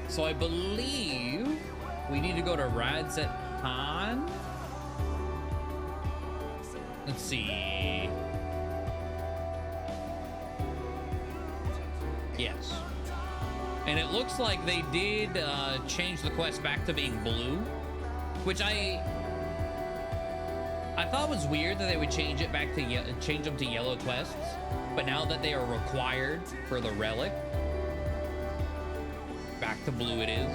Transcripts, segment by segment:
So I believe we need to go to Radzet Han. Let's see. Yes. And it looks like they did change the quest back to being blue, which I thought was weird that they would change it back to change them to yellow quests. But now that they are required for the Relic, back to blue it is.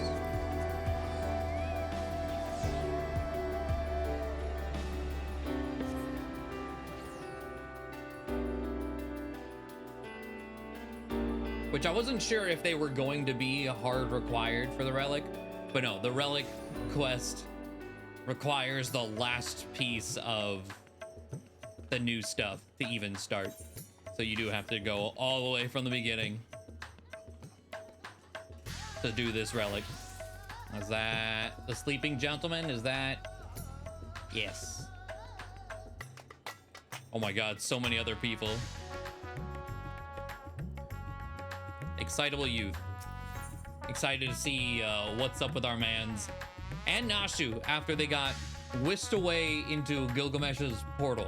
Which I wasn't sure if they were going to be hard required for the Relic, but no, the Relic quest requires the last piece of the new stuff to even start. So you do have to go all the way from the beginning to do this Relic. Is that the sleeping gentleman? Is that? Yes. Oh my God, so many other people. Excitable youth. Excited to see what's up with our mans and Nashu after they got whisked away into Gilgamesh's portal.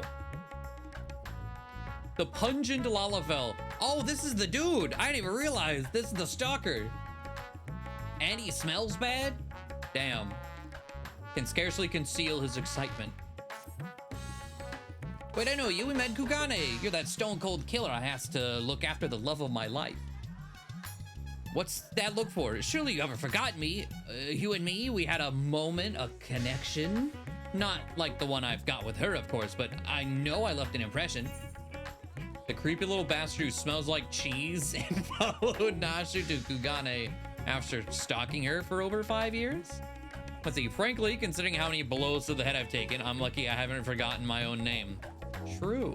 The pungent Lalafell. Oh, this is the dude. I didn't even realize this is the stalker. And he smells bad? Damn. Can scarcely conceal his excitement. Wait, I know you. We met Kugane. You're that stone cold killer I asked to look after the love of my life. What's that look for? Surely you haven't forgotten me. You and me, we had a moment, a connection. Not like the one I've got with her, of course, but I know I left an impression. The creepy little bastard who smells like cheese and followed Nashu to Kugane after stalking her for over 5 years? Let's see, frankly, considering how many blows to the head I've taken, I'm lucky I haven't forgotten my own name. True.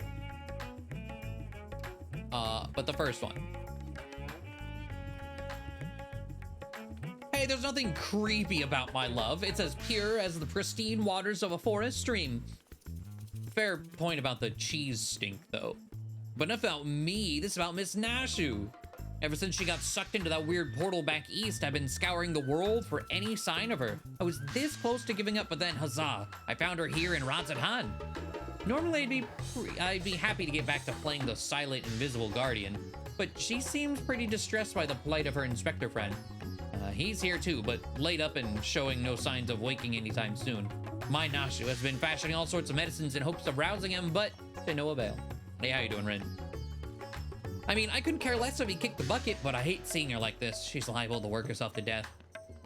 But the first one. Hey, there's nothing creepy about my love. It's as pure as the pristine waters of a forest stream. Fair point about the cheese stink, though. But enough about me, this is about Miss Nashu. Ever since she got sucked into that weird portal back east, I've been scouring the world for any sign of her. I was this close to giving up, but then, huzzah, I found her here in Radzet Han. Normally, I'd be happy to get back to playing the silent, invisible guardian, but she seems pretty distressed by the plight of her inspector friend. He's here too, but laid up and showing no signs of waking anytime soon. My Nashu has been fashioning all sorts of medicines in hopes of rousing him, but to no avail. Hey, how you doing, Ren? I mean, I couldn't care less if he kicked the bucket, but I hate seeing her like this. She's liable to work herself to death.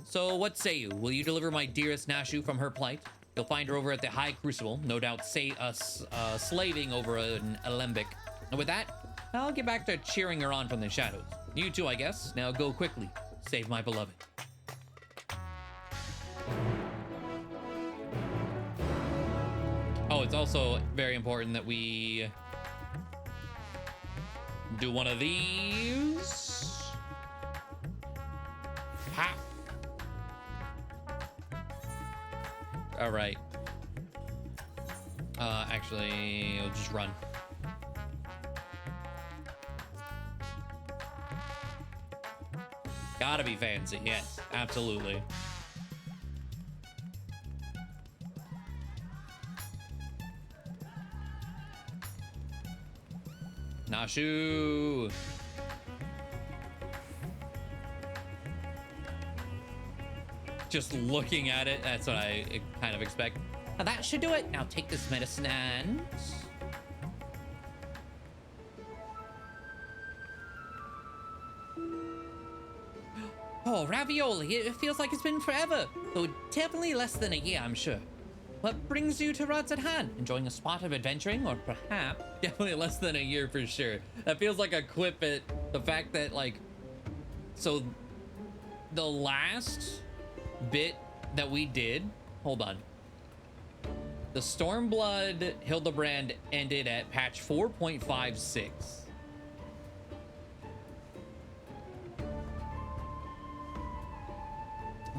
So what say you? Will you deliver my dearest Nashu from her plight? You'll find her over at the High Crucible, no doubt slaving over an alembic. And with that, I'll get back to cheering her on from the shadows. You too, I guess. Now go quickly. Save my beloved. Oh, it's also very important that we do one of these. Ha! All right. Actually, we'll just run. Gotta be fancy, yes, absolutely. Nashu! Just looking at it, that's what I kind of expect. Now that should do it. Now take this medicine and... Oh, ravioli. It feels like it's been forever. Though definitely less than a year, I'm sure. What brings you to Radzet Han? Enjoying a spot of adventuring, or perhaps definitely less than a year for sure. That feels like a quip at the fact that, like, so the last bit that we did, hold on. The Stormblood Hildibrand ended at patch 4.56.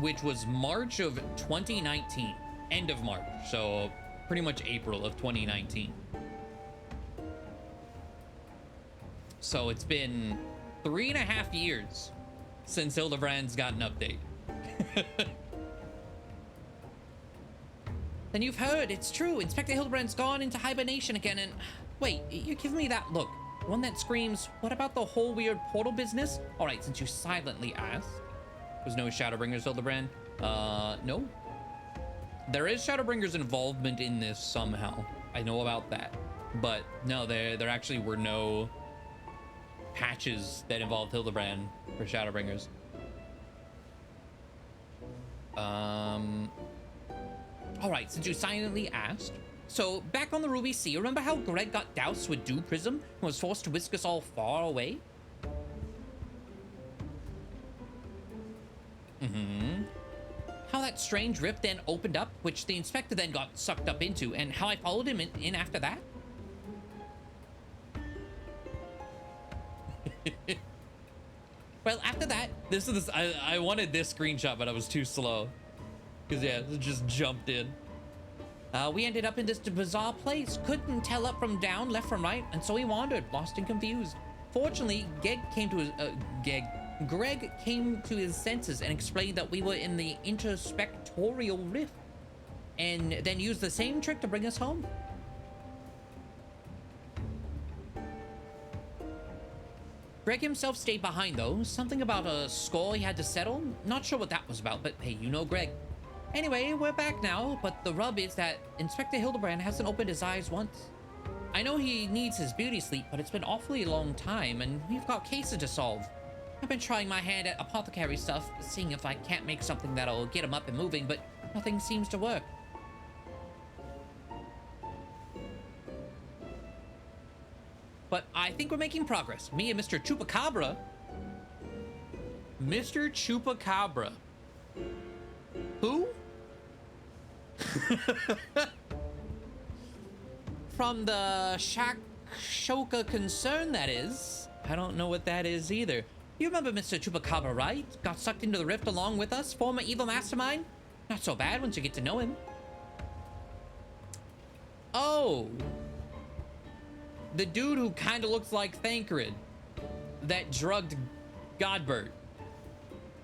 Which was March of 2019. End of March, so pretty much April of 2019. So it's been 3.5 years since Hildibrand's got an update. Then you've heard, it's true. Inspector Hildibrand's gone into hibernation again and... Wait, you're giving me that look. One that screams, what about the whole weird portal business? All right, since you silently asked. There's no Shadowbringers, Hildibrand? No. There is Shadowbringers involvement in this somehow. I know about that. But no, there actually were no patches that involved Hildibrand for Shadowbringers. All right, since you silently asked. So, back on the Ruby Sea, remember how Greg got doused with dew prism and was forced to whisk us all far away? How that strange rift then opened up, which the inspector then got sucked up into, and how I followed him in after that? Well, after that, I wanted this screenshot, but I was too slow. Because, yeah, it just jumped in. We ended up in this bizarre place. Couldn't tell up from down, left from right, and so we wandered, lost and confused. Fortunately, Greg came to his senses and explained that we were in the introspectorial rift, and then used the same trick to bring us home. Greg himself stayed behind, though. Something about a score he had to settle. Not sure what that was about, but hey, you know Greg. Anyway, we're back now, but the rub is that Inspector Hildibrand hasn't opened his eyes once. I know he needs his beauty sleep, but it's been awfully long time, and we've got cases to solve. I've been trying my hand at apothecary stuff, seeing if I can't make something that'll get him up and moving, but nothing seems to work. But I think we're making progress. Me and Mr. Chupacabra. Mr. Chupacabra. Who? From the Shakshoka concern, that is. I don't know what that is either. You remember Mr. Chupacabra, right? Got sucked into the rift along with us, former evil mastermind? Not so bad once you get to know him. Oh. The dude who kind of looks like Thancred, that drugged Godbert,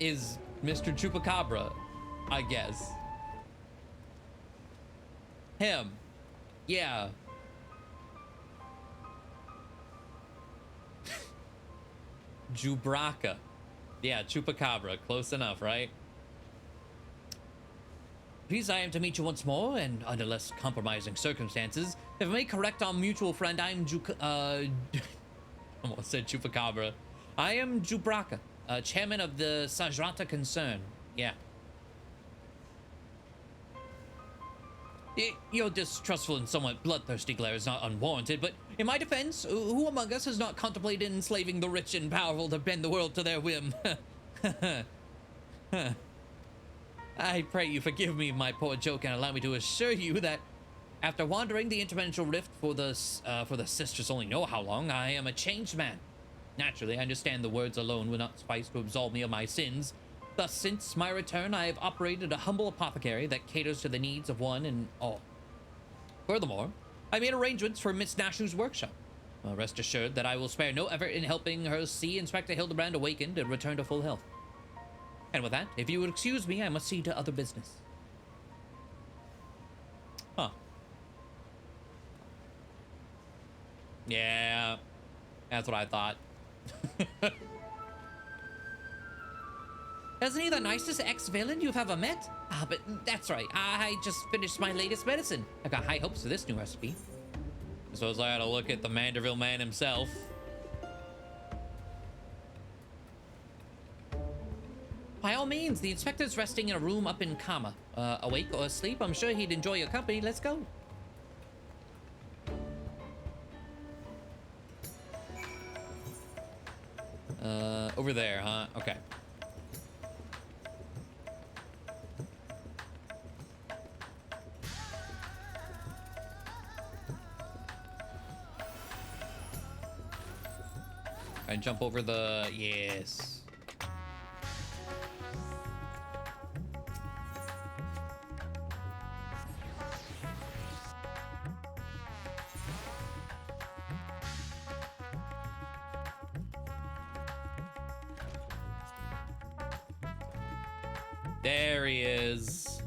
is Mr. Chupacabra, I guess. Him. Yeah. Jubraka. Yeah, Chupacabra. Close enough, right? Pleased I am to meet you once more, and under less compromising circumstances. If I may correct our mutual friend, I'm almost said Chupacabra. I am Jubraka, chairman of the Sajrata concern. Yeah. Your distrustful and somewhat bloodthirsty glare is not unwarranted, but in my defense, who among us has not contemplated enslaving the rich and powerful to bend the world to their whim? I pray you forgive me my poor joke and allow me to assure you that after wandering the interdimensional rift for the sisters only know how long, I am a changed man. Naturally, I understand the words alone will not suffice to absolve me of my sins. Thus, since my return, I have operated a humble apothecary that caters to the needs of one and all. Furthermore, I made arrangements for Miss Nashu's workshop. Rest assured that I will spare no effort in helping her see Inspector Hildibrand awakened and return to full health. And with that, if you would excuse me, I must see to other business. Huh. Yeah, that's what I thought. Isn't he the nicest ex-villain you've ever met? Ah, but that's right. I just finished my latest medicine. I've got high hopes for this new recipe. So I had to look at the Manderville man himself. By all means, the inspector's resting in a room up in Kama. Awake or asleep, I'm sure he'd enjoy your company. Let's go. Over there, huh? Okay. I jump over the... Yes. There he is.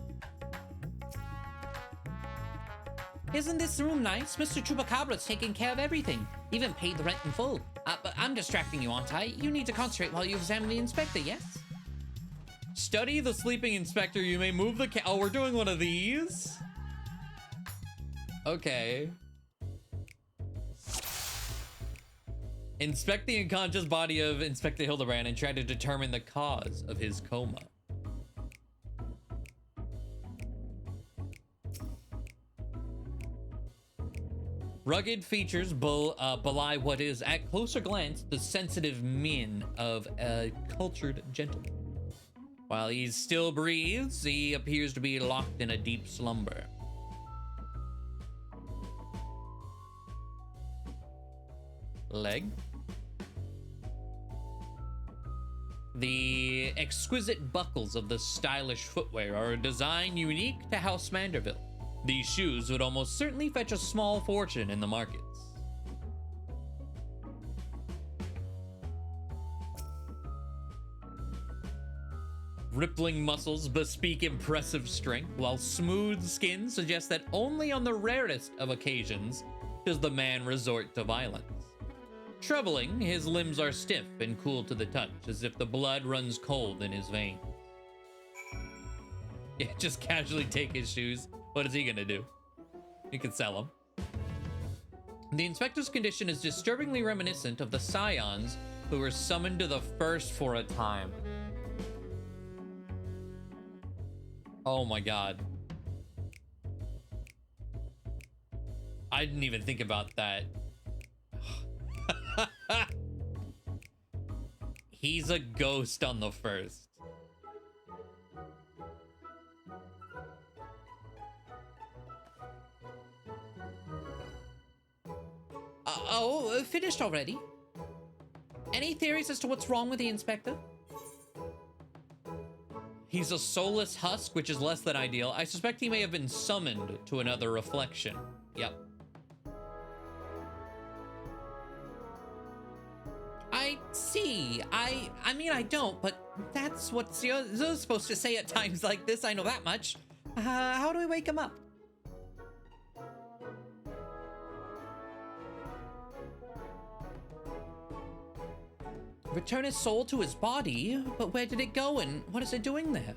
Isn't this room nice? Mr. Chupacabra's taking care of everything. Even paid the rent in full. But I'm distracting you, aren't I? You need to concentrate while you examine the inspector, yes? Study the sleeping inspector. You may move the oh, we're doing one of these? Okay. Inspect the unconscious body of Inspector Hildibrand and try to determine the cause of his coma. Rugged features belie what is, at closer glance, the sensitive mien of a cultured gentleman. While he still breathes, he appears to be locked in a deep slumber. Leg. The exquisite buckles of the stylish footwear are a design unique to House Manderville. These shoes would almost certainly fetch a small fortune in the markets. Rippling muscles bespeak impressive strength, while smooth skin suggests that only on the rarest of occasions does the man resort to violence. Troubling, his limbs are stiff and cool to the touch, as if the blood runs cold in his veins. Yeah, just casually take his shoes. What is he gonna do? He can sell them. The inspector's condition is disturbingly reminiscent of the scions who were summoned to the first for a time. Oh my god. I didn't even think about that. He's a ghost on the first. Finished already? Any theories as to what's wrong with the inspector? He's a soulless husk, which is less than ideal. I suspect he may have been summoned to another reflection. Yep. I see. I mean, I don't, but that's what Zio's supposed to say at times like this. I know that much. How do we wake him up? Return his soul to his body? But where did it go and what is it doing there?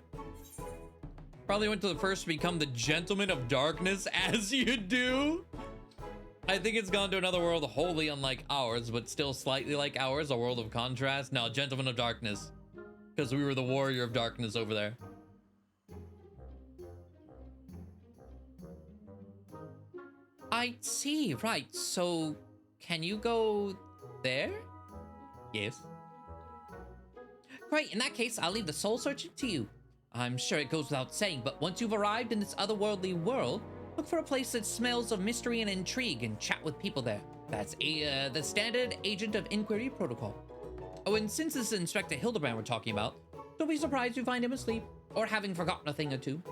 Probably went to the first to become the Gentleman of Darkness, as you do. I think it's gone to another world wholly unlike ours, but still slightly like ours, a world of contrast. No, Gentleman of Darkness. Because we were the Warrior of Darkness over there. I see, right. So, can you go there? Yes. Great, in that case, I'll leave the soul searching to you. I'm sure it goes without saying, but once you've arrived in this otherworldly world, look for a place that smells of mystery and intrigue and chat with people there. That's the standard agent of inquiry protocol. Oh, and since this is Inspector Hildibrand we're talking about, don't be surprised you find him asleep or having forgotten a thing or two.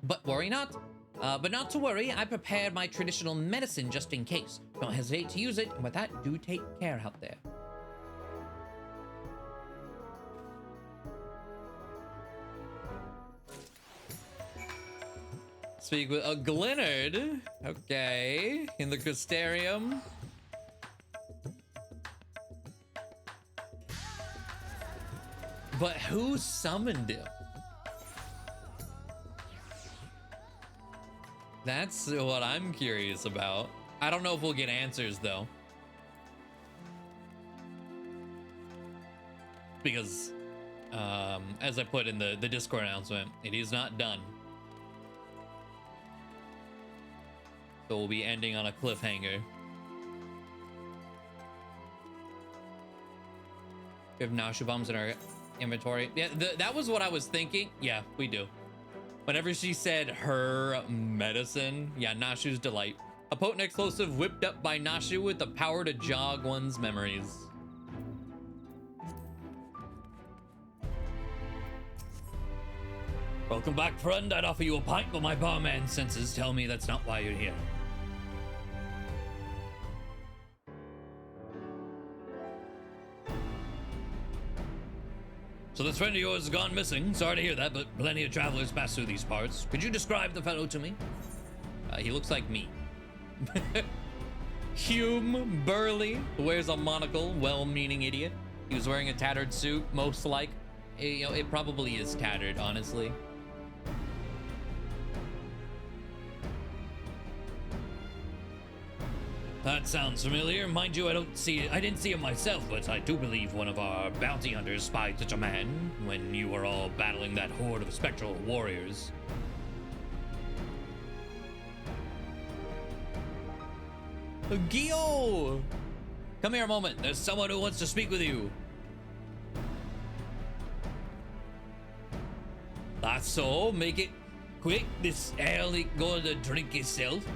But worry not. But not to worry, I prepared my traditional medicine just in case. Don't hesitate to use it, and with that, do take care out there. Speak with a Glenard. Okay, in the Crystarium. But who summoned him? That's what I'm curious about. I don't know if we'll get answers though. Because, as I put in the Discord announcement, it is not done. So we'll be ending on a cliffhanger. We have Nashu bombs in our inventory. Yeah, that was what I was thinking. Yeah, we do. Whenever she said her medicine, yeah, Nashu's Delight. A potent explosive whipped up by Nashu with the power to jog one's memories. Welcome back, friend. I'd offer you a pint, but my barman senses tell me that's not why you're here. So this friend of yours has gone missing. Sorry to hear that, but plenty of travelers pass through these parts. Could you describe the fellow to me? He looks like me. Hume, burly, wears a monocle, well-meaning idiot. He was wearing a tattered suit, most like. You know, it probably is tattered, honestly. That sounds familiar. Mind you, I didn't see him myself, but I do believe one of our bounty hunters spied such a man when you were all battling that horde of spectral warriors. Gio! Come here a moment. There's someone who wants to speak with you. That's so. Make it quick. This ale ain't going to drink itself.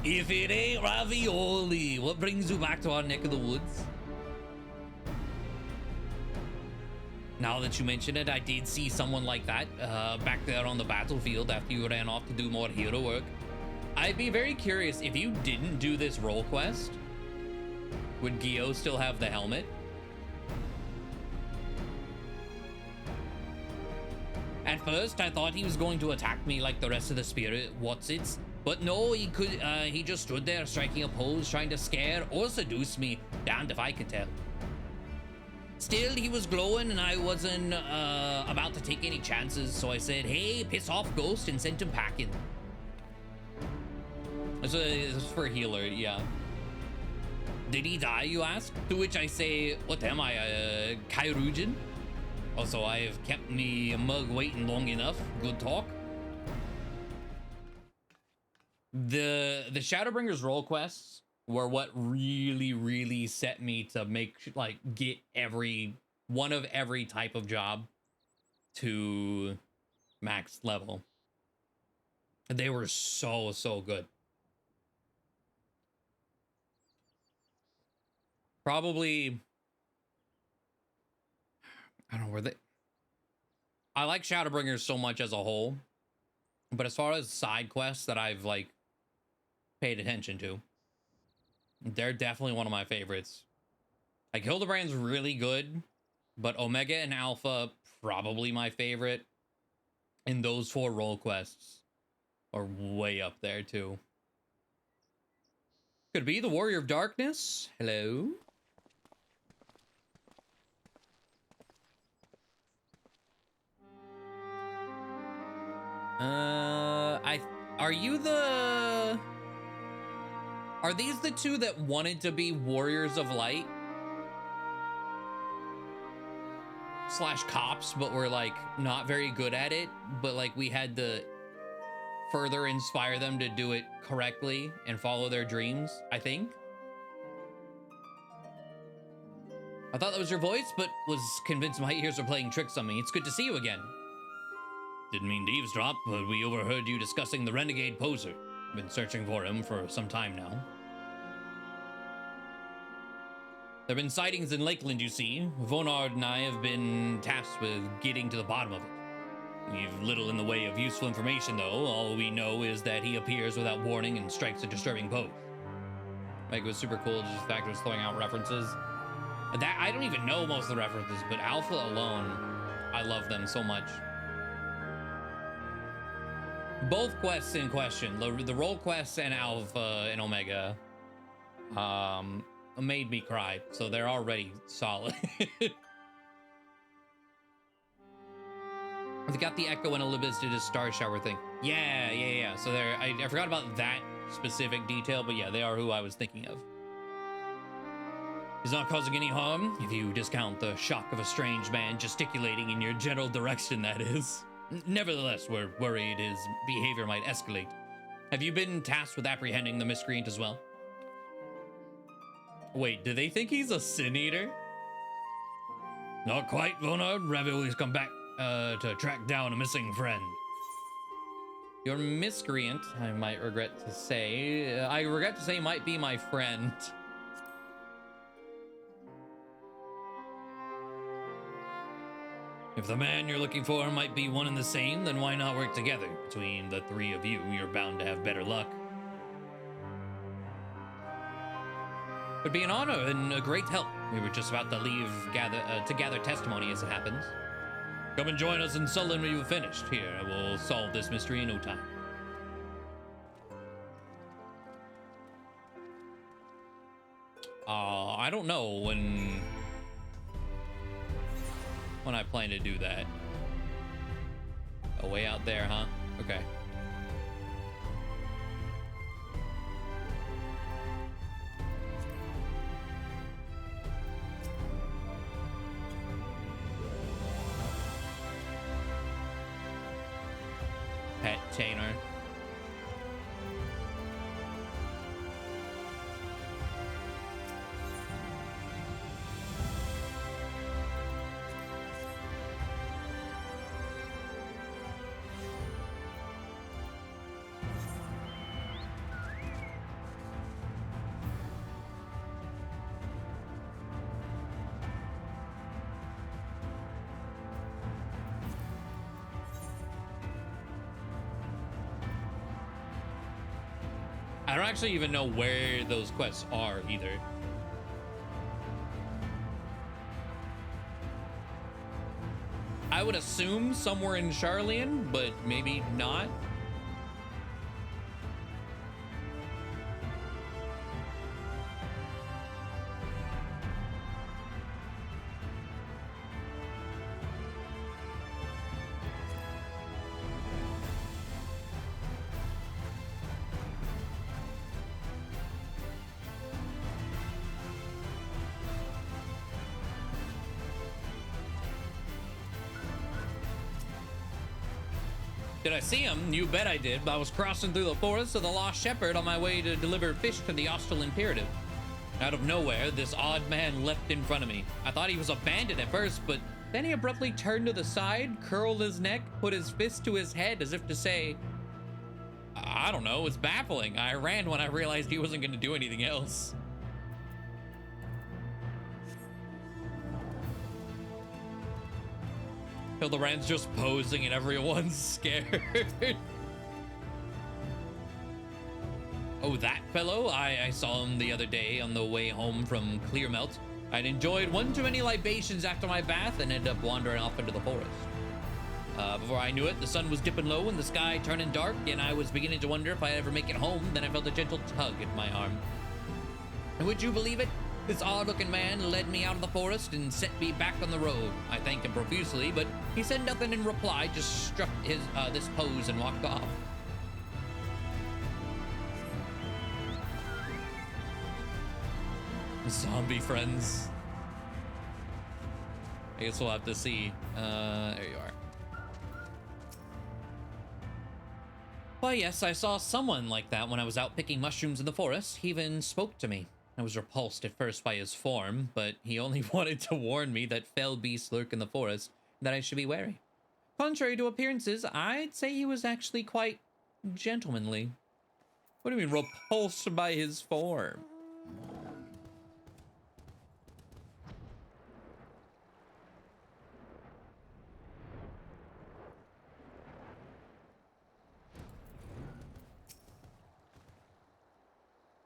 If it ain't ravioli, what brings you back to our neck of the woods? Now that you mention it, I did see someone like that back there on the battlefield after you ran off to do more hero work. I'd be very curious, if you didn't do this role quest, would Gio still have the helmet? At first, I thought he was going to attack me like the rest of the spirit what's-its, but no, he just stood there striking a pose, trying to scare or seduce me, damned if I could tell. Still, he was glowing and I wasn't about to take any chances, so I said, hey, piss off, ghost, and sent him packing. This is for a healer, yeah. Did he die, you ask? To which I say, what am I, a Kairujan? Also, I have kept me mug waiting long enough. Good talk. The Shadowbringers role quests were what really set me to get every type of job to max level. They were so good. Probably, I don't know, were they? I like Shadowbringers so much as a whole, but as far as side quests that I've paid attention to, they're definitely one of my favorites. Like Hildibrand's really good, but Omega and Alpha probably my favorite. And those 4 role quests are way up there too. Could be the Warrior of Darkness. Hello. Are these the 2 that wanted to be Warriors of Light? / cops, but were not very good at it, but we had to further inspire them to do it correctly and follow their dreams, I think. I thought that was your voice, but was convinced my ears were playing tricks on me. It's good to see you again. Didn't mean to eavesdrop, but we overheard you discussing the renegade poser. Been searching for him for some time now. There have been sightings in Lakeland, you see. Vonard and I have been tasked with getting to the bottom of it. We've little in the way of useful information, though. All we know is that he appears without warning and strikes a disturbing pose. It was super cool, just the fact it was throwing out references. That I don't even know most of the references, but Alpha alone, I love them so much. Both quests in question, the role quests and Alpha and Omega, made me cry, so they're already solid. They got the Echo and Olympus did a star shower thing. Yeah. So I forgot about that specific detail, but yeah, they are who I was thinking of. He's not causing any harm, if you discount the shock of a strange man gesticulating in your general direction, that is. Nevertheless, we're worried his behavior might escalate. Have you been tasked with apprehending the miscreant as well? Wait, do they think he's a sin eater? Not quite, Vonard. Ravioli's come back to track down a missing friend. Your miscreant, I might regret to say. I regret to say might be my friend. If the man you're looking for might be one and the same, then why not work together? Between the 3 of you, you're bound to have better luck. Would be an honor and a great help. We were just about to leave to gather testimony as it happens. Come and join us in Sullen when you've finished. Here, I will solve this mystery in no time. I don't know when I plan to do that. Oh, way out there, huh? Okay. Pet Tainer. I don't actually even know where those quests are either. I would assume somewhere in Charlian, but maybe not. Did I see him? You bet I did. I was crossing through the forest of the Lost Shepherd on my way to deliver fish to the Hostile Imperative. Out of nowhere, this odd man leapt in front of me. I thought he was abandoned at first, but then he abruptly turned to the side, curled his neck, put his fist to his head as if to say, I don't know, it's baffling. I ran when I realized he wasn't going to do anything else. Hildibrand's just posing and everyone's scared. Oh, that fellow? I saw him the other day on the way home from Clearmelt. I'd enjoyed one too many libations after my bath and ended up wandering off into the forest. Before I knew it, the sun was dipping low and the sky turning dark, and I was beginning to wonder if I'd ever make it home. Then I felt a gentle tug at my arm. And would you believe it? This odd-looking man led me out of the forest and set me back on the road. I thanked him profusely, but he said nothing in reply, just struck his this pose and walked off. Zombie friends. I guess we'll have to see. There you are. Well, yes, I saw someone like that when I was out picking mushrooms in the forest. He even spoke to me. I was repulsed at first by his form, but he only wanted to warn me that fell beasts lurk in the forest, and that I should be wary. Contrary to appearances, I'd say he was actually quite gentlemanly. What do you mean, repulsed by his form?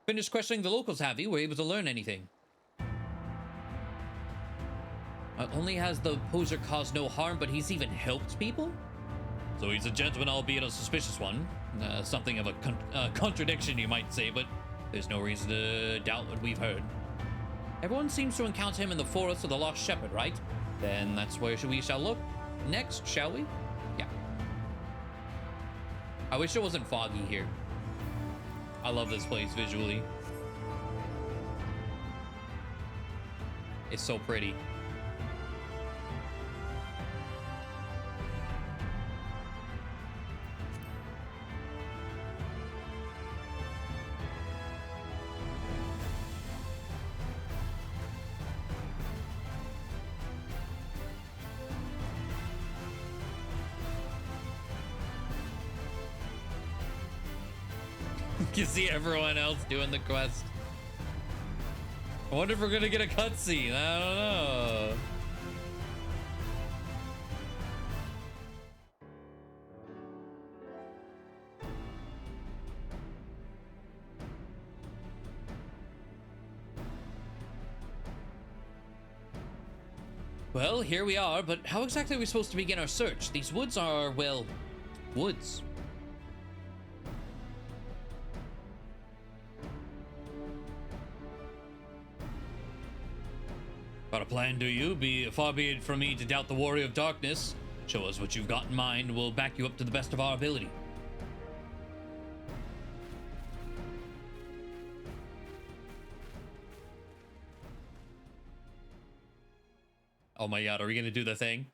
Finished questioning the locals, have you? Were able to learn anything? Not only has the poser caused no harm, but he's even helped people? So he's a gentleman, albeit a suspicious one. Something of a contradiction, you might say, but there's no reason to doubt what we've heard. Everyone seems to encounter him in the forest of the Lost Shepherd, right? Then that's where we shall look next, shall we? Yeah. I wish it wasn't foggy here. I love this place visually. It's so pretty. You see everyone else doing the quest. I wonder if we're gonna get a cutscene. I don't know. Well, here we are, but how exactly are we supposed to begin our search? These woods are, well, woods. Got a plan, do you? Far be it from me to doubt the warrior of darkness. Show us what you've got in mind. We'll back you up to the best of our ability. Oh my god, are we gonna do the thing?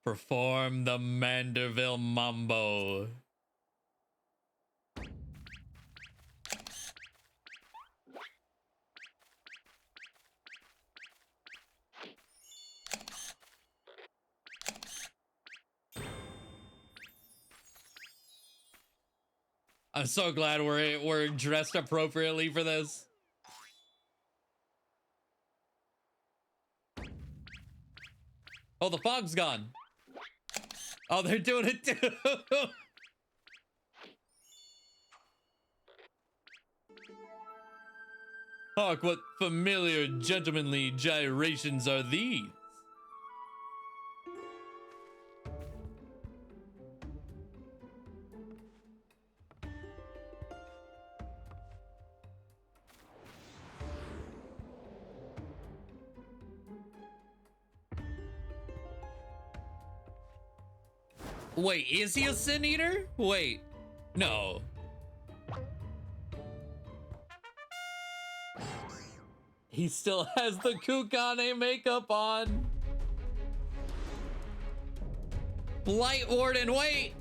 Perform the Manderville Mambo. I'm so glad we're dressed appropriately for this. Oh, the fog's gone. Oh, they're doing it too. Hark, what familiar gentlemanly gyrations are these? Wait, is he a Sin Eater? Wait, no. He still has the Kukane makeup on. Blight Warden, wait!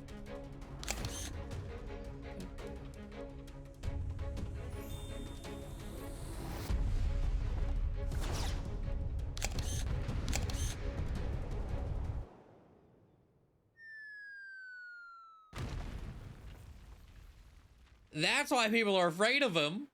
That's why people are afraid of him.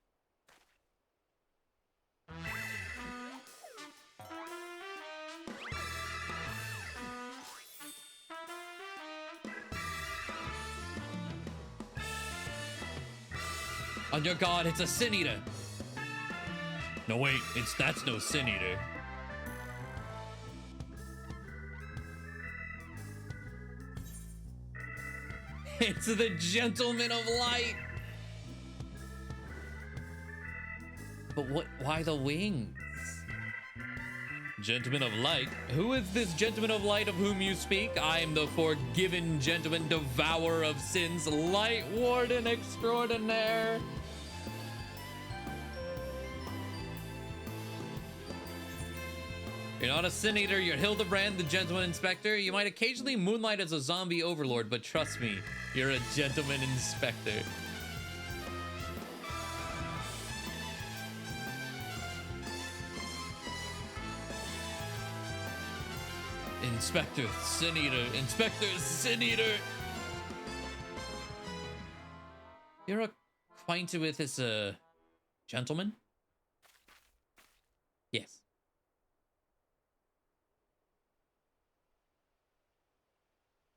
On your god, it's a Sin Eater. No, wait, that's no Sin Eater. It's the Gentleman of Light. But why the wings? Gentleman of Light? Who is this Gentleman of Light of whom you speak? I am the forgiven gentleman, devourer of sins, Light Warden extraordinaire. You're not a Sin Eater, you're Hildibrand, the Gentleman Inspector. You might occasionally moonlight as a zombie overlord, but trust me, you're a Gentleman Inspector. Inspector Sin Eater, Inspector Sin Eater. You're acquainted with this, gentleman? Yes.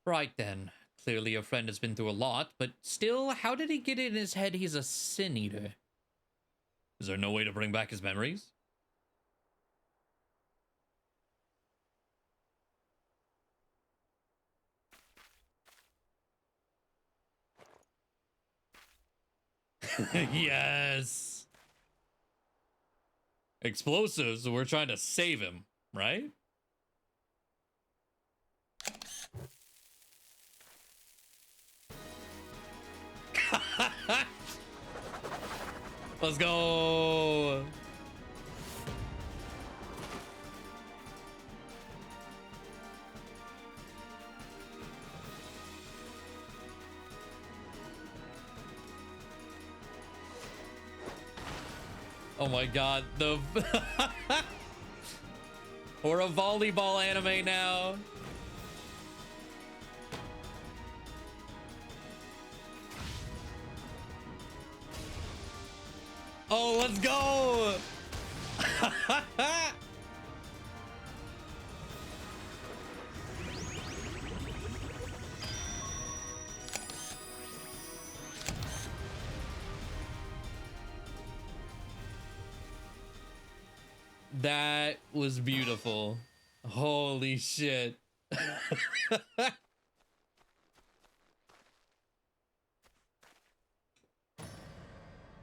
Right then. Clearly your friend has been through a lot, but still, how did he get it in his head he's a Sin Eater? Is there no way to bring back his memories? Yes. Explosives, we're trying to save him, right? Let's go. Oh my god, the we're a volleyball anime now. Oh, let's go. That was beautiful. Holy shit.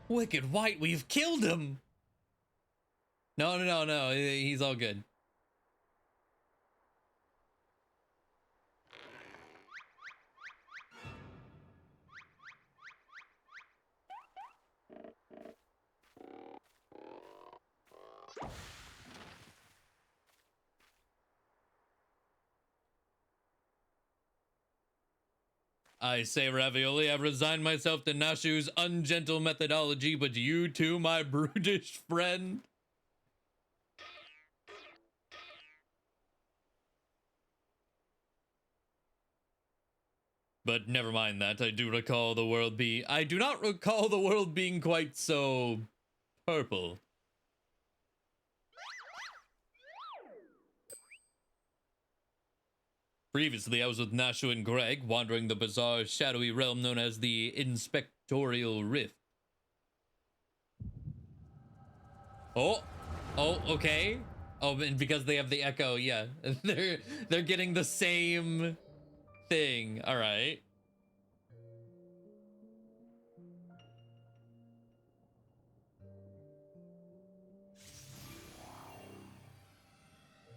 Wicked White, we've killed him. No. He's all good. I say, Ravioli, I've resigned myself to Nashu's ungentle methodology, but you too, my brutish friend. But never mind that. I do not recall the world being quite so purple. Previously, I was with Nashu and Greg, wandering the bizarre, shadowy realm known as the Inspectorial Rift. Oh, okay. Oh, and because they have the echo, yeah, they're getting the same thing. All right.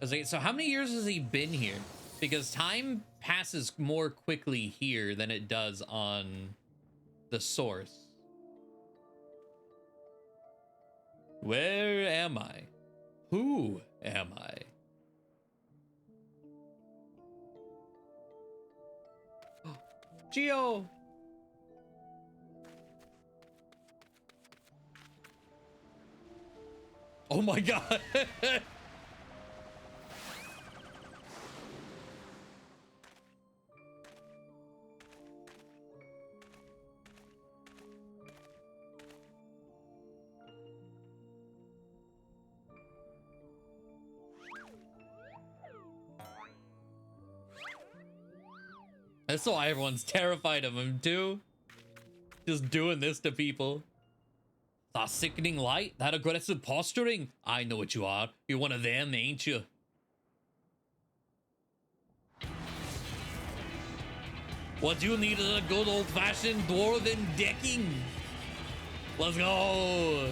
I was like, so how many years has he been here? Because time passes more quickly here than it does on the source. Where am I? Who am I? Geo! Oh my god! That's why everyone's terrified of him too. Just doing this to people. That sickening light, that aggressive posturing. I know what you are. You're one of them, ain't you? What you need is a good old-fashioned dwarven decking. Let's go.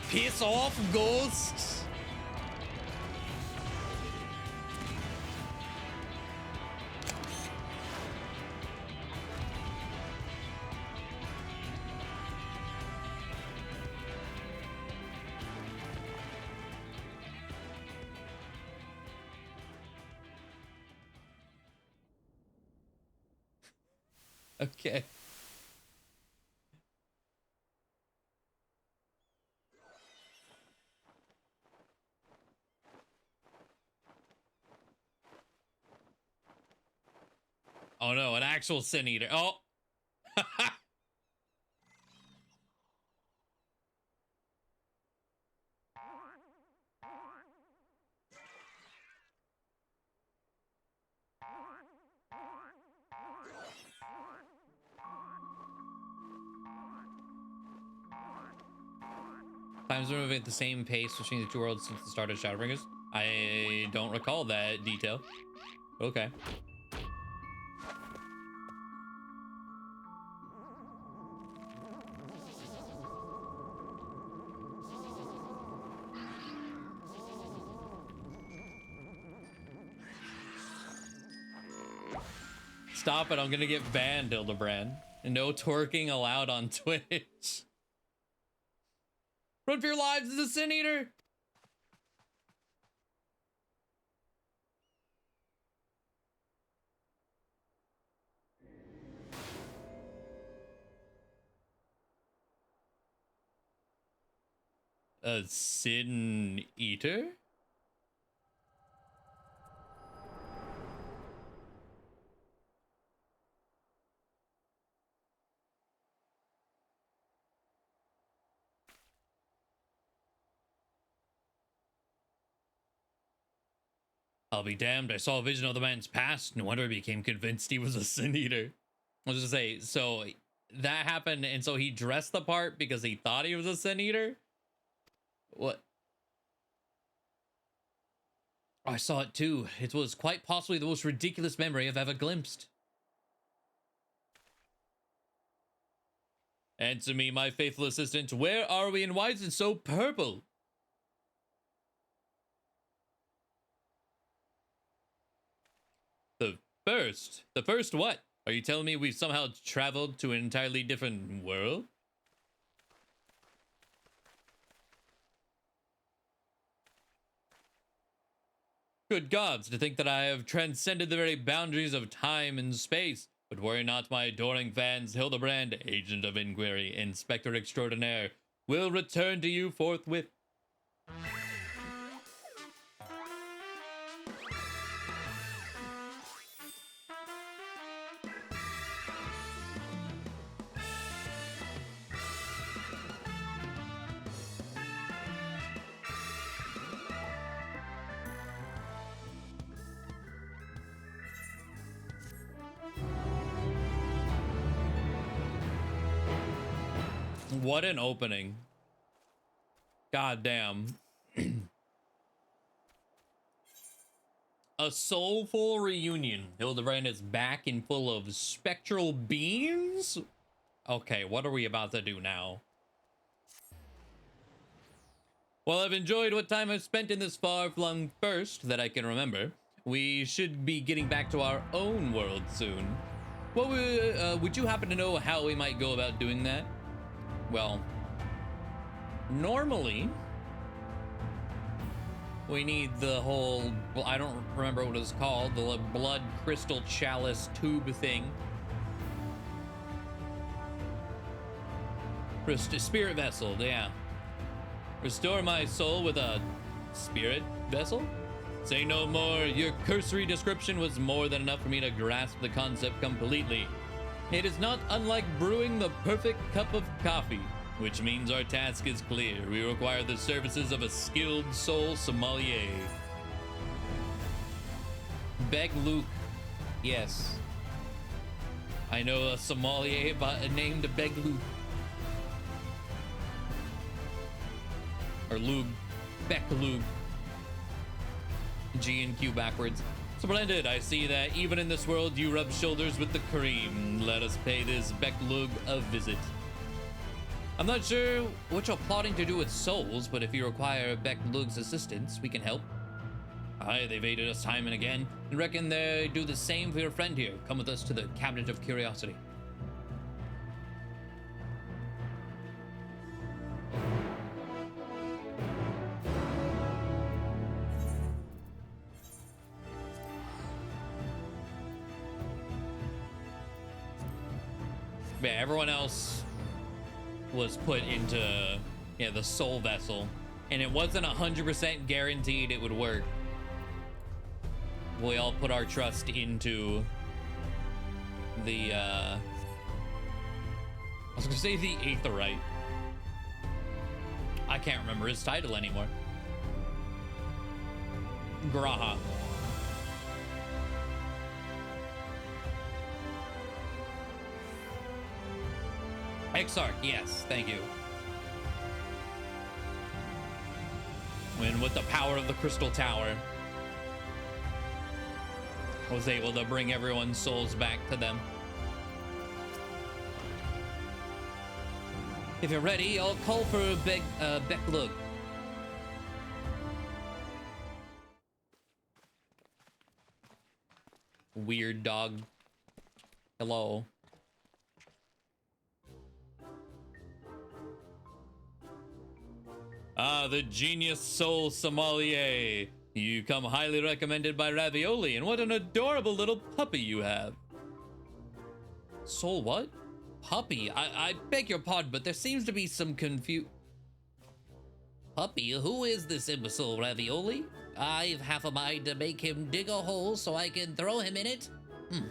Piss off, ghosts. Okay. Oh no, an actual sin eater. Oh. Time's moving at the same pace between the two worlds since the start of Shadowbringers. I don't recall that detail. Okay. Stop it, I'm gonna get banned, Hildibrand. No twerking allowed on Twitch. Run for your lives, it's a sin eater! A sin eater? I'll be damned, I saw a vision of the man's past. No wonder I became convinced he was a sin eater. I was just say, so that happened, and so he dressed the part because he thought he was a Sin Eater? What? I saw it too. It was quite possibly the most ridiculous memory I've ever glimpsed. Answer me, my faithful assistant. Where are we and why is it so purple? The first what? Are you telling me we've somehow traveled to an entirely different world? Good gods, to think that I have transcended the very boundaries of time and space. But worry not, my adoring fans. Hildibrand, agent of inquiry, inspector extraordinaire, will return to you forthwith. What an opening. God damn. A soulful reunion. Hildibrand is back and full of spectral beams? Okay, what are we about to do now? Well, I've enjoyed what time I've spent in this far-flung first that I can remember. We should be getting back to our own world soon. Well, would you happen to know how we might go about doing that? Well, normally we need the whole, well, I don't remember what it's called, the blood crystal chalice tube thing. Spirit vessel, yeah. Restore my soul with a spirit vessel? Say no more. Your cursory description was more than enough for me to grasp the concept completely. It is not unlike brewing the perfect cup of coffee, which means our task is clear. We require the services of a skilled soul sommelier. Beg Luke. Yes. I know a sommelier named Beg Luke. Or Lug. Beck Lug. G and Q backwards. Splendid, I see that even in this world you rub shoulders with the cream. Let us pay this Beklug a visit. I'm not sure what you're plotting to do with souls, but if you require Beklug's assistance, we can help. Aye, they've aided us time and again, and reckon they do the same for your friend here. Come with us to the Cabinet of Curiosity. Yeah, everyone else was put into the soul vessel, and it wasn't 100% guaranteed it would work. We all put our trust into the I was gonna say the Aetherite. I can't remember his title anymore. Graha. Exarch, yes, thank you. When with the power of the Crystal Tower, I was able to bring everyone's souls back to them. If you're ready, I'll call for Beklug. Weird dog. Hello. Ah, the genius soul sommelier. You come highly recommended by Ravioli, and what an adorable little puppy you have. Soul what? Puppy? I beg your pardon, but there seems to be some Puppy? Who is this imbecile, Ravioli? I've half a mind to make him dig a hole so I can throw him in it.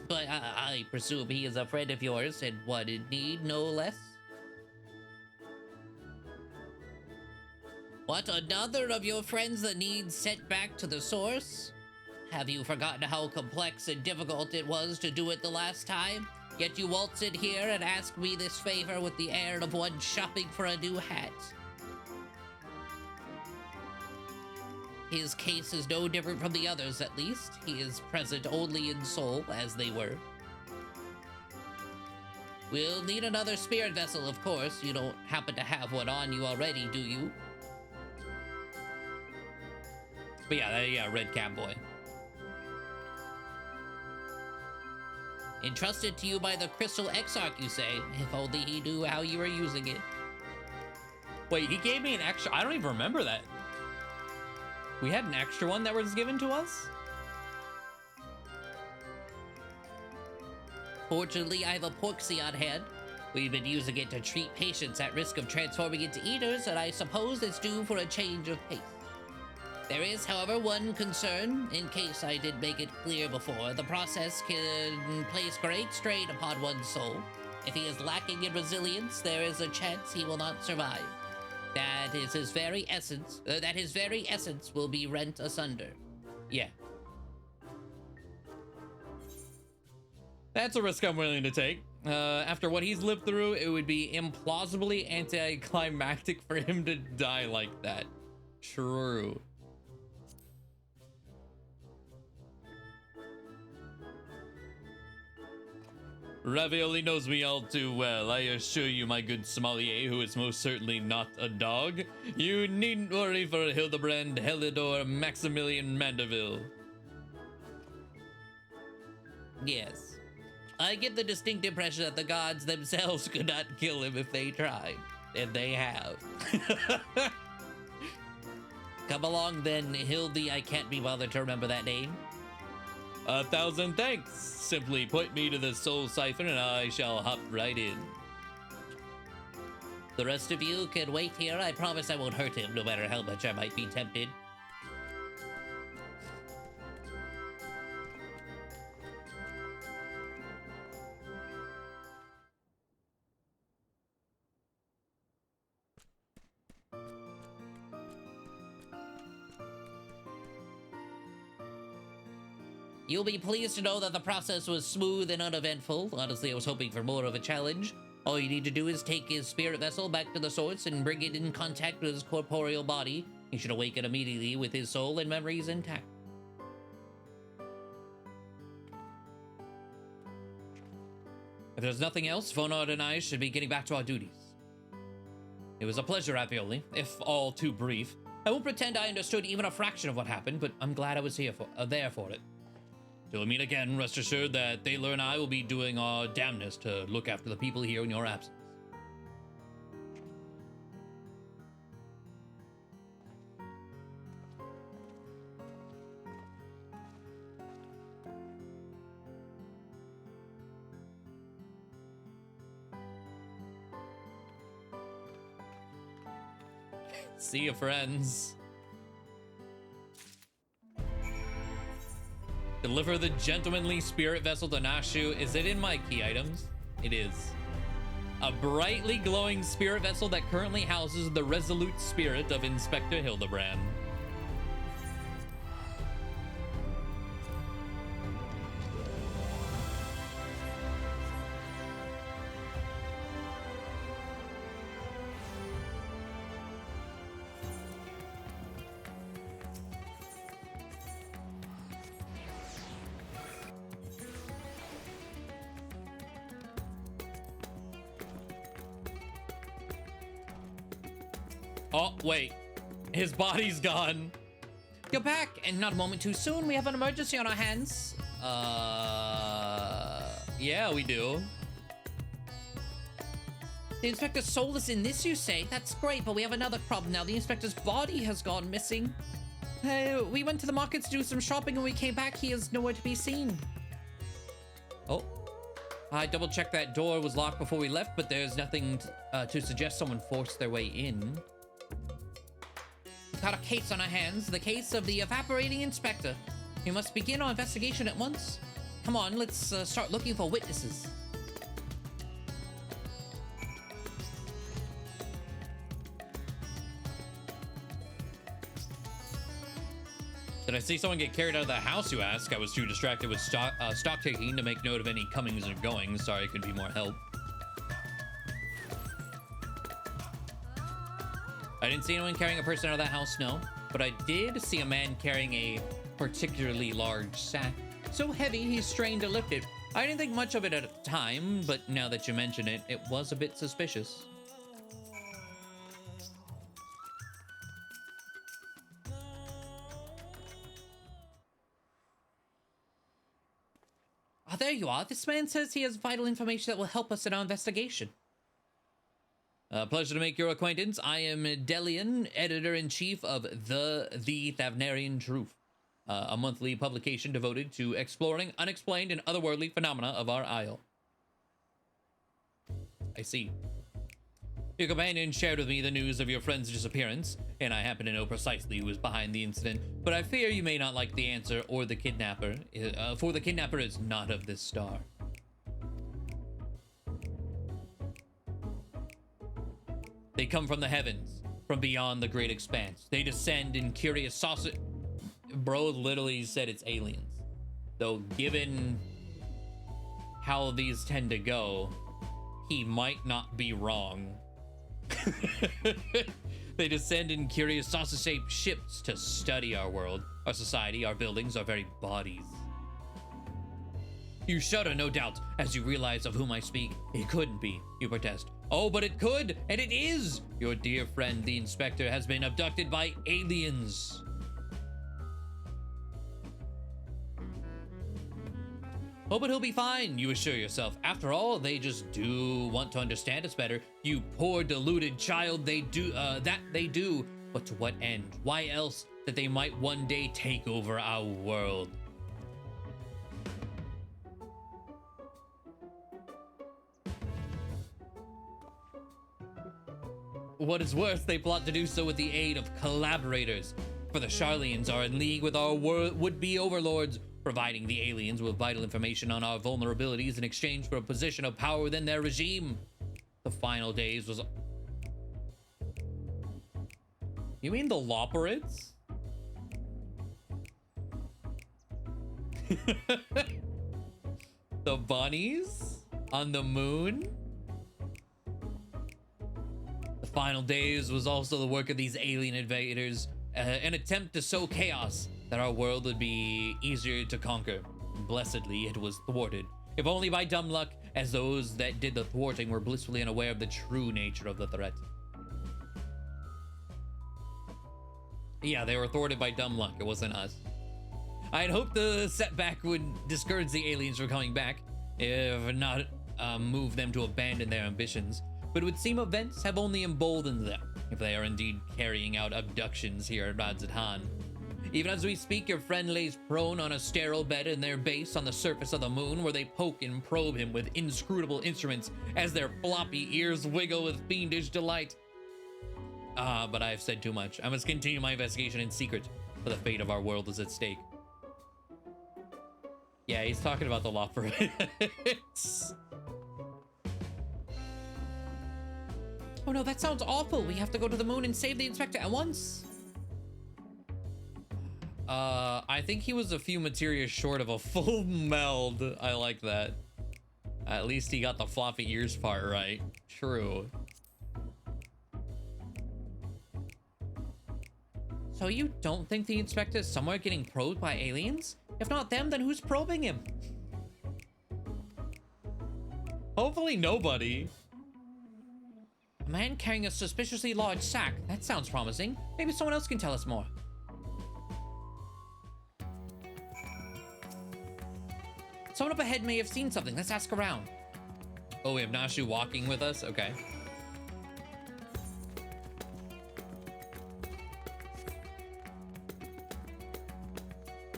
But I presume he is a friend of yours and one in need, no less. What, another of your friends that needs sent back to the source? Have you forgotten how complex and difficult it was to do it the last time? Yet you waltz in here and ask me this favor with the air of one shopping for a new hat. His case is no different from the others, at least. He is present only in soul, as they were. We'll need another spirit vessel, of course. You don't happen to have one on you already, do you? But yeah, Red Cat Boy. Entrusted to you by the Crystal Exarch, you say. If only he knew how you were using it. Wait, he gave me an extra... I don't even remember that. We had an extra one that was given to us? Fortunately, I have a porksy on hand. We've been using it to treat patients at risk of transforming into eaters, and I suppose it's due for a change of pace. There is, however, one concern, in case I did make it clear before. The process can place great strain upon one's soul. If he is lacking in resilience, there is a chance he will not survive. That is his very essence, that his very essence will be rent asunder. Yeah. That's a risk I'm willing to take. After what he's lived through, it would be implausibly anticlimactic for him to die like that. True. Ravioli knows me all too well. I assure you, my good sommelier, who is most certainly not a dog, you needn't worry for Hildibrand, Helidor, Maximilian Mandeville. Yes. I get the distinct impression that the gods themselves could not kill him if they tried. And they have. Come along then, Hildy. I can't be bothered to remember that name. 1,000 thanks. Simply put me to the soul siphon and I shall hop right in. The rest of you can wait here. I promise I won't hurt him, no matter how much I might be tempted. You'll be pleased to know that the process was smooth and uneventful. Honestly, I was hoping for more of a challenge. All you need to do is take his spirit vessel back to the source and bring it in contact with his corporeal body. He should awaken immediately with his soul and memories intact. If there's nothing else, Vonard and I should be getting back to our duties. It was a pleasure, Ravioli, if all too brief. I won't pretend I understood even a fraction of what happened, but I'm glad I was there for it. Till we meet again, rest assured that Thaler and I will be doing our damnedest to look after the people here in your absence. See you, friends. Deliver the gentlemanly spirit vessel to Nashu. Is it in my key items? It is. A brightly glowing spirit vessel that currently houses the resolute spirit of Inspector Hildibrand. Oh, wait. His body's gone. You're back, and not a moment too soon. We have an emergency on our hands. Yeah, we do. The Inspector's soul is in this, you say? That's great, but we have another problem now. The Inspector's body has gone missing. We went to the market to do some shopping, and we came back. He is nowhere to be seen. Oh. I double-checked that door was locked before we left, but there's nothing to suggest someone forced their way in. Got a case on our hands, the case of the evaporating inspector. We must begin our investigation at once. Come on, let's start looking for witnesses. Did I see someone get carried out of the house, you ask? I was too distracted with stock taking to make note of any comings and goings. Sorry, I could be more help. I didn't see anyone carrying a person out of that house, no. But I did see a man carrying a particularly large sack. So heavy, he strained to lift it. I didn't think much of it at the time, but now that you mention it, it was a bit suspicious. Ah, there you are. This man says he has vital information that will help us in our investigation. Pleasure to make your acquaintance. I am Delian, editor-in-chief of The Thavnarian Truth, a monthly publication devoted to exploring unexplained and otherworldly phenomena of our isle. I see. Your companion shared with me the news of your friend's disappearance, and I happen to know precisely who was behind the incident, but I fear you may not like the answer or the kidnapper, for the kidnapper is not of this star. They come from the heavens, from beyond the great expanse. They descend in curious sausage. Bro literally said it's aliens. Though given how these tend to go, he might not be wrong. They descend in curious sausage-shaped ships to study our world, our society, our buildings, our very bodies. You shudder, no doubt, as you realize of whom I speak. It couldn't be, you protest. Oh, but it could, and it is! Your dear friend, the inspector, has been abducted by aliens. Oh, but he'll be fine, you assure yourself. After all, they just do want to understand us better. You poor deluded child, they do, that they do. But to what end? Why else that they might one day take over our world? What is worse, they plot to do so with the aid of collaborators. For the Charlians are in league with our would-be overlords, providing the aliens with vital information on our vulnerabilities in exchange for a position of power within their regime. The final days was... You mean the Loperids? The bunnies? On the moon? The final days was also the work of these alien invaders, an attempt to sow chaos that our world would be easier to conquer. Blessedly, it was thwarted, if only by dumb luck, as those that did the thwarting were blissfully unaware of the true nature of the threat. Yeah, they were thwarted by dumb luck. It wasn't us. I had hoped the setback would discourage the aliens from coming back, if not move them to abandon their ambitions. But it would seem events have only emboldened them, if they are indeed carrying out abductions here at Radzatan. Even as we speak, your friend lays prone on a sterile bed in their base on the surface of the moon, where they poke and probe him with inscrutable instruments as their floppy ears wiggle with fiendish delight. But I have said too much. I must continue my investigation in secret, for the fate of our world is at stake. Yeah, he's talking about the Loperids. Oh no, that sounds awful. We have to go to the moon and save the inspector at once. I think he was a few materia short of a full meld. I like that. At least he got the floppy ears part right. True. So you don't think the inspector is somewhere getting probed by aliens? If not them, then who's probing him? Hopefully nobody. A man carrying a suspiciously large sack. That sounds promising. Maybe someone else can tell us more. Someone up ahead may have seen something. Let's ask around. Oh, we have Nashu walking with us? Okay.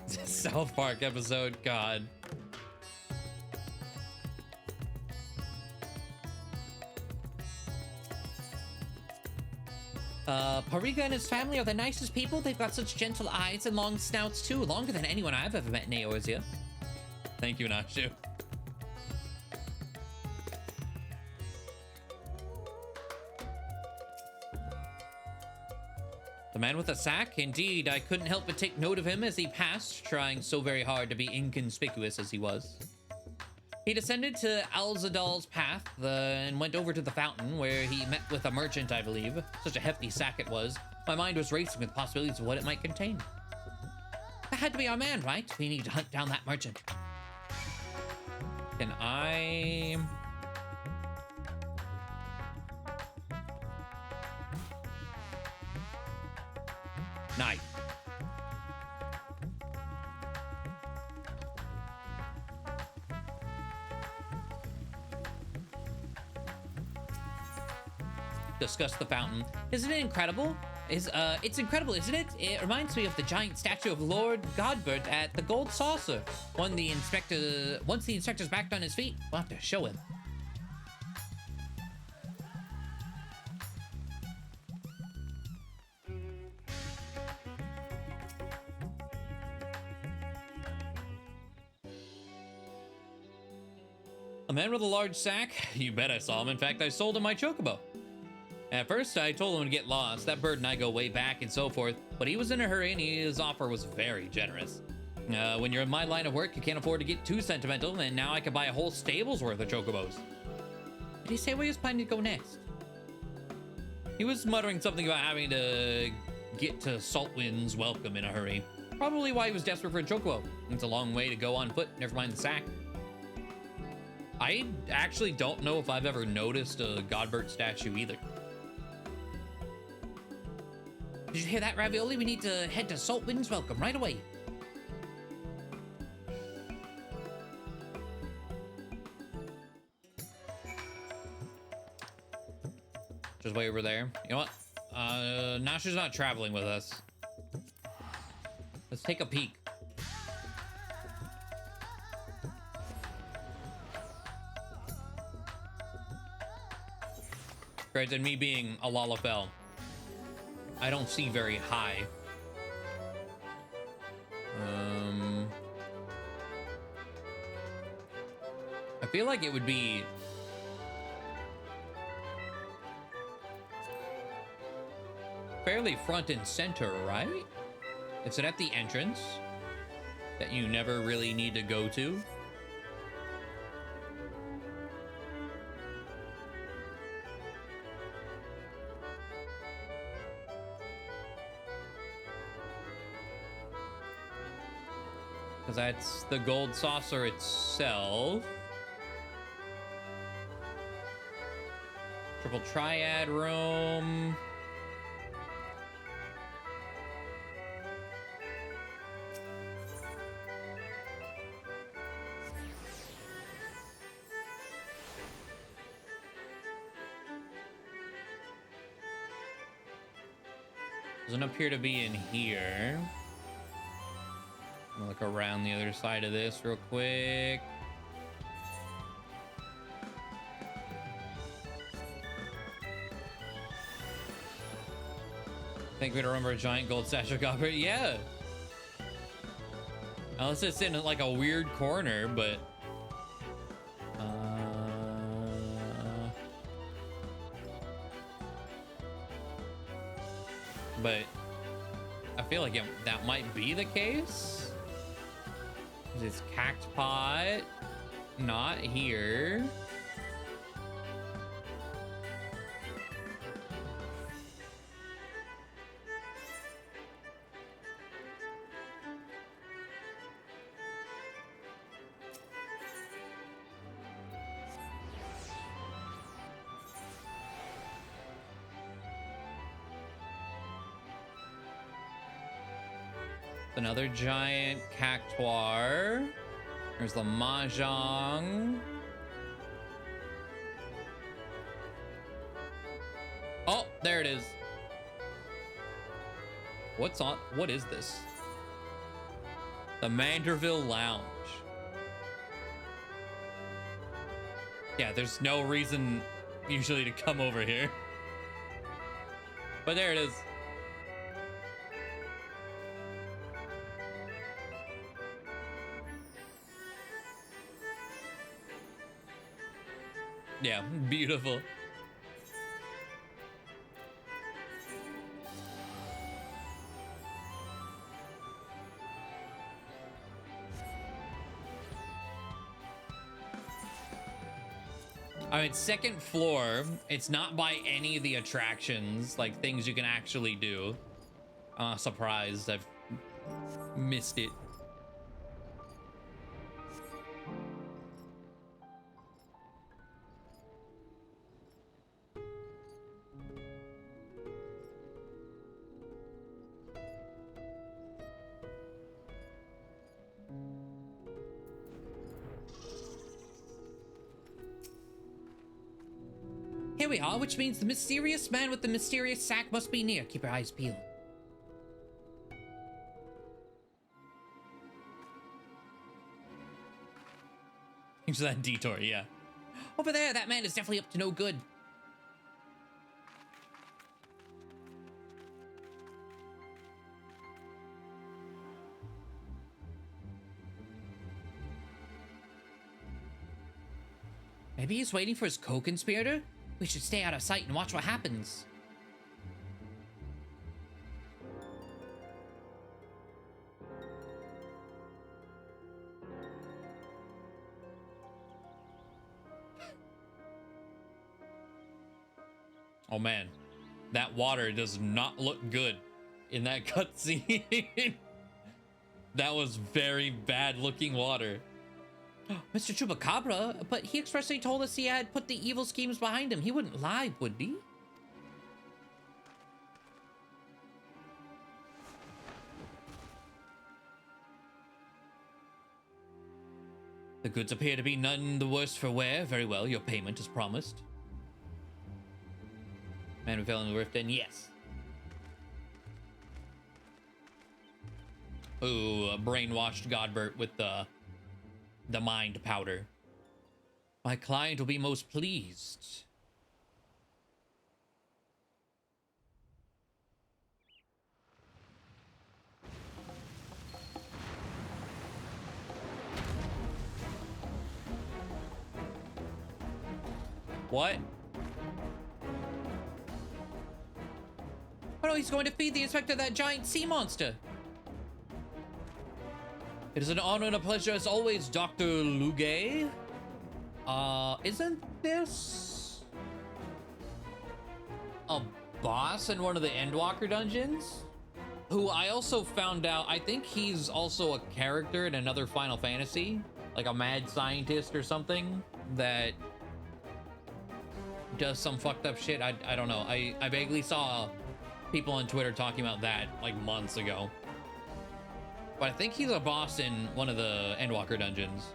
South Park episode, God. Pariga and his family are the nicest people. They've got such gentle eyes and long snouts too, longer than anyone I've ever met in Eorzea. Thank you, Nashu. The man with the sack? Indeed, I couldn't help but take note of him as he passed, trying so very hard to be inconspicuous as he was. He descended to Alzadal's path and went over to the fountain, where he met with a merchant, I believe. Such a hefty sack it was. My mind was racing with possibilities of what it might contain. That had to be our man, right? We need to hunt down that merchant. Can I... Night. Discuss the fountain. Isn't it incredible? It's incredible, isn't it? It reminds me of the giant statue of Lord Godbert at the Gold Saucer. Once the inspector's back on his feet, we'll have to show him. A man with a large sack? You bet I saw him. In fact, I sold him my chocobo. At first, I told him to get lost. That bird and I go way back and so forth. But he was in a hurry and his offer was very generous. When you're in my line of work, you can't afford to get too sentimental, and now I could buy a whole stable's worth of chocobos. Did he say where he was planning to go next? He was muttering something about having to get to Saltwind's welcome in a hurry. Probably why he was desperate for a chocobo. It's a long way to go on foot, never mind the sack. I actually don't know if I've ever noticed a Godbert statue either. Did you hear that, Ravioli? We need to head to Saltwind's welcome right away. Just way over there. You know what? Now she's not traveling with us. Let's take a peek. Granted, me being a Lalafell, I don't see very high. I feel like it would be fairly front and center, right? Is it at the entrance that you never really need to go to? Because that's the gold saucer itself. Triple triad room. Doesn't appear to be in here. I'm gonna look around the other side of this real quick. I think we'd remember a giant gold statue of Godbert. Yeah. Unless it's in like a weird corner, but I feel like that might be the case. It's Cactpot, not here. Another giant cactuar. There's the mahjong. Oh, there it is. What's on? What is this? The Manderville Lounge. Yeah, there's no reason usually to come over here. But there it is. Yeah, beautiful. I mean, second floor. It's not by any of the attractions, like things you can actually do. Surprised I've missed it. Here we are, which means the mysterious man with the mysterious sack must be near. Keep your eyes peeled. Thanks for that detour, yeah. Over there, that man is definitely up to no good. Maybe he's waiting for his co-conspirator? We should stay out of sight and watch what happens. Oh man, that water does not look good in that cutscene. That was very bad looking water. Mr. Chupacabra, but he expressly told us he had put the evil schemes behind him. He wouldn't lie, would he? The goods appear to be none the worse for wear. Very well, your payment is promised. Man who fell in the rift, and yes. Ooh, a brainwashed Godbert with the mind powder. My client will be most pleased. What? Oh no, he's going to feed the inspector that giant sea monster. It is an honor and a pleasure as always, Dr. Lugay. Isn't this a boss in one of the Endwalker dungeons? Who I also found out, I think he's also a character in another Final Fantasy, like a mad scientist or something that does some fucked up shit. I don't know. I vaguely saw people on Twitter talking about that like months ago. But I think he's a boss in one of the Endwalker dungeons.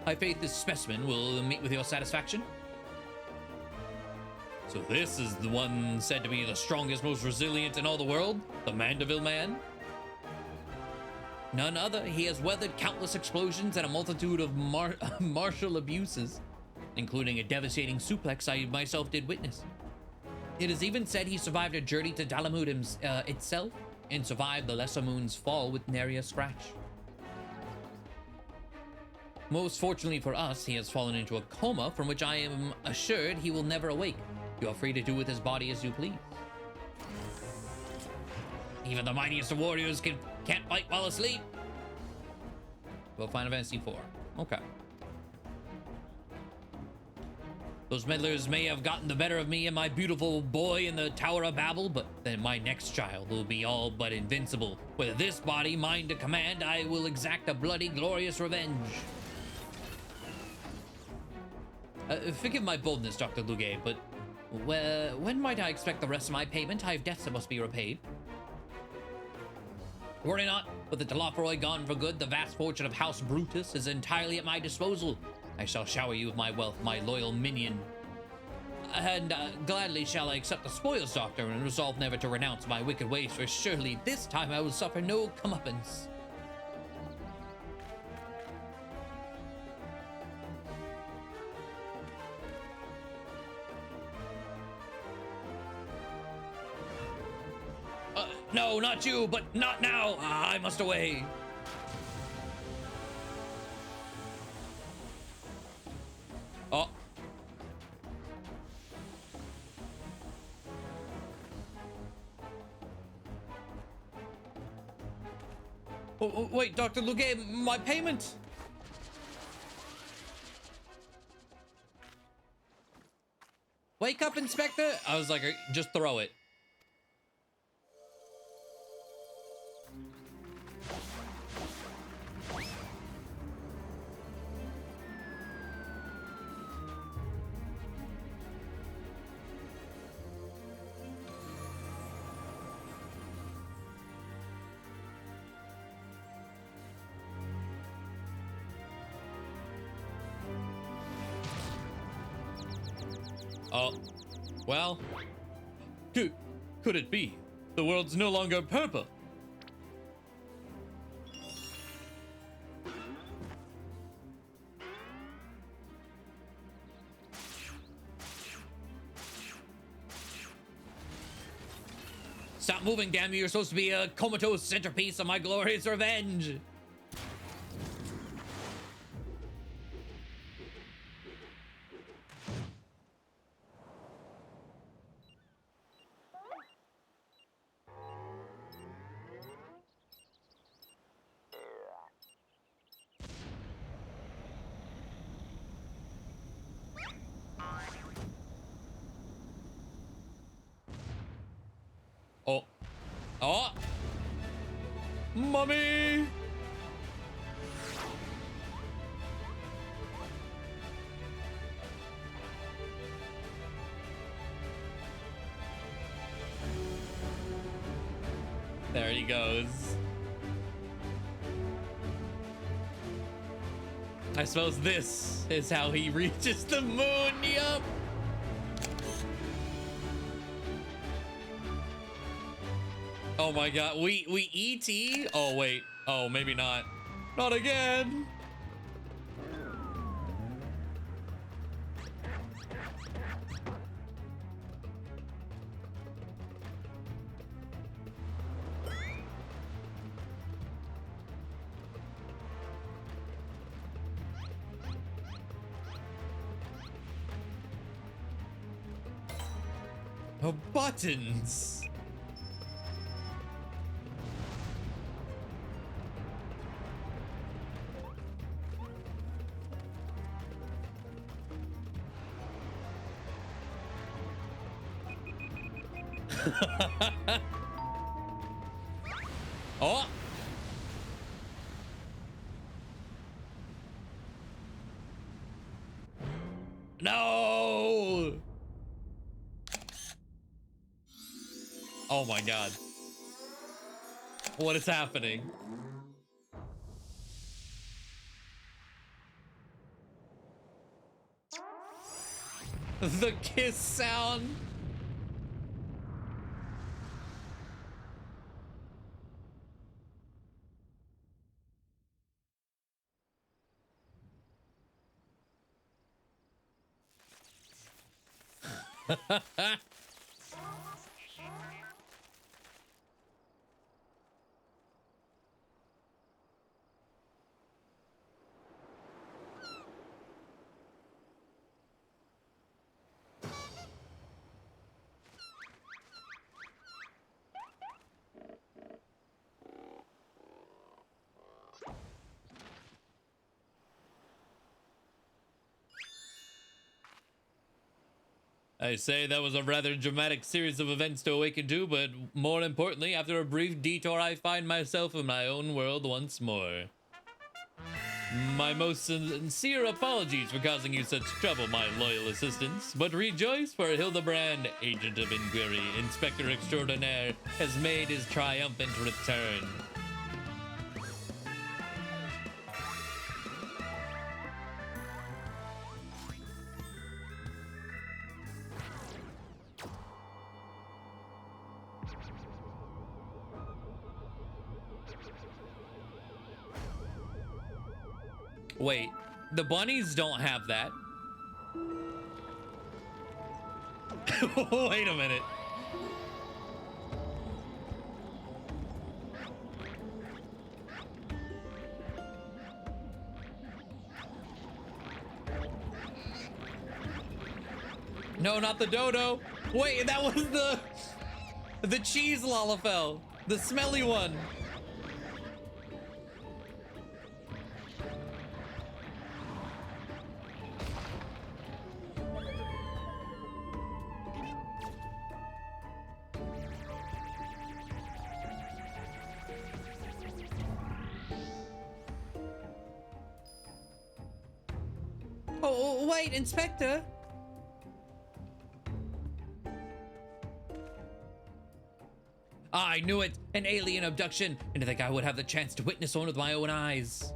I faith this specimen will meet with your satisfaction. So this is the one said to be the strongest, most resilient in all the world, the Mandeville Man. None other. He has weathered countless explosions and a multitude of martial abuses, including a devastating suplex I myself did witness. It is even said he survived a journey to Dalamud itself, and survived the Lesser Moon's fall with nary a scratch. Most fortunately for us, he has fallen into a coma from which I am assured he will never awake. You are free to do with his body as you please. Even the mightiest of warriors can't fight while asleep. Well, Final Fantasy IV. Okay. Those meddlers may have gotten the better of me and my beautiful boy in the Tower of Babel, but then my next child will be all but invincible. With this body, mine to command, I will exact a bloody, glorious revenge. Forgive my boldness, Dr. Lugay, but when might I expect the rest of my payment? I have debts that must be repaid. Worry not, with the Telophoroi gone for good, the vast fortune of House Brutus is entirely at my disposal. I shall shower you with my wealth, my loyal minion. And gladly shall I accept the spoils, Doctor, and resolve never to renounce my wicked ways, for surely this time I will suffer no comeuppance. No, not you, but not now. I must away. Oh. Oh, wait, Dr. Lugay, my payment. Wake up, Inspector. I was like, just throw it. Oh, well, could it be? The world's no longer purple. Stop moving, damn you. You're supposed to be a comatose centerpiece of my glorious revenge. Oh, oh, mommy. There he goes. I suppose this is how he reaches the moon. Yup. Oh my god, we ET? Oh wait, oh maybe not. Not again. Oh, buttons. Oh. No. Oh my god. What is happening? The kiss sound. I say that was a rather dramatic series of events to awaken to, but more importantly, after a brief detour, I find myself in my own world once more. My most sincere apologies for causing you such trouble, my loyal assistants, but rejoice, for Hildibrand, Agent of Inquiry, Inspector Extraordinaire, has made his triumphant return. Wait, the bunnies don't have that. Wait a minute. No, not the dodo. Wait, that was the cheese lalafell, the smelly one. Oh, wait, Inspector. I knew it! An alien abduction! And to think I would have the chance to witness one with my own eyes.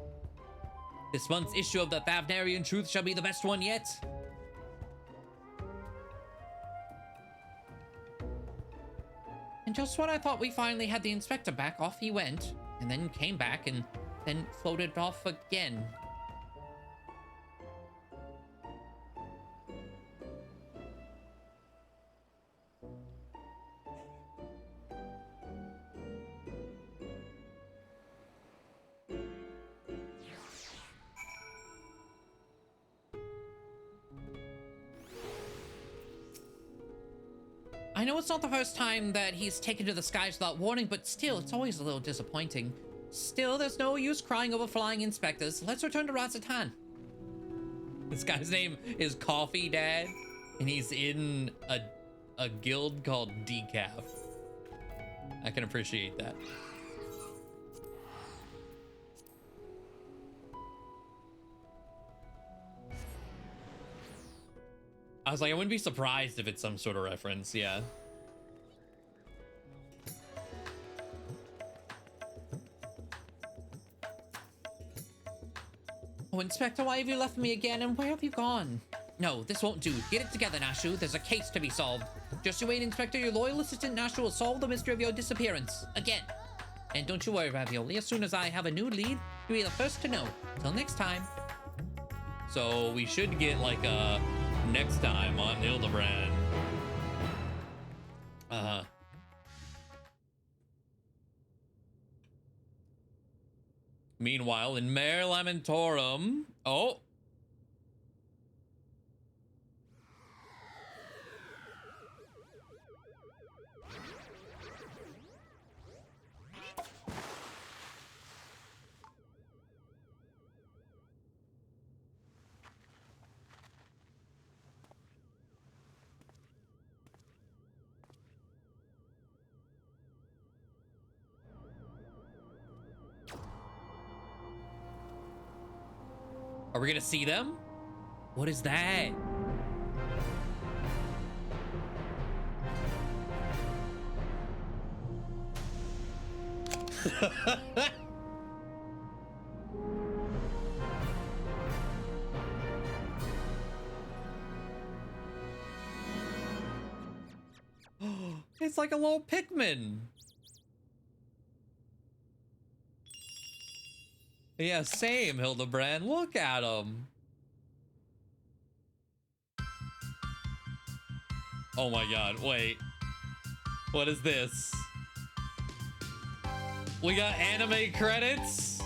This month's issue of the Thavnarian Truth shall be the best one yet. And just when I thought we finally had the inspector back, off he went, and then came back and then floated off again. I know it's not the first time that he's taken to the skies without warning, but still, it's always a little disappointing. Still, there's no use crying over flying inspectors. Let's return to Razatan. This guy's name is Coffee Dad, and he's in a guild called Decaf. I can appreciate that. I was like, I wouldn't be surprised if it's some sort of reference, yeah. Oh, Inspector, why have you left me again, and where have you gone? No, this won't do. Get it together, Nashu. There's a case to be solved. Just you wait, Inspector. Your loyal assistant, Nashu, will solve the mystery of your disappearance. Again. And don't you worry, Ravioli. As soon as I have a new lead, you'll be the first to know. Till next time. So we should get, like, a next time on Hildibrand. Meanwhile, in Mare Lamentorum, oh. Are we gonna see them? What is that? It's like a little Pikmin. Yeah, same, Hildibrand. Look at him. Oh my god, wait. What is this? We got anime credits?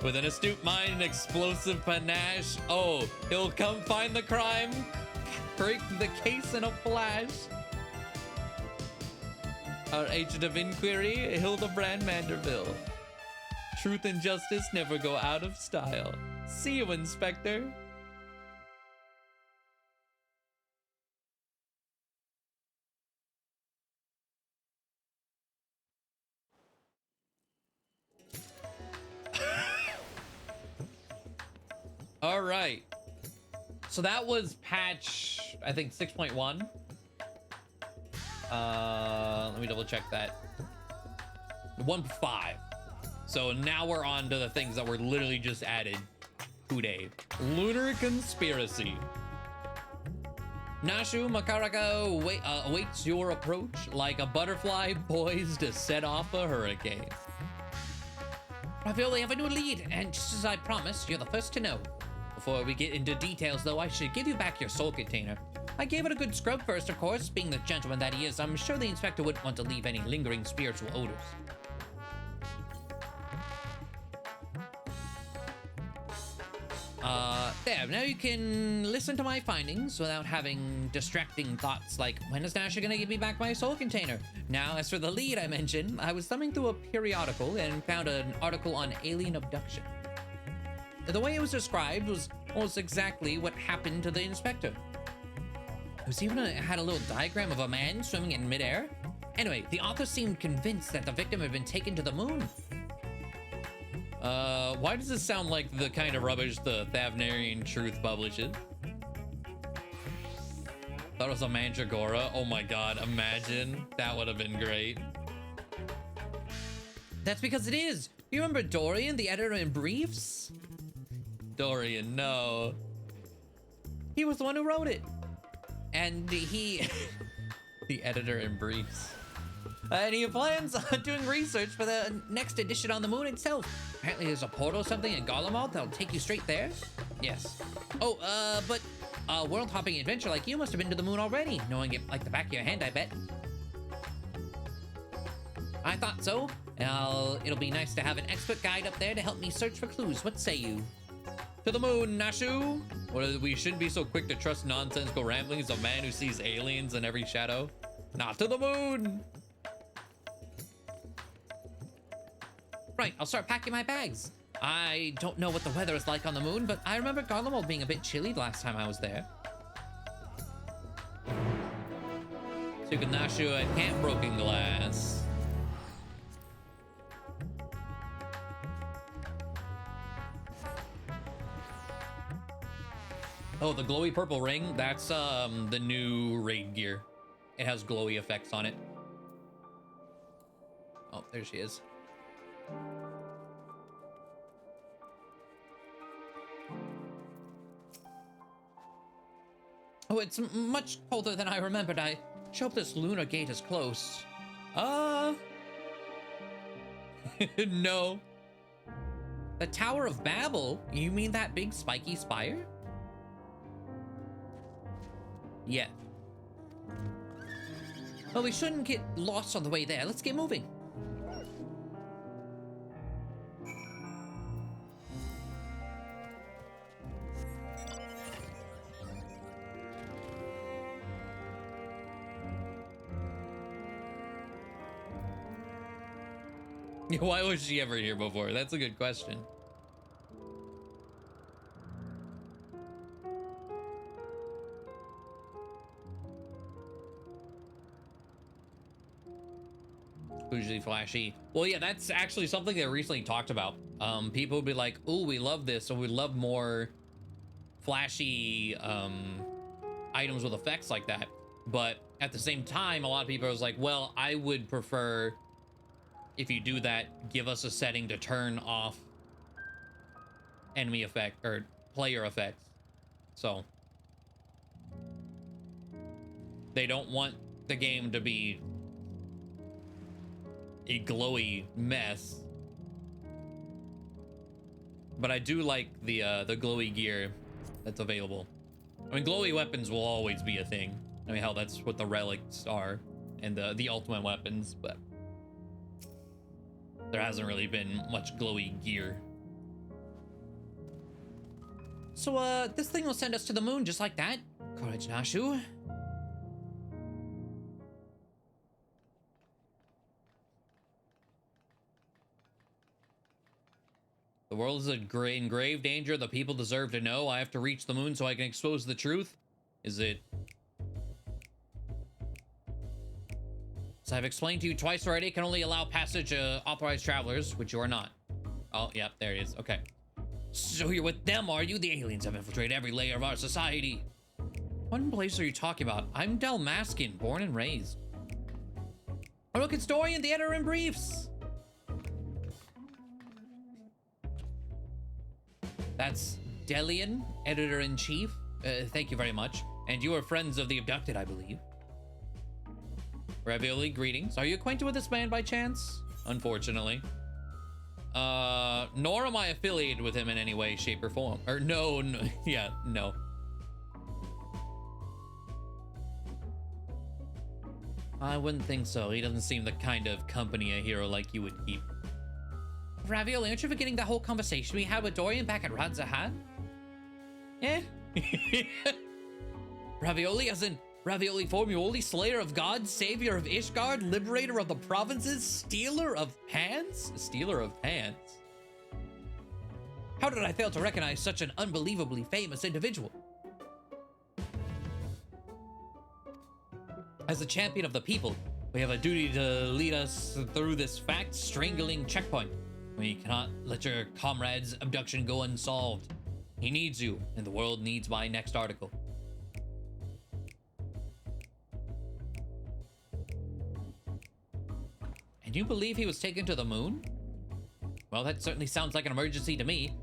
With an astute mind and explosive panache. Oh, he'll come find the crime, break the case in a flash. Our agent of inquiry, Hildibrand Manderville. Truth and justice never go out of style. See you, Inspector. All right. So that was patch, I think, 6.1. Let me double check that. 1.5. So now we're on to the things that were literally just added today. Lunar Conspiracy. Nashu Makaraka awaits your approach like a butterfly poised to set off a hurricane. Ravioli, have a new lead, and just as I promised, you're the first to know. Before we get into details, though, I should give you back your soul container. I gave it a good scrub first, of course. Being the gentleman that he is, I'm sure the inspector wouldn't want to leave any lingering spiritual odors. There, now you can listen to my findings without having distracting thoughts like, when is Nasha gonna give me back my soul container? Now, as for the lead I mentioned, I was thumbing through a periodical and found an article on alien abduction. The way it was described was almost exactly what happened to the inspector. It was even had a little diagram of a man swimming in midair. Anyway, the author seemed convinced that the victim had been taken to the moon. Why does this sound like the kind of rubbish the Thavnarian Truth publishes? Thought it was a Mandragora. Oh my god, imagine. That would have been great. That's because it is. You remember Dorian, the editor in briefs? Dorian, no. He was the one who wrote it. And he... the editor in briefs. And he plans on doing research for the next edition on the moon itself. Apparently there's a portal or something in Garlemald that'll take you straight there. Yes. Oh, but a world-hopping adventure like you must have been to the moon already, knowing it like the back of your hand, I bet. I thought so. It'll be nice to have an expert guide up there to help me search for clues. What say you? To the moon, Nashu! Well, we shouldn't be so quick to trust nonsensical ramblings of a man who sees aliens in every shadow. Not to the moon! Right, I'll start packing my bags. I don't know what the weather is like on the moon, but I remember Garlemald being a bit chilly the last time I was there. Sukanashu at Camp Broken Glass. Oh, the glowy purple ring, that's the new raid gear. It has glowy effects on it. Oh, there she is. Oh, it's much colder than I remembered. I sure hope this lunar gate is close. No. The Tower of Babel? You mean that big spiky spire? Yeah. Well, we shouldn't get lost on the way there. Let's get moving. Why was she ever here before? That's a good question. Usually flashy. Well, yeah, that's actually something they recently talked about. People would be like, "Oh, we love this," or "We love more flashy items with effects like that." But at the same time, a lot of people was like, "Well, I would prefer if you do that, give us a setting to turn off enemy effect or player effects." So they don't want the game to be a glowy mess. But I do like the glowy gear that's available. I mean, glowy weapons will always be a thing. I mean, hell, that's what the relics are and the ultimate weapons, but there hasn't really been much glowy gear. So, this thing will send us to the moon just like that? Courage, Nashu. The world is in grave danger. The people deserve to know. I have to reach the moon so I can expose the truth. Is it? As I've explained to you twice already, can only allow passage authorized travelers, which you are not. Oh, yeah, there it is. Okay. So you're with them, are you? The aliens have infiltrated every layer of our society. What place are you talking about? I'm Dalmaskin, born and raised. Oh, look, it's Dorian, the editor in briefs. That's Delian, editor-in-chief. Thank you very much. And you are friends of the abducted, I believe. Ravioli, greetings. Are you acquainted with this man by chance? Unfortunately. Nor am I affiliated with him in any way, shape, or form. Or no, yeah, no. I wouldn't think so. He doesn't seem the kind of company a hero like you would keep. Ravioli, aren't you forgetting that whole conversation we had with Dorian back at Radzahat? Eh? Ravioli as in Ravioli Formuoli, slayer of gods, savior of Ishgard, liberator of the provinces, stealer of pants? Stealer of pants? How did I fail to recognize such an unbelievably famous individual? As a champion of the people, we have a duty to lead us through this fact-strangling checkpoint. We cannot let your comrade's abduction go unsolved. He needs you, and the world needs my next article. And you believe he was taken to the moon? Well, that certainly sounds like an emergency to me.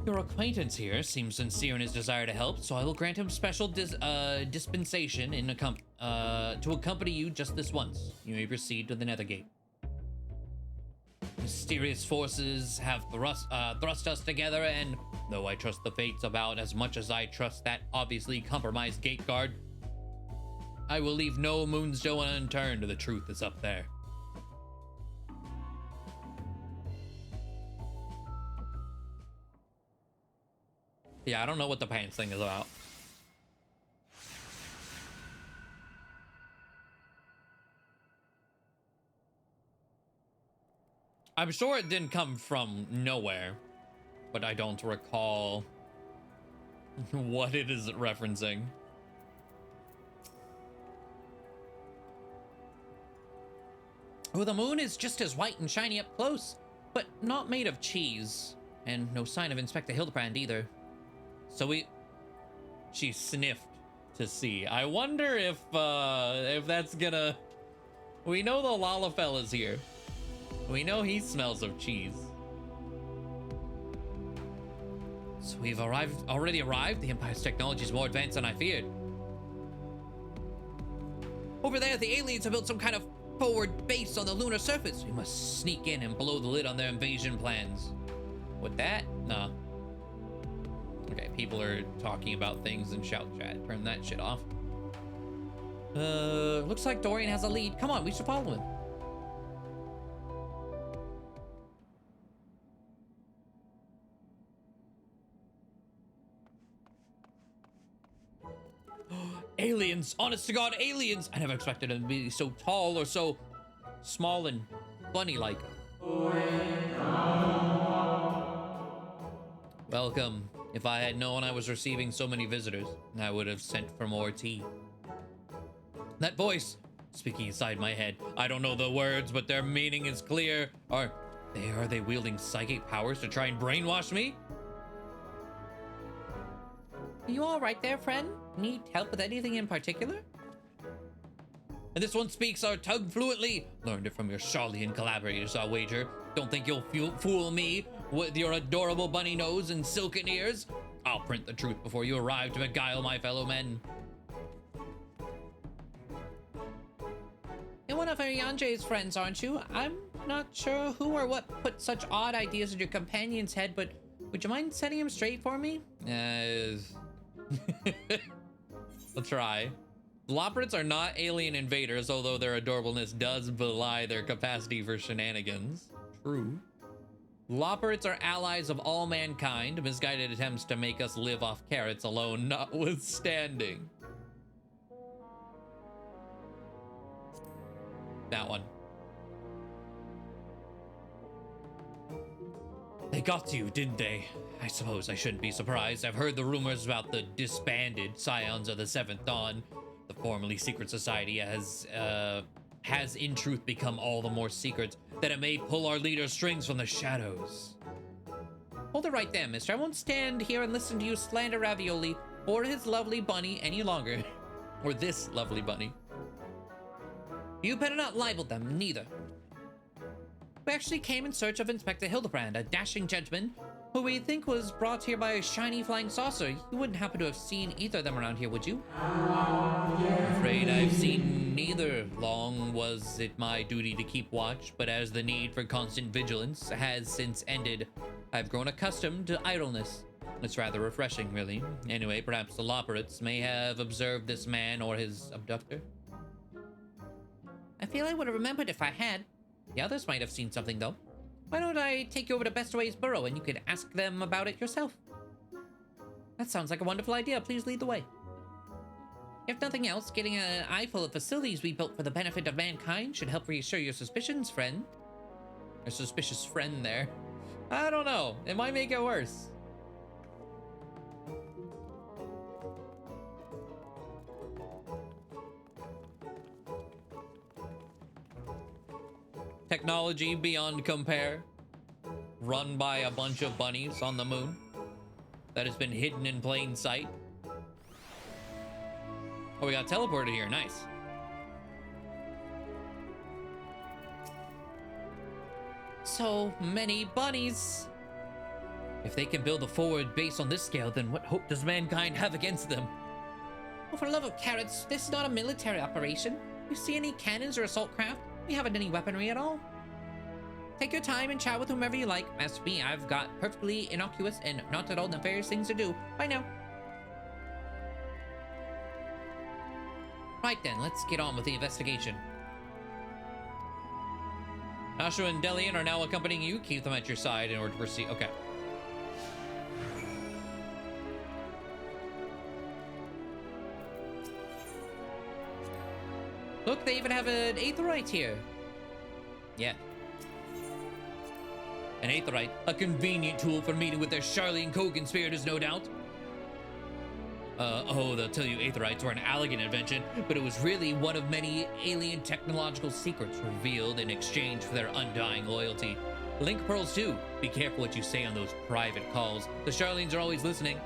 Your acquaintance here seems sincere in his desire to help, so I will grant him special dispensation to accompany you just this once. You may proceed to the Nethergate. Mysterious forces have thrust us together, and though I trust the fates about as much as I trust that obviously compromised gate guard, I will leave no moonstone unturned. The truth is up there. Yeah, I don't know what the pants thing is about. I'm sure it didn't come from nowhere, but I don't recall what it is referencing. Oh, the moon is just as white and shiny up close, but not made of cheese. And no sign of Inspector Hildibrand either. So she sniffed to see. I wonder if that's gonna... We know the Lalafell is here. We know he smells of cheese. So we've already arrived? The Empire's technology is more advanced than I feared. Over there, the aliens have built some kind of forward base on the lunar surface. We must sneak in and blow the lid on their invasion plans. With that? No. Okay, people are talking about things in shout chat. Turn that shit off. Looks like Dorian has a lead. Come on, we should follow him. Aliens! Honest to God, aliens! I never expected them to be so tall or so small and bunny-like. Welcome. If I had known I was receiving so many visitors, I would have sent for more tea. That voice, speaking inside my head. I don't know the words, but their meaning is clear. Are they wielding psychic powers to try and brainwash me? Are you all right there, friend? Need help with anything in particular? And this one speaks our tongue fluently. Learned it from your Charlian collaborators, I'll wager. Don't think you'll fool me with your adorable bunny nose and silken ears. I'll print the truth before you arrive to beguile my fellow men. You're one of Yandre's friends, aren't you? I'm not sure who or what put such odd ideas in your companion's head, but would you mind setting him straight for me? I'll try. Loporits are not alien invaders, although their adorableness does belie their capacity for shenanigans. True. Loporits are allies of all mankind, misguided attempts to make us live off carrots alone notwithstanding. That one. They got you, didn't they? I suppose I shouldn't be surprised. I've heard the rumors about the disbanded Scions of the Seventh Dawn. The formerly secret society has in truth become all the more secret that it may pull our leader's strings from the shadows. Hold it right there, mister. I won't stand here and listen to you slander Ravioli or his lovely bunny any longer. Or this lovely bunny. You better not libel them, neither. We actually came in search of Inspector Hildibrand, a dashing gentleman who we think was brought here by a shiny flying saucer. You wouldn't happen to have seen either of them around here, would you? I'm afraid I've seen neither. Long was it my duty to keep watch, but as the need for constant vigilance has since ended, I've grown accustomed to idleness. It's rather refreshing, really. Anyway, perhaps the Loporits may have observed this man or his abductor. I feel I would have remembered if I had. The others might have seen something, though. Why don't I take you over to Bestaway's burrow and you could ask them about it yourself? That sounds like a wonderful idea. Please lead the way. If nothing else, getting an eyeful of facilities we built for the benefit of mankind should help reassure your suspicions, friend. Your suspicious friend there. I don't know. It might make it worse. Technology beyond compare. run by a bunch of bunnies on the moon that has been hidden in plain sight. Oh, we got teleported here. Nice. So many bunnies. If they can build a forward base on this scale, then what hope does mankind have against them? Oh, for the love of carrots, this is not a military operation. You see any cannons or assault craft? We haven't any weaponry at all. Take your time and chat with whomever you like. As for me, I've got perfectly innocuous and not at all nefarious things to do. Bye now. Right then, let's get on with the investigation. Ashu and Delian are now accompanying you. Keep them at your side in order to proceed. Okay. Look, they even have an aetheryte here. Yeah. An aetheryte, a convenient tool for meeting with their Charlene co-conspirators, no doubt. Oh, they'll tell you aetherites were an elegant invention, but it was really one of many alien technological secrets revealed in exchange for their undying loyalty. Link pearls too. Be careful what you say on those private calls. The Charlenes are always listening.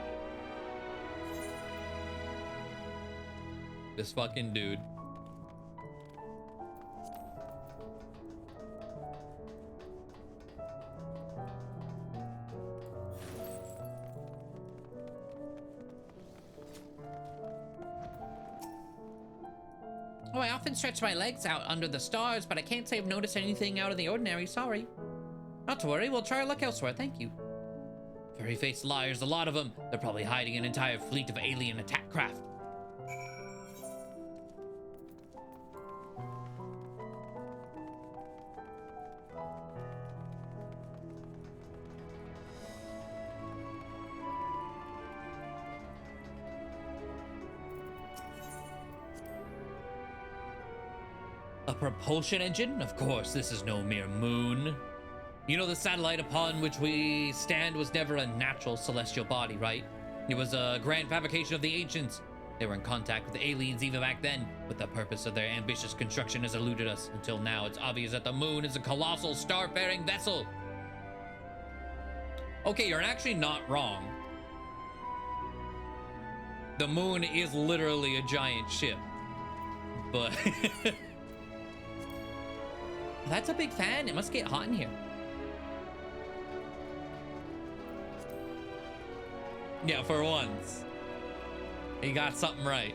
This fucking dude. Oh, I often stretch my legs out under the stars, but I can't say I've noticed anything out of the ordinary, sorry. Not to worry, we'll try our luck elsewhere, thank you. Furry-faced liars, a lot of them. They're probably hiding an entire fleet of alien attack craft. A propulsion engine? Of course, this is no mere moon. You know, the satellite upon which we stand was never a natural celestial body, right? It was a grand fabrication of the ancients. They were in contact with the aliens even back then, but the purpose of their ambitious construction has eluded us. Until now, it's obvious that the moon is a colossal star-faring vessel. Okay, you're actually not wrong. The moon is literally a giant ship. But... That's a big fan. It must get hot in here. Yeah, for once. He got something right.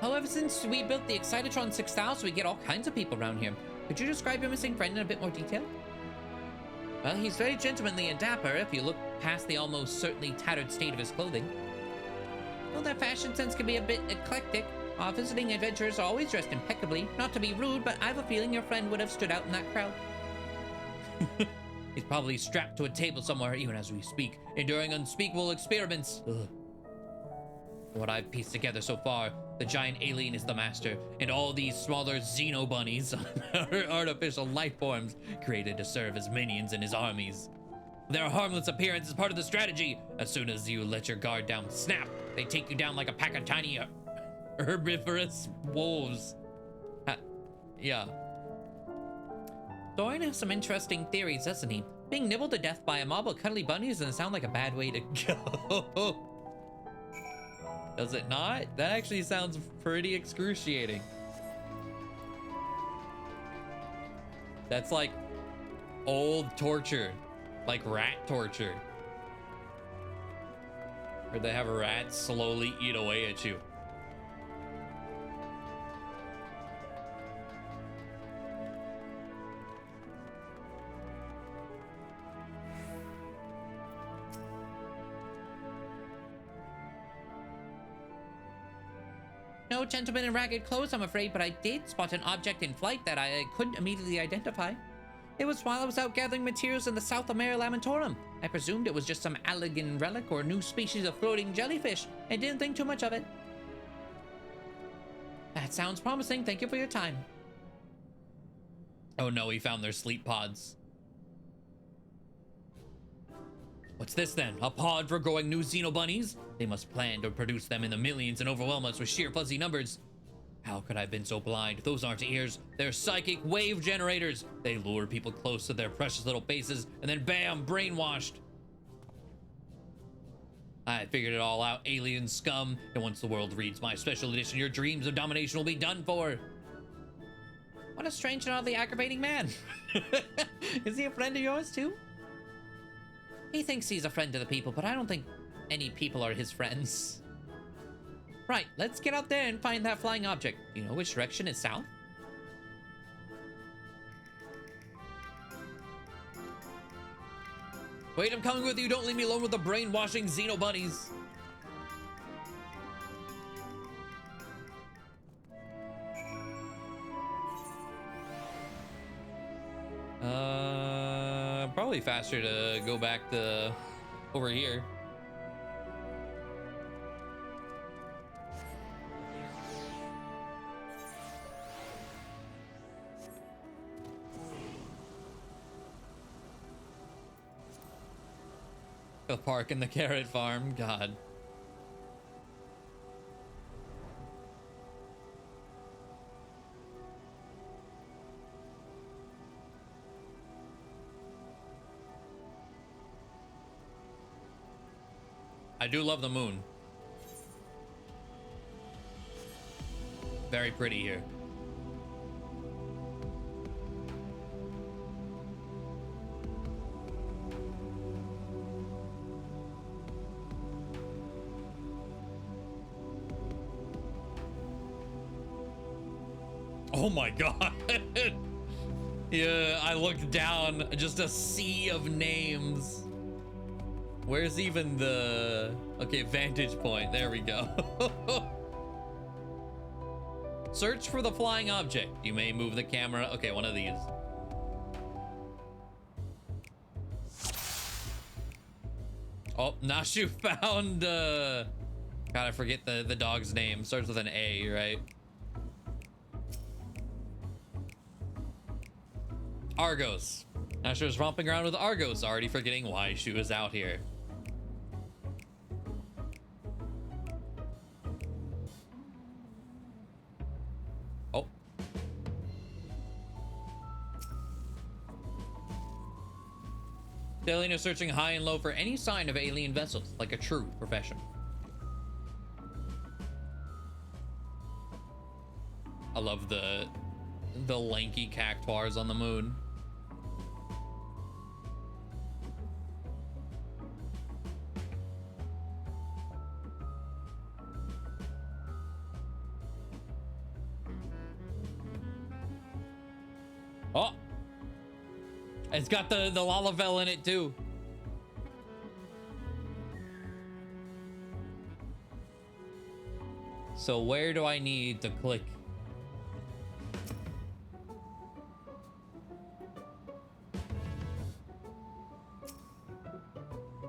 However, since we built the Excitotron 6000, we get all kinds of people around here. Could you describe your missing friend in a bit more detail? Well, he's very gentlemanly and dapper if you look past the almost certainly tattered state of his clothing. Well, their fashion sense can be a bit eclectic. Our visiting adventurers are always dressed impeccably. Not to be rude, but I have a feeling your friend would have stood out in that crowd. He's probably strapped to a table somewhere, even as we speak, enduring unspeakable experiments. Ugh. What I've pieced together so far, the giant alien is the master, and all these smaller xeno-bunnies are artificial life forms created to serve as minions in his armies. Their harmless appearance is part of the strategy. As soon as you let your guard down, snap, they take you down like a pack of tiny herbivorous wolves. Yeah. Doran has some interesting theories, doesn't he? Being nibbled to death by a mob of cuddly bunnies doesn't sound like a bad way to go. Does it not? That actually sounds pretty excruciating. That's like old torture, like rat torture, where they have rats slowly eat away at you. No gentleman in ragged clothes, I'm afraid, but I did spot an object in flight that I couldn't immediately identify. It was while I was out gathering materials in the south of Mare Lamentorum. I presumed it was just some elegant relic or new species of floating jellyfish, and didn't think too much of it. That sounds promising. Thank you for your time. Oh no, he found their sleep pods. What's this then? A pod for growing new xenobunnies? They must plan to produce them in the millions and overwhelm us with sheer fuzzy numbers. How could I have been so blind? Those aren't ears. They're psychic wave generators. They lure people close to their precious little faces and then bam, brainwashed. I figured it all out, alien scum. And once the world reads my special edition, your dreams of domination will be done for. What a strange and oddly aggravating man. Is he a friend of yours too? He thinks he's a friend to the people, but I don't think any people are his friends. Right, let's get out there and find that flying object. Do you know which direction is south? Wait, I'm coming with you. Don't leave me alone with the brainwashing Xeno bunnies. Probably faster to go back to over here. The park and the carrot farm, God. I do love the moon. Very pretty here. Oh my God. Yeah, I looked down, just a sea of names. Where's even the... Okay, vantage point. There we go. Search for the flying object. You may move the camera. Okay, one of these. Oh, Nashu found... God, I forget the dog's name. Starts with an A, right? Argos. Nashu was romping around with Argos, already forgetting why she was out here. Oh. The alien is searching high and low for any sign of alien vessels, like a true professional. I love the lanky cactuars on the moon. Oh, it's got the Lalavel in it too. So where do I need to click?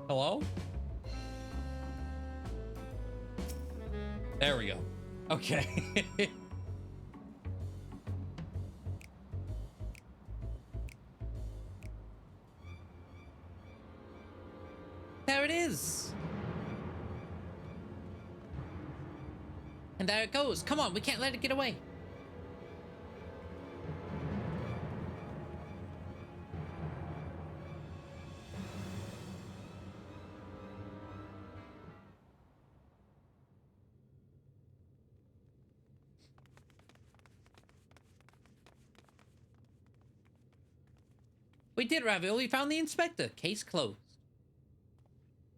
Hello? There we go. Okay. There it is. And there it goes. Come on, we can't let it get away. We did, Ravioli. We found the inspector. Case closed.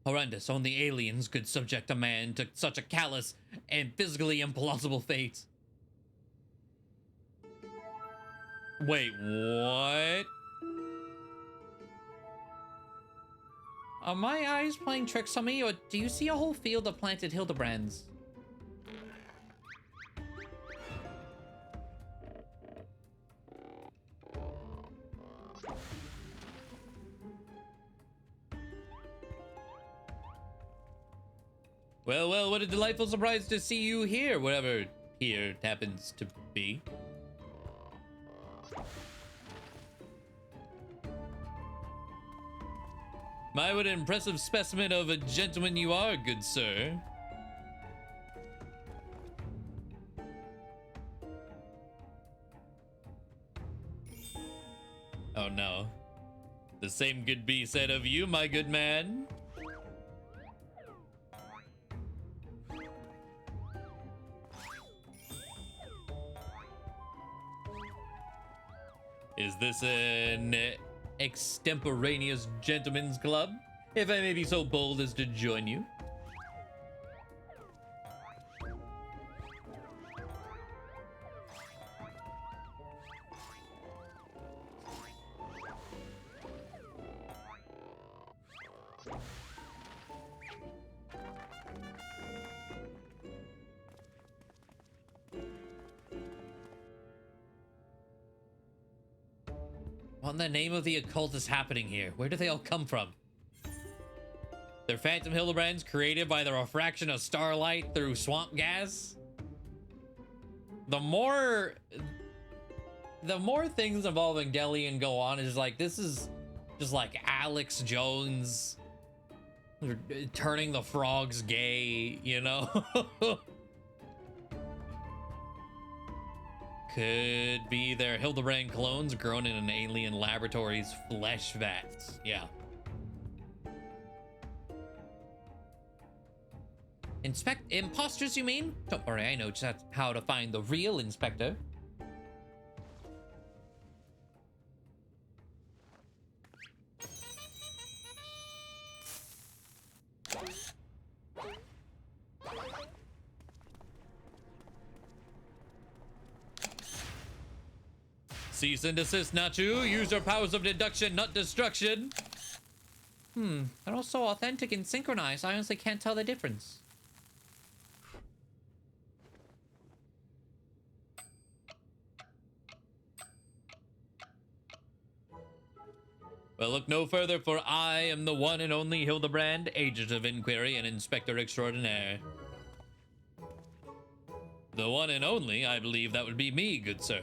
Horrendous. Only aliens could subject a man to such a callous and physically implausible fate. Wait, what? Are my eyes playing tricks on me, or do you see a whole field of planted Hildibrands? Well, well, what a delightful surprise to see you here, whatever here happens to be. My, what an impressive specimen of a gentleman you are, good sir. Oh no. The same could be said of you, my good man. Is this an extemporaneous gentleman's club? If I may be so bold as to join you. What in the name of the occult is happening here? Where do they all come from? They're phantom Hildibrands created by the refraction of starlight through swamp gas? The more things involving Delian go on, is like, this is just like Alex Jones turning the frogs gay, you know? Could be their Hildibrand clones grown in an alien laboratory's flesh vats. Yeah. Imposters, you mean? Don't worry, I know just how to find the real inspector. Cease and desist, Nachu. Use your powers of deduction, not destruction. They're all so authentic and synchronized, I honestly can't tell the difference. Well, look no further, for I am the one and only Hildibrand, agent of inquiry and inspector extraordinaire. The one and only, I believe that would be me, good sir.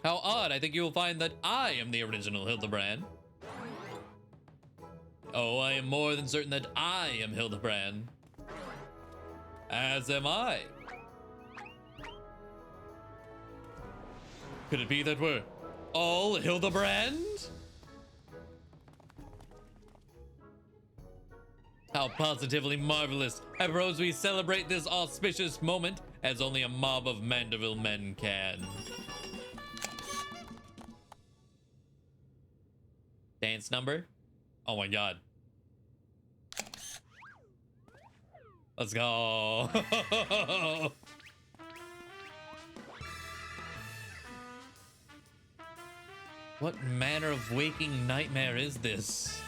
How odd, I think you will find that I am the original Hildibrand. Oh, I am more than certain that I am Hildibrand. As am I. Could it be that we're all Hildibrand? How positively marvelous. I propose we celebrate this auspicious moment as only a mob of Mandeville men can. Dance number? Oh my god. Let's go. What manner of waking nightmare is this?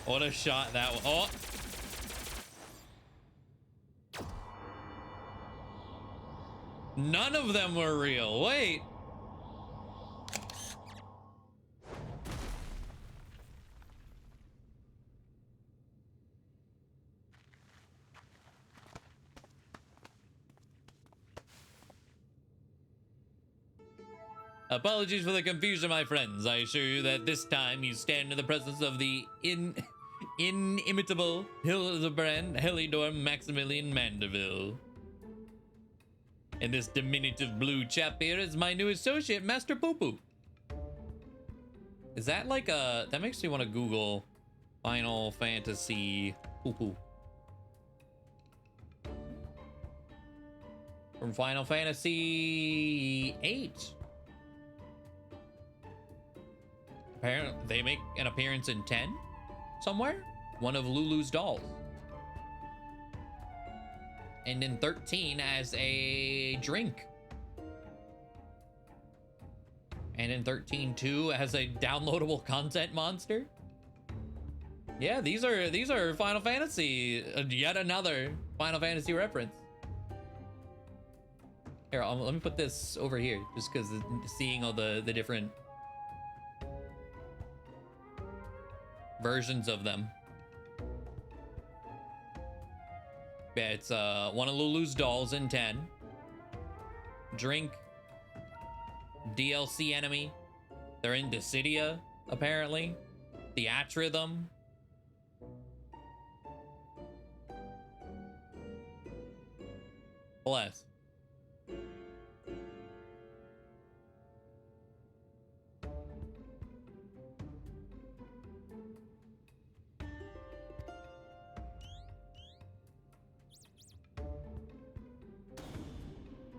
What a shot that was. Oh! None of them were real. Wait. Apologies for the confusion, my friends. I assure you that this time you stand in the presence of the inimitable Hildibrand Helidor Maximilian Mandeville. And this diminutive blue chap here is my new associate, Master Poo-Poo. Is that like a... That makes me want to Google Final Fantasy Poo-Poo. From Final Fantasy VIII. Apparently, they make an appearance in 10 somewhere. One of Lulu's dolls. and in 13 as a drink. And in 13 too as a downloadable content monster. Yeah, these are Final Fantasy, yet another Final Fantasy reference. Here, let me put this over here, just because seeing all the different versions of them. Yeah, it's one of Lulu's dolls in 10. Drink. DLC enemy. They're in Dissidia, apparently. Theatrhythm. Bless.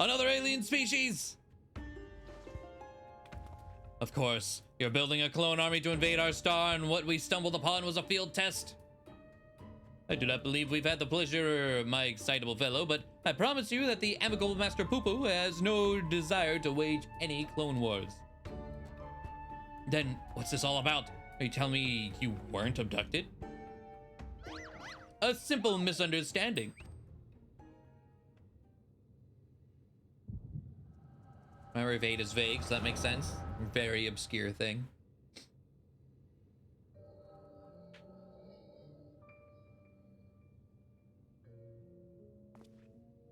Another alien species! Of course, you're building a clone army to invade our star, and what we stumbled upon was a field test. I do not believe we've had the pleasure, my excitable fellow, but I promise you that the amicable Master Poo-Poo has no desire to wage any clone wars. Then, what's this all about? Are you telling me you weren't abducted? A simple misunderstanding. Memory of 8 is vague, so that makes sense. Very obscure thing.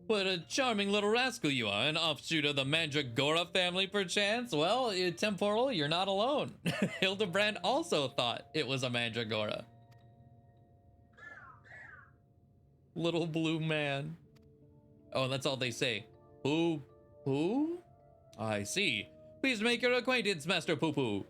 What a charming little rascal you are, an offshoot of the Mandragora family, perchance? Well, temporal, you're not alone. Hildibrand also thought it was a Mandragora. Little blue man. Oh, that's all they say. Who? I see. Please make your acquaintance, Master Poo-Poo.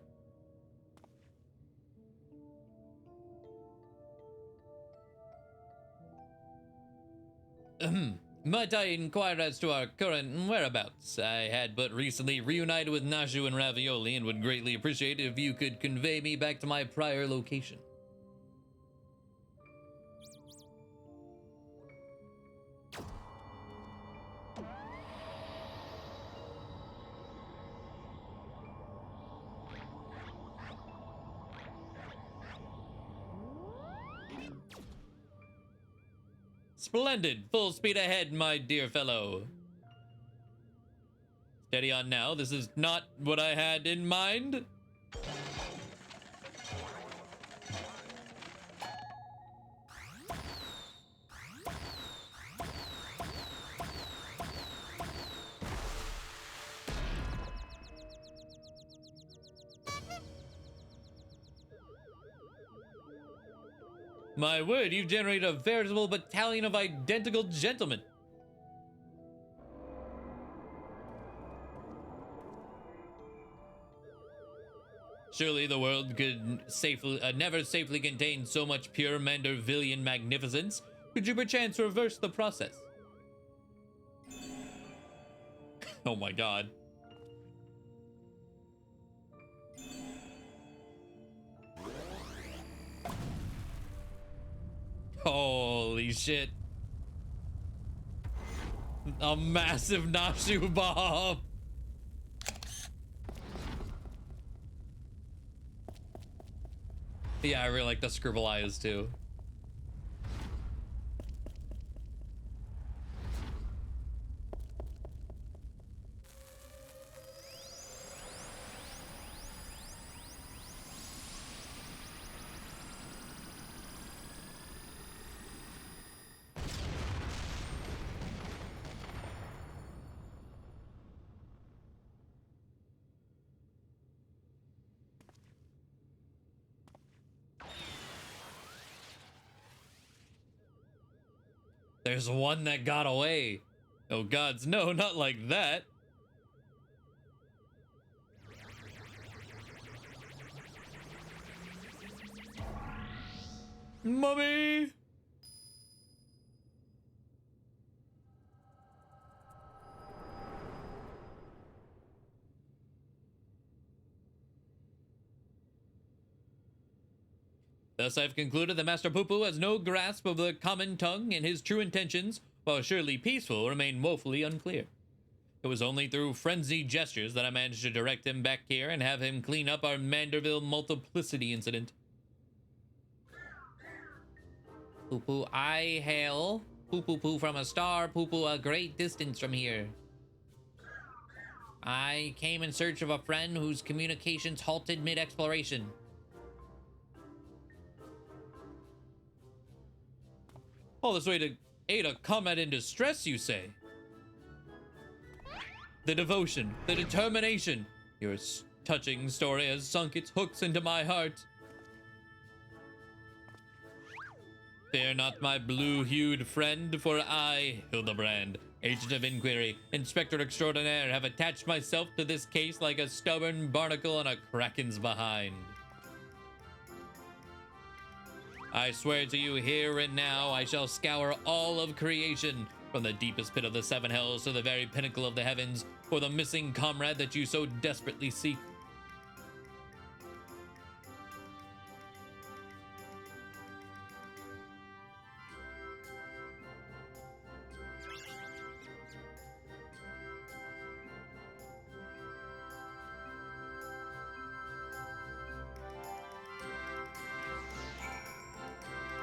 Might I inquire as to our current whereabouts? I had but recently reunited with Nashu and Ravioli and would greatly appreciate if you could convey me back to my prior location. Splendid! Full speed ahead, my dear fellow. Steady on now. This is not what I had in mind. My word, you've generated a veritable battalion of identical gentlemen. Surely the world could never safely contain so much pure Mandervillian magnificence. Could you perchance reverse the process? Oh my god. Holy shit. A massive Nashu bomb. Yeah, I really like the scribble eyes too. There's one that got away. Oh gods, no, not like that. Mummy! Thus I've concluded that Master Poo-Poo has no grasp of the common tongue, and his true intentions while surely peaceful, remained woefully unclear. It was only through frenzied gestures that I managed to direct him back here and have him clean up our Manderville multiplicity incident. Poo-poo, I hail. Poo-poo-poo from a star, poo-poo a great distance from here. I came in search of a friend whose communications halted mid-exploration. All this way to aid a comrade in distress, you say? The devotion, the determination. Your touching story has sunk its hooks into my heart. Fear not, my blue-hued friend, for I, Hildibrand, Agent of Inquiry, Inspector Extraordinaire, have attached myself to this case like a stubborn barnacle on a kraken's behind. I swear to you here and now, I shall scour all of creation, from the deepest pit of the seven hells to the very pinnacle of the heavens, for the missing comrade that you so desperately seek.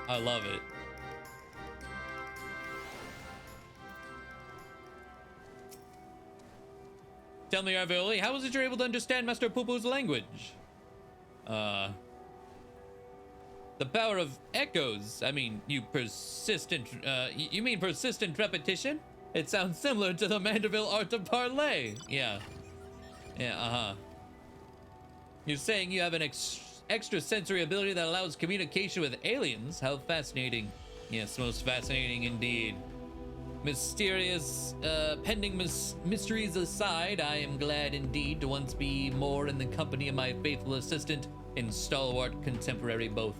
I love it. Tell me, Ravioli, how is it you're able to understand Master Poo-Poo's language? The power of echoes. I mean, you mean persistent repetition? It sounds similar to the Manderville art of parlay. Yeah. Yeah, uh-huh. You're saying you have an extra sensory ability that allows communication with aliens? How fascinating. Yes, most fascinating indeed. Mysterious, pending mysteries aside, I am glad indeed to once be more in the company of my faithful assistant and stalwart contemporary both.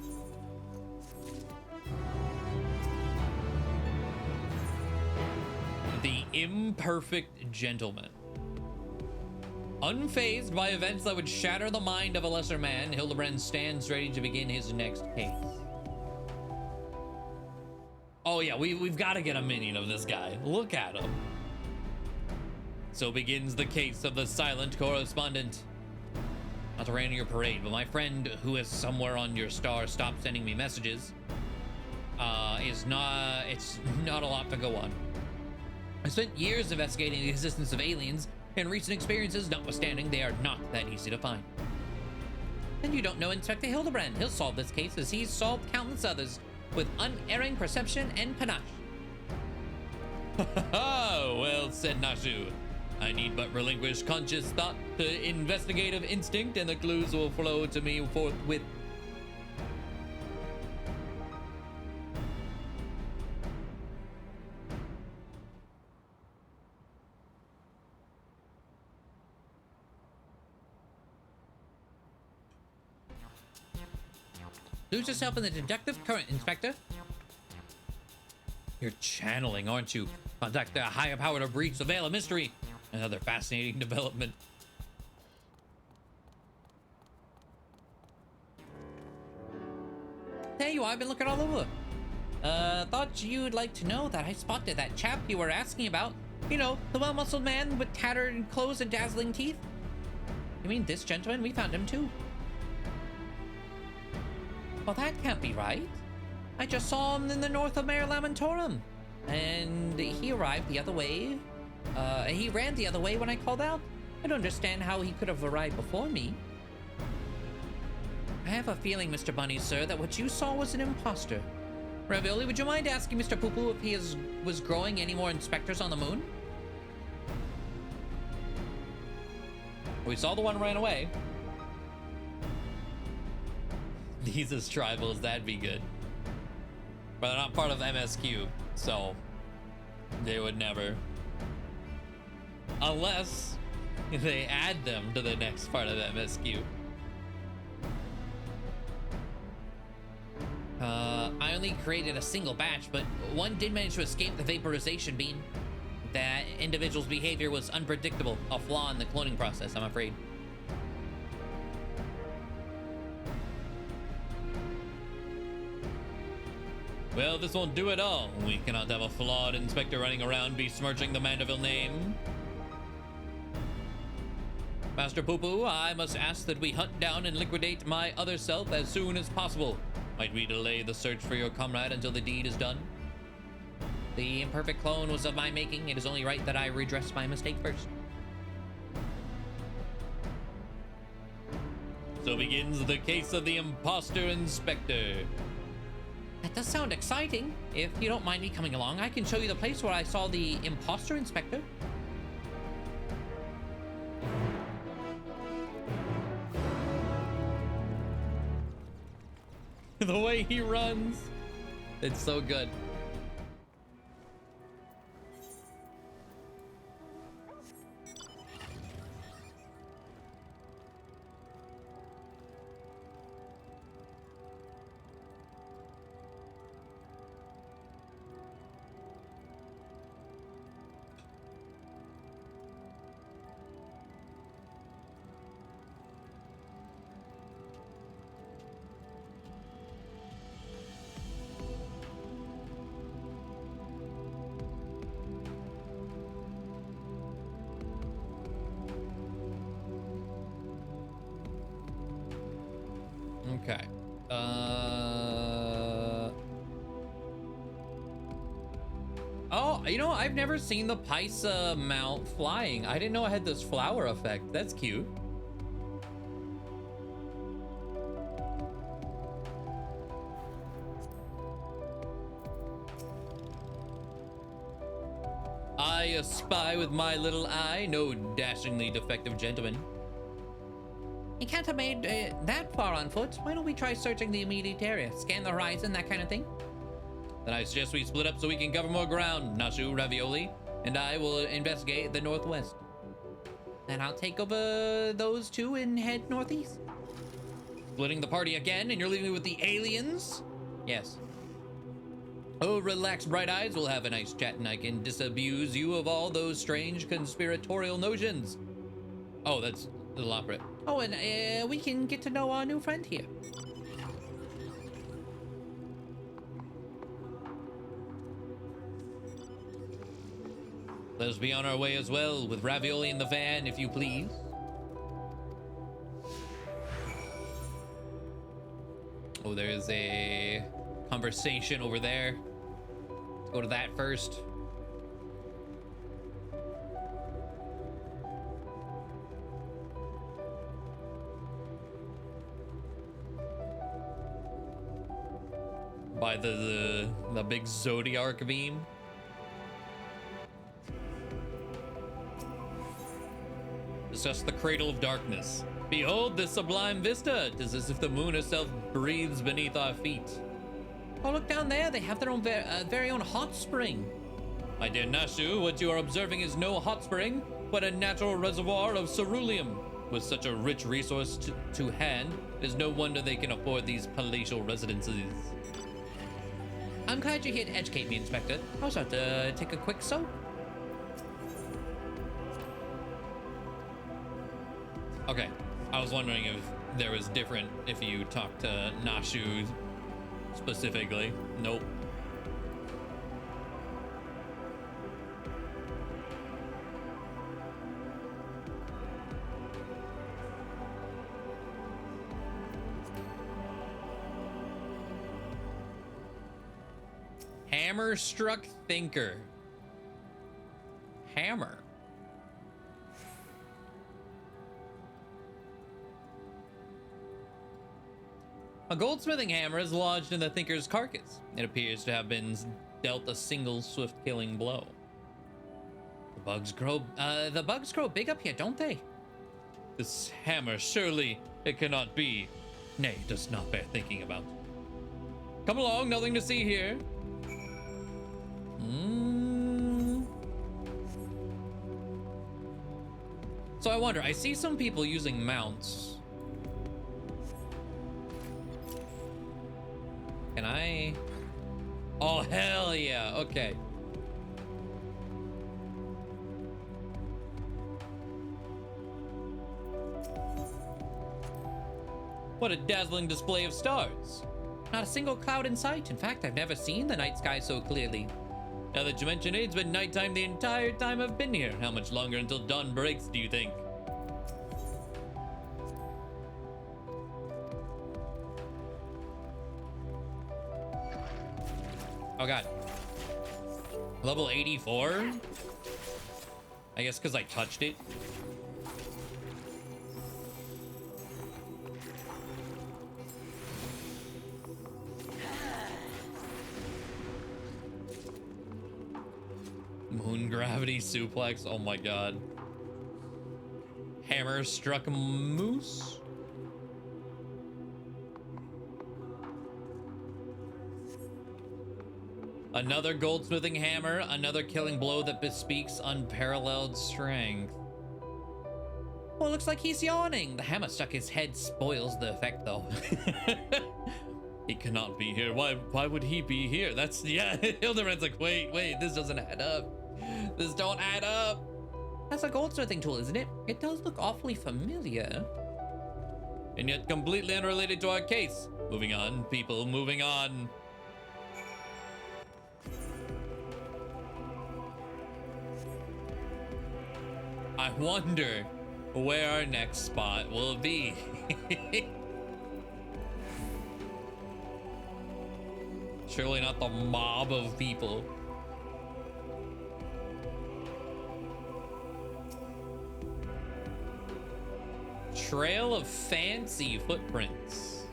The imperfect gentleman. Unfazed by events that would shatter the mind of a lesser man, Hildibrand stands ready to begin his next case. Oh yeah, we've got to get a minion of this guy. Look at him. So begins the case of the silent correspondent. Not to rain on your parade, but my friend who is somewhere on your star stopped sending me messages. It's not a lot to go on. I spent years investigating the existence of aliens, and recent experiences notwithstanding, they are not that easy to find. And you don't know Inspector Hildibrand. He'll solve this case as he's solved countless others with unerring perception and panache. Well said, Nashu. I need but relinquish conscious thought to investigative instinct, and the clues will flow to me forthwith. Lose yourself in the deductive current, Inspector. You're channeling, aren't you? Contact a higher power to breach the veil of mystery. Another fascinating development. There you are, I've been looking all over. Thought you'd like to know that I spotted that chap you were asking about. You know, the well-muscled man with tattered clothes and dazzling teeth. You mean this gentleman? We found him too. Well, that can't be right. I just saw him in the north of Mare Lamentorum. And he arrived the other way. He ran the other way when I called out. I don't understand how he could have arrived before me. I have a feeling, Mr. Bunny, sir, that what you saw was an imposter. Ravioli, would you mind asking Mr. Poo-Poo if he was growing any more inspectors on the moon? We saw the one ran away. These as tribals, that'd be good. But they're not part of MSQ, so they would never. Unless they add them to the next part of MSQ. I only created a single batch, but one did manage to escape the vaporization beam. That individual's behavior was unpredictable, a flaw in the cloning process, I'm afraid. Well, this won't do at all. We cannot have a flawed inspector running around besmirching the Mandeville name. Master Poo-Poo, I must ask that we hunt down and liquidate my other self as soon as possible. Might we delay the search for your comrade until the deed is done? The imperfect clone was of my making. It is only right that I redress my mistake first. So begins the case of the imposter inspector. That does sound exciting. If you don't mind me coming along, I can show you the place where I saw the imposter inspector. The way he runs. It's so good. Okay. Oh, you know, I've never seen the Paisa mount flying. I didn't know it had this flower effect. That's cute. I espy with my little eye no dashingly defective gentleman. You can't have made that far on foot. Why don't we try searching the immediate area? Scan the horizon, that kind of thing? Then I suggest we split up so we can cover more ground. Nashu, Ravioli, and I will investigate the northwest. Then I'll take over those two and head northeast. Splitting the party again, and you're leaving me with the aliens? Yes. Oh, relax, bright eyes. We'll have a nice chat and I can disabuse you of all those strange conspiratorial notions. Oh, that's Little Opera. Oh, and we can get to know our new friend here. Let us be on our way as well, with Ravioli in the van, if you please. Oh, there's a conversation over there. Let's go to that first. By the big Zodiac beam. Discuss the cradle of darkness. Behold this sublime vista. 'Tis as if the moon herself breathes beneath our feet. Oh, look down there. They have their own very own hot spring. My dear Nashu, what you are observing is no hot spring, but a natural reservoir of ceruleum. With such a rich resource to hand, it is no wonder they can afford these palatial residences. I'm glad you're here to educate me, Inspector. I was about to take a quick soak. Okay, I was wondering if there was different if you talked to Nashu specifically. Nope. Hammer-struck thinker. Hammer. A goldsmithing hammer is lodged in the thinker's carcass. It appears to have been dealt a single swift killing blow. The bugs grow big up here, don't they? This hammer, surely it cannot be. Nay, it does not bear thinking about. Come along, nothing to see here. So I wonder, I see some people using mounts. Can I? Oh, hell yeah. Okay. What a dazzling display of stars. Not a single cloud in sight. In fact, I've never seen the night sky so clearly. Now that you mention it, it's been nighttime the entire time I've been here. How much longer until dawn breaks, do you think? Oh god. Level 84? I guess because I touched it. Moon gravity suplex. Oh my god. Hammer struck a moose. Another goldsmithing hammer, another killing blow that bespeaks unparalleled strength. Well, it looks like he's yawning. The hammer stuck his head spoils the effect, though. He cannot be here. Why would he be here? That's, yeah, Hildibrand's like, wait, this doesn't add up. This don't add up. That's a goldsmithing tool, isn't it? It does look awfully familiar. And yet completely unrelated to our case. Moving on, people, moving on. I wonder where our next spot will be. Surely not the mob of people. Trail of fancy footprints.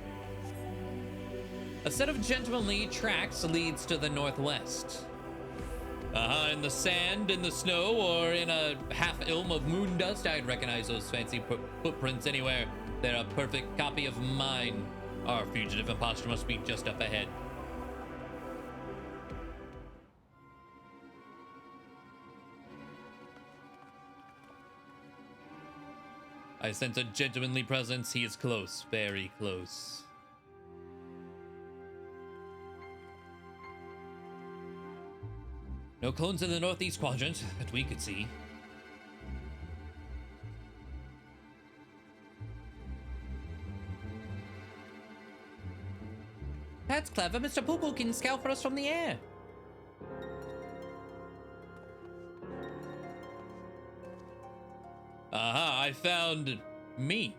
A set of gentlemanly tracks leads to the northwest. In the sand, in the snow, or in a half ilm of moon dust, I'd recognize those fancy footprints anywhere. They're a perfect copy of mine. Our fugitive imposter must be just up ahead. I sense a gentlemanly presence. He is close, very close. No clones in the northeast quadrant that we could see. That's clever. Mr. Poo Poo can scout for us from the air. Aha, I found me.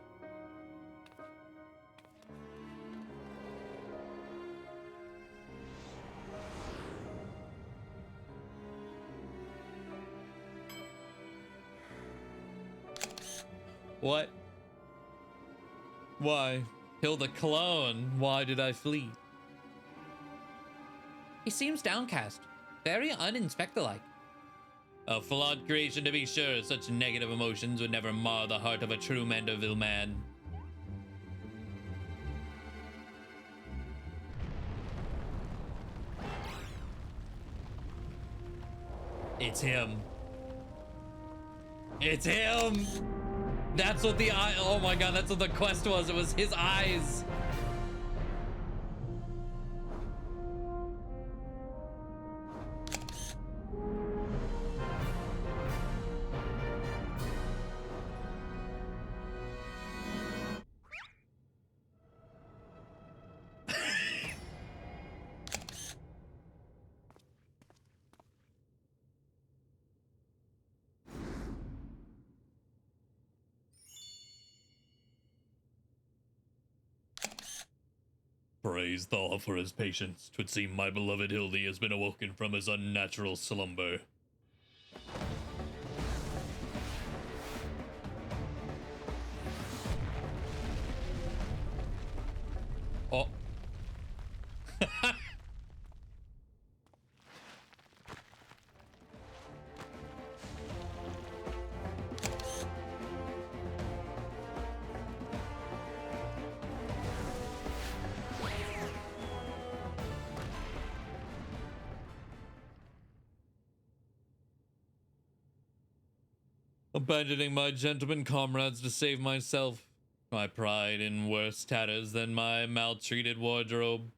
What? Why? Hilda clone, why did I flee? He seems downcast. Very uninspector-like. A flawed creation to be sure. Such negative emotions would never mar the heart of a true Mandeville man. It's him. It's him! That's what the eye, oh my god, that's what the quest was. It was his eyes. Praise Thor for his patience. 'Twould seem my beloved Hildy has been awoken from his unnatural slumber. Oh. Abandoning my gentlemen comrades to save myself. My pride in worse tatters than my maltreated wardrobe.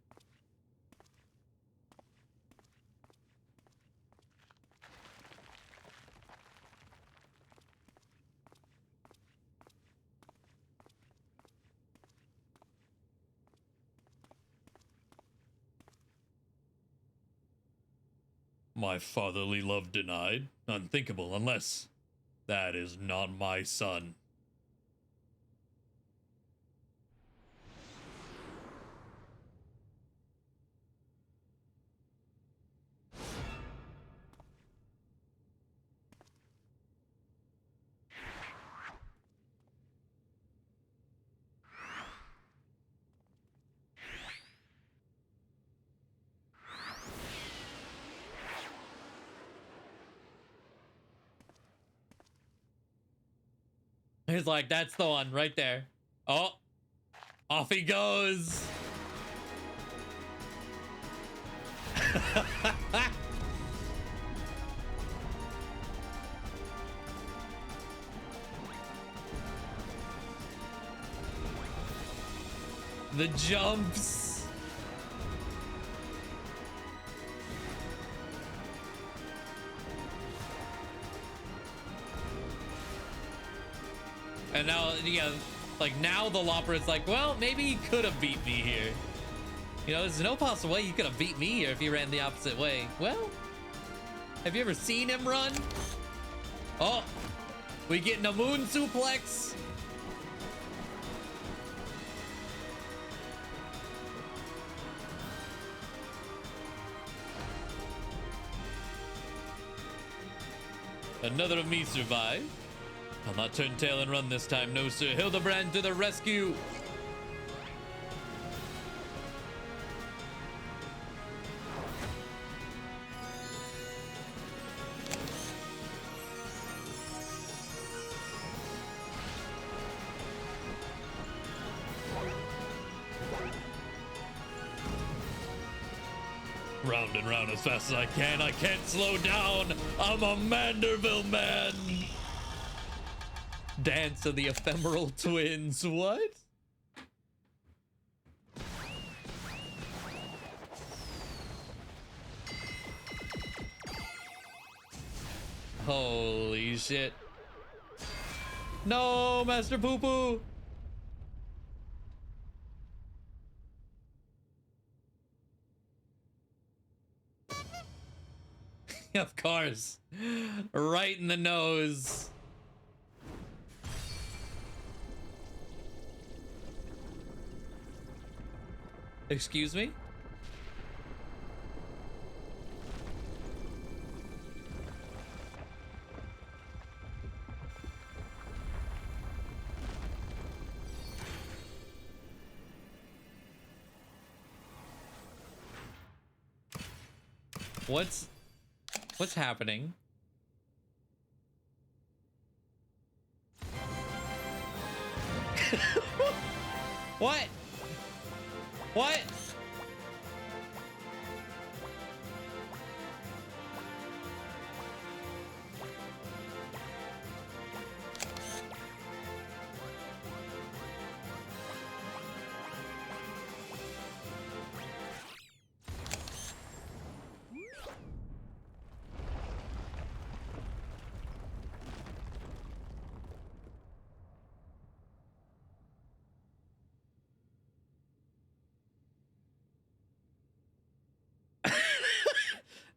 My fatherly love denied? Unthinkable, unless that is not my son. He's like, that's the one right there. Oh, off he goes. The jumps. And now, yeah, like now the Lopper is like, well, maybe he could have beat me here. You know, there's no possible way you could have beat me here if he ran the opposite way. Well, have you ever seen him run? Oh, we getting a moon suplex. Another of me survived. I'll not turn tail and run this time, no sir. Hildibrand to the rescue! Round and round as fast as I can. I can't slow down. I'm a Manderville man. Dance of the Ephemeral Twins. What? Holy shit. No, Master Poo Poo. Of course. Right in the nose. Excuse me? What's happening? What? What?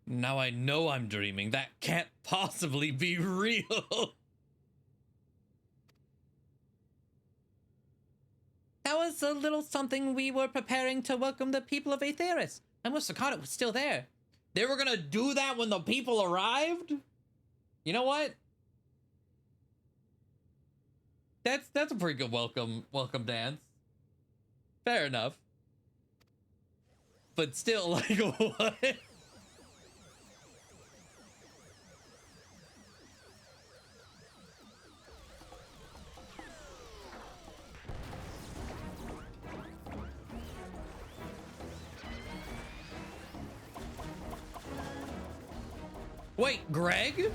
Now I know I'm dreaming. That can't possibly be real. That was a little something we were preparing to welcome the people of Aetheris. I must have caught it was still there. They were gonna do that when the people arrived? You know what? That's a pretty good welcome dance. Fair enough. But still, like, what? Wait, Greg?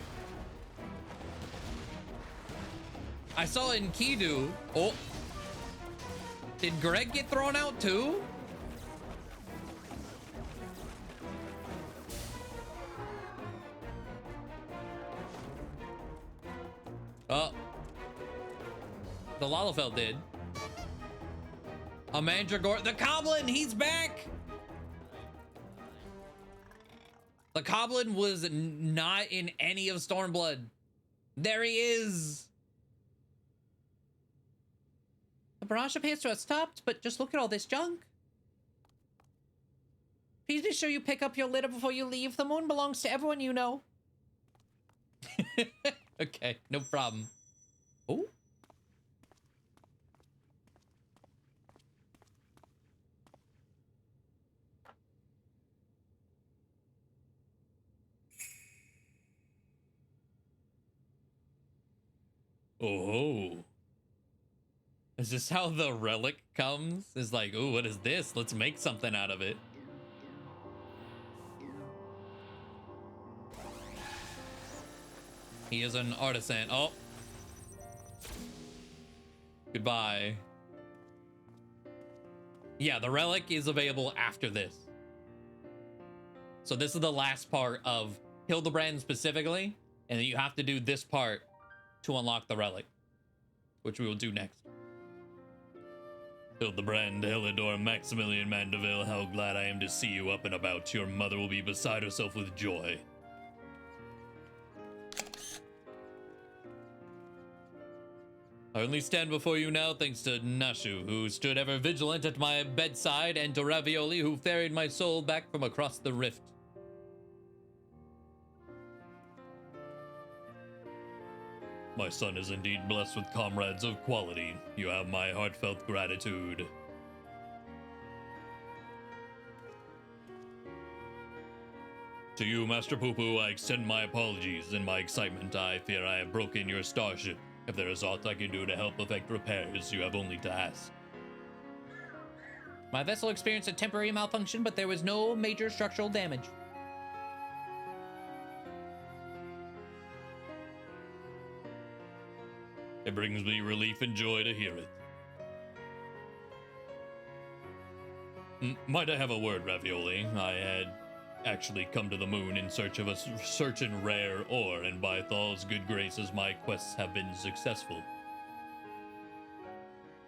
I saw in Kidu. Oh. Did Greg get thrown out too? Oh. The Lalafell did. A Mandragora. The Goblin, he's back! The The Goblin was not in any of Stormblood. There he is. The barrage appears to have stopped, but just look at all this junk. Please be sure you pick up your litter before you leave. The moon belongs to everyone you know. Okay, no problem. Oh. Oh. Is this how the relic comes? It's like, oh, what is this? Let's make something out of it. He is an artisan. Oh. Goodbye. Yeah, the relic is available after this. So this is the last part of Hildibrand specifically, and then you have to do this part to unlock the relic, which we will do next. Hildibrand, Helidor, Maximilian Mandeville, how glad I am to see you up and about. Your mother will be beside herself with joy. I only stand before you now thanks to Nashu, who stood ever vigilant at my bedside, and to Ravioli, who ferried my soul back from across the rift. My son is indeed blessed with comrades of quality. You have my heartfelt gratitude. To you, Master Poo-Poo, I extend my apologies. In my excitement, I fear I have broken your starship. If there is aught I can do to help effect repairs, you have only to ask. My vessel experienced a temporary malfunction, but there was no major structural damage. It brings me relief and joy to hear it. Might I have a word, Ravioli? I had actually come to the moon in search of a certain rare ore, and by Thal's good graces, my quests have been successful.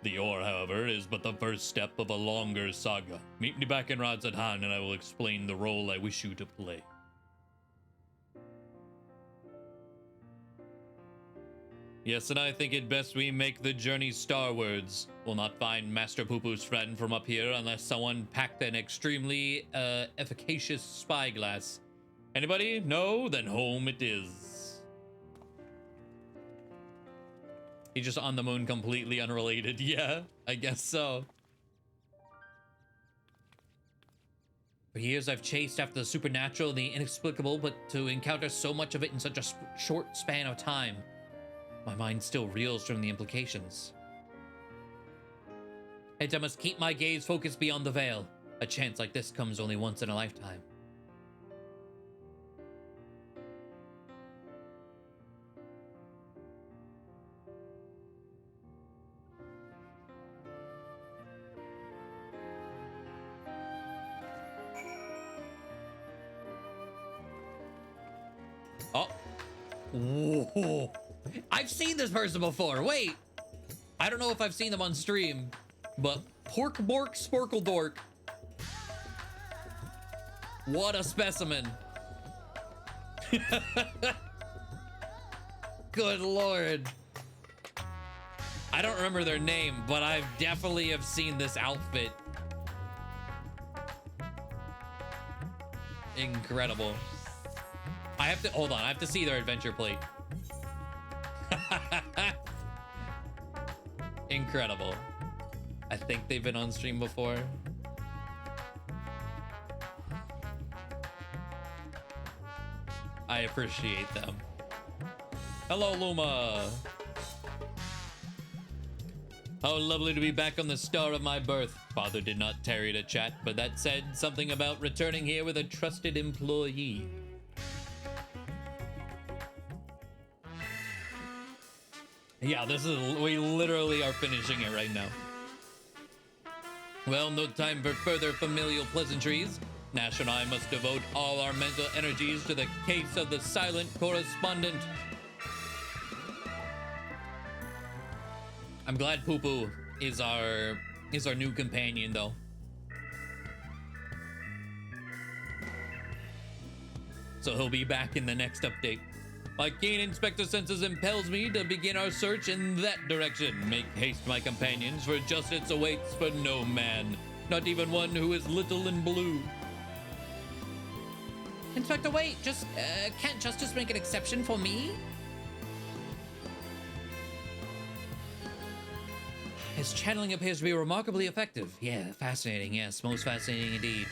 The ore, however, is but the first step of a longer saga. Meet me back in Radzatan, and I will explain the role I wish you to play. Yes, and I think it best we make the journey starwards. We'll not find Master Poo-Poo's friend from up here unless someone packed an extremely efficacious spyglass. Anybody? No? Then home it is. He's just on the moon completely unrelated. Yeah, I guess so. For years I've chased after the supernatural and the inexplicable, but to encounter so much of it in such a short span of time, my mind still reels from the implications. Hence I must keep my gaze focused beyond the veil. A chance like this comes only once in a lifetime. Oh. Whoa. I've seen this person before. Wait. I don't know if I've seen them on stream, but Pork Bork Sporkle Dork. What a specimen. Good Lord. I don't remember their name, but I definitely have seen this outfit. Incredible. I have to, hold on, I have to see their adventure plate. Incredible. I think they've been on stream before. I appreciate them. Hello, Luma. How lovely to be back on the star of my birth. Father did not tarry to chat, but that said something about returning here with a trusted employee. Yeah, this is, we literally are finishing it right now. Well, no time for further familial pleasantries. Nash and I must devote all our mental energies to the case of the silent correspondent. I'm glad Poo-Poo is our new companion, though. so he'll be back in the next update. My keen inspector senses impels me to begin our search in that direction. Make haste, my companions, for justice awaits for no man, not even one who is little and blue. Inspector, wait, can't justice make an exception for me? His channeling appears to be remarkably effective. Yeah, fascinating, yes, most fascinating indeed.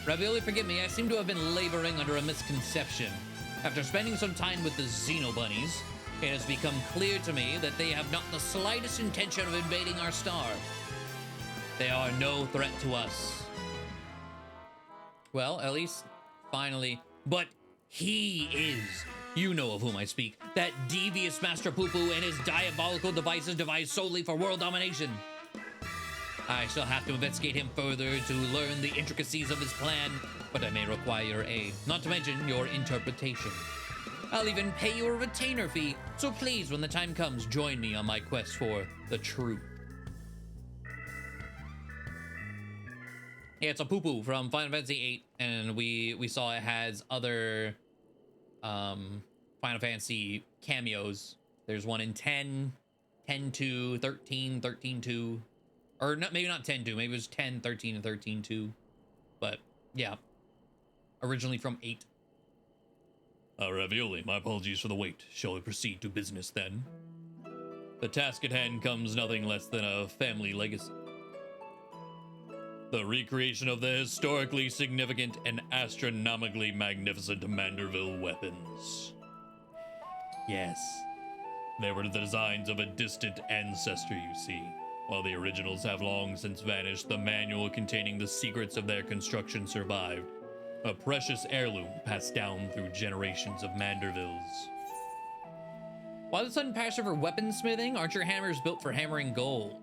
Ravioli, forgive me, I seem to have been laboring under a misconception. After spending some time with the Xenobunnies, it has become clear to me that they have not the slightest intention of invading our star. They are no threat to us. Well, at least, finally, but he is. You know of whom I speak. That devious Master Poo-Poo and his diabolical devices devised solely for world domination. I shall have to investigate him further to learn the intricacies of his plan, but I may require your aid, not to mention your interpretation. I'll even pay you a retainer fee, so please, when the time comes, join me on my quest for the truth. Yeah, it's a poo-poo from Final Fantasy VIII, and we saw it has other Final Fantasy cameos. There's one in 10, 10-2, 13, 13-2. Or not, maybe not 10-2, maybe it was 10, 13, and 13-2. But, yeah. Originally from 8. Ravioli, my apologies for the wait. Shall we proceed to business then? The task at hand comes nothing less than a family legacy. The recreation of the historically significant and astronomically magnificent Manderville weapons. Yes, they were the designs of a distant ancestor, you see. While the originals have long since vanished, the manual containing the secrets of their construction survived. A precious heirloom passed down through generations of Mandervilles. Why the sudden passion for weaponsmithing? Aren't your hammers built for hammering gold?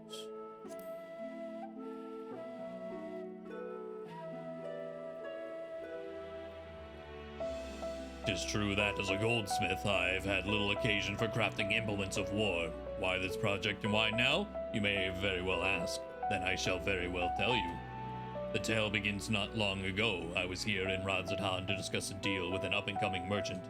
Tis true that as a goldsmith, I've had little occasion for crafting implements of war. Why this project and why now? You may very well ask. Then I shall very well tell you. The tale begins not long ago. I was here in Radzatan to discuss a deal with an up-and-coming merchant.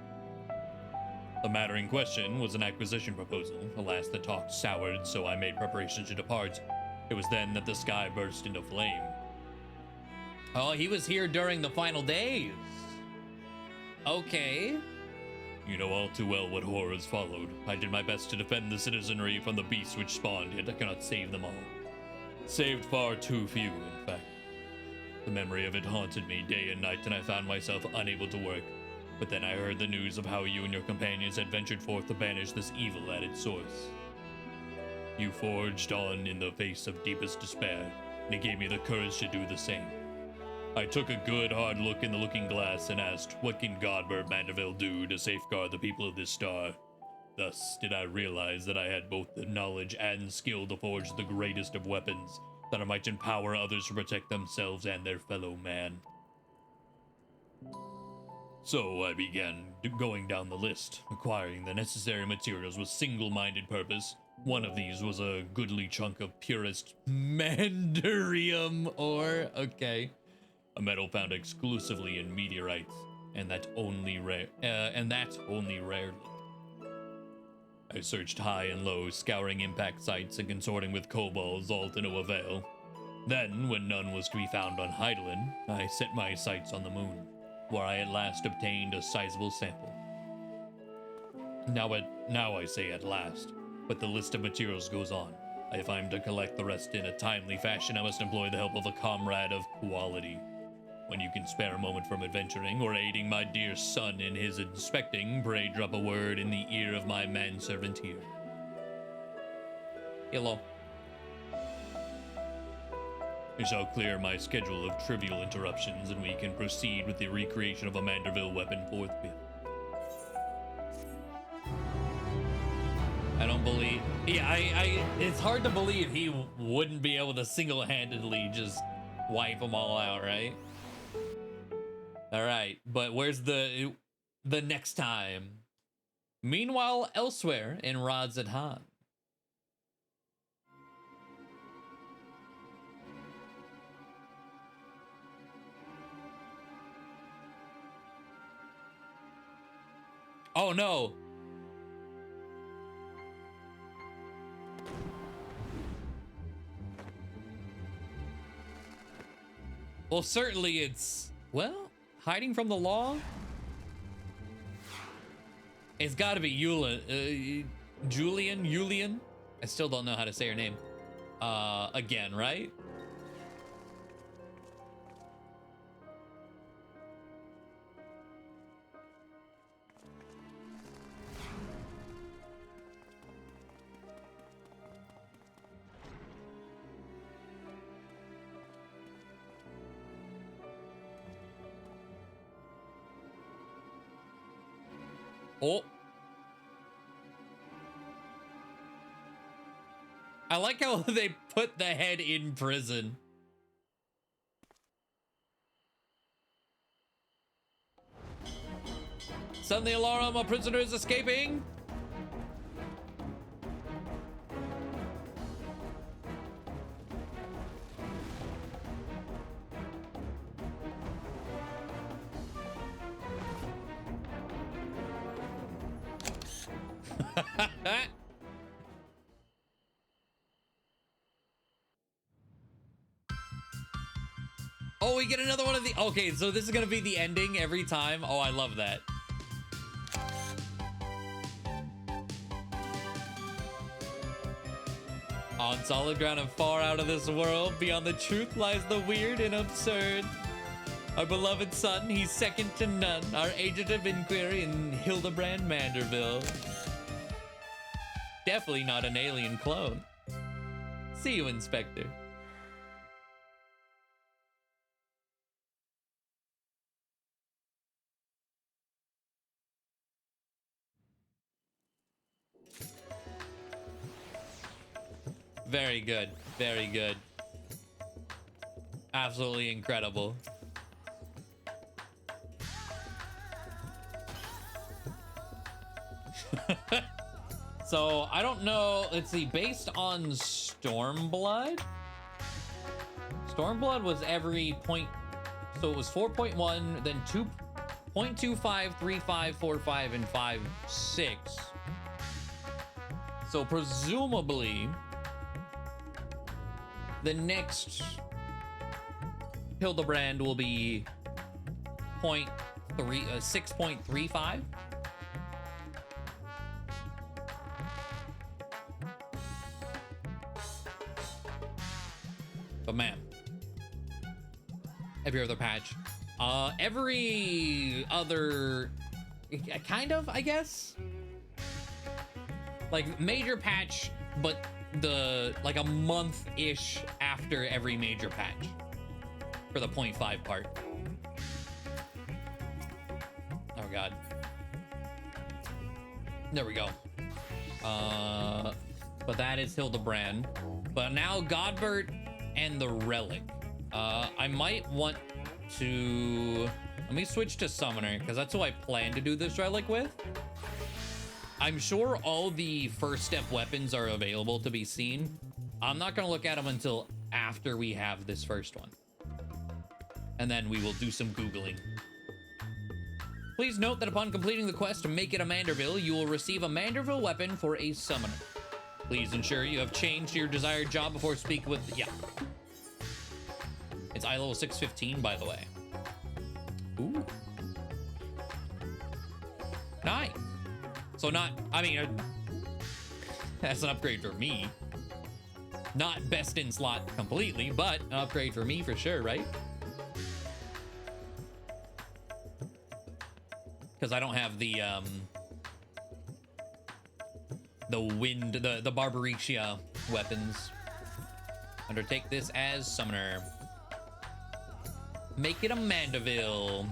The matter in question was an acquisition proposal. Alas, the talk soured, so I made preparations to depart. It was then that the sky burst into flame. Oh, he was here during the final days. Okay. You know all too well what horrors followed. I did my best to defend the citizenry from the beasts which spawned, yet I cannot save them all. Saved far too few, in fact. The memory of it haunted me day and night, and I found myself unable to work. But then I heard the news of how you and your companions had ventured forth to banish this evil at its source. You forged on in the face of deepest despair, and it gave me the courage to do the same. I took a good hard look in the looking glass and asked, what can Godbird Manderville do to safeguard the people of this star? Thus did I realize that I had both the knowledge and skill to forge the greatest of weapons, that I might empower others to protect themselves and their fellow man. So I began going down the list, acquiring the necessary materials with single-minded purpose. One of these was a goodly chunk of purest Mandarium ore, okay. A metal found exclusively in meteorites, and that only rarely. I searched high and low, scouring impact sites and consorting with kobolds, all to no avail. Then, when none was to be found on Hydaelyn, I set my sights on the moon, where I at last obtained a sizable sample. Now I say at last, but the list of materials goes on. If I'm to collect the rest in a timely fashion, I must employ the help of a comrade of quality. When you can spare a moment from adventuring or aiding my dear son in his inspecting, pray drop a word in the ear of my manservant here. Hello. I shall clear my schedule of trivial interruptions, and we can proceed with the recreation of a Manderville weapon forthwith. I don't believe... Yeah, it's hard to believe he wouldn't be able to single-handedly just wipe them all out, right? All right, but where's the next time? Meanwhile, elsewhere in Radzatan. Oh no. Well, certainly it's, well, hiding from the law. It's got to be Julian. I still don't know how to say her name. Again, right? Oh. I like how they put the head in prison. Sound the alarm, a prisoner is escaping. Oh, we get another one of the... Okay, so this is going to be the ending every time. Oh, I love that. On solid ground and far out of this world, beyond the truth lies the weird and absurd. Our beloved son, he's second to none. Our agent of inquiry in Hildibrand, Manderville. Definitely not an alien clone. See you, Inspector. Very good. Very good. Absolutely incredible. So, I don't know. Let's see. Based on Stormblood? Stormblood was every point. So it was 4.1, then 2.25, 3.5, 4.5, and 5.6. So presumably, the next Hildibrand will be 6.35. But man, every other patch, every other, kind of, I guess, like major patch, but like a month-ish after every major patch for the 0.5 part. Oh god. There we go. But that is Hildibrand. But now Godbert and the Relic. I might want to... Let me switch to Summoner, because that's who I plan to do this Relic with. I'm sure all the first step weapons are available to be seen. I'm not going to look at them until after we have this first one. And then we will do some Googling. Please note that upon completing the quest to make it a Manderville, you will receive a Manderville weapon for a Summoner. Please ensure you have changed your desired job before speaking with... Yeah. It's eye level 615, by the way. Ooh. Nice. So not... I mean, that's an upgrade for me. Not best in slot completely, but an upgrade for me for sure, right? Because I don't have the wind, the Barbaricia weapons. Undertake this as Summoner. Make it a Manderville.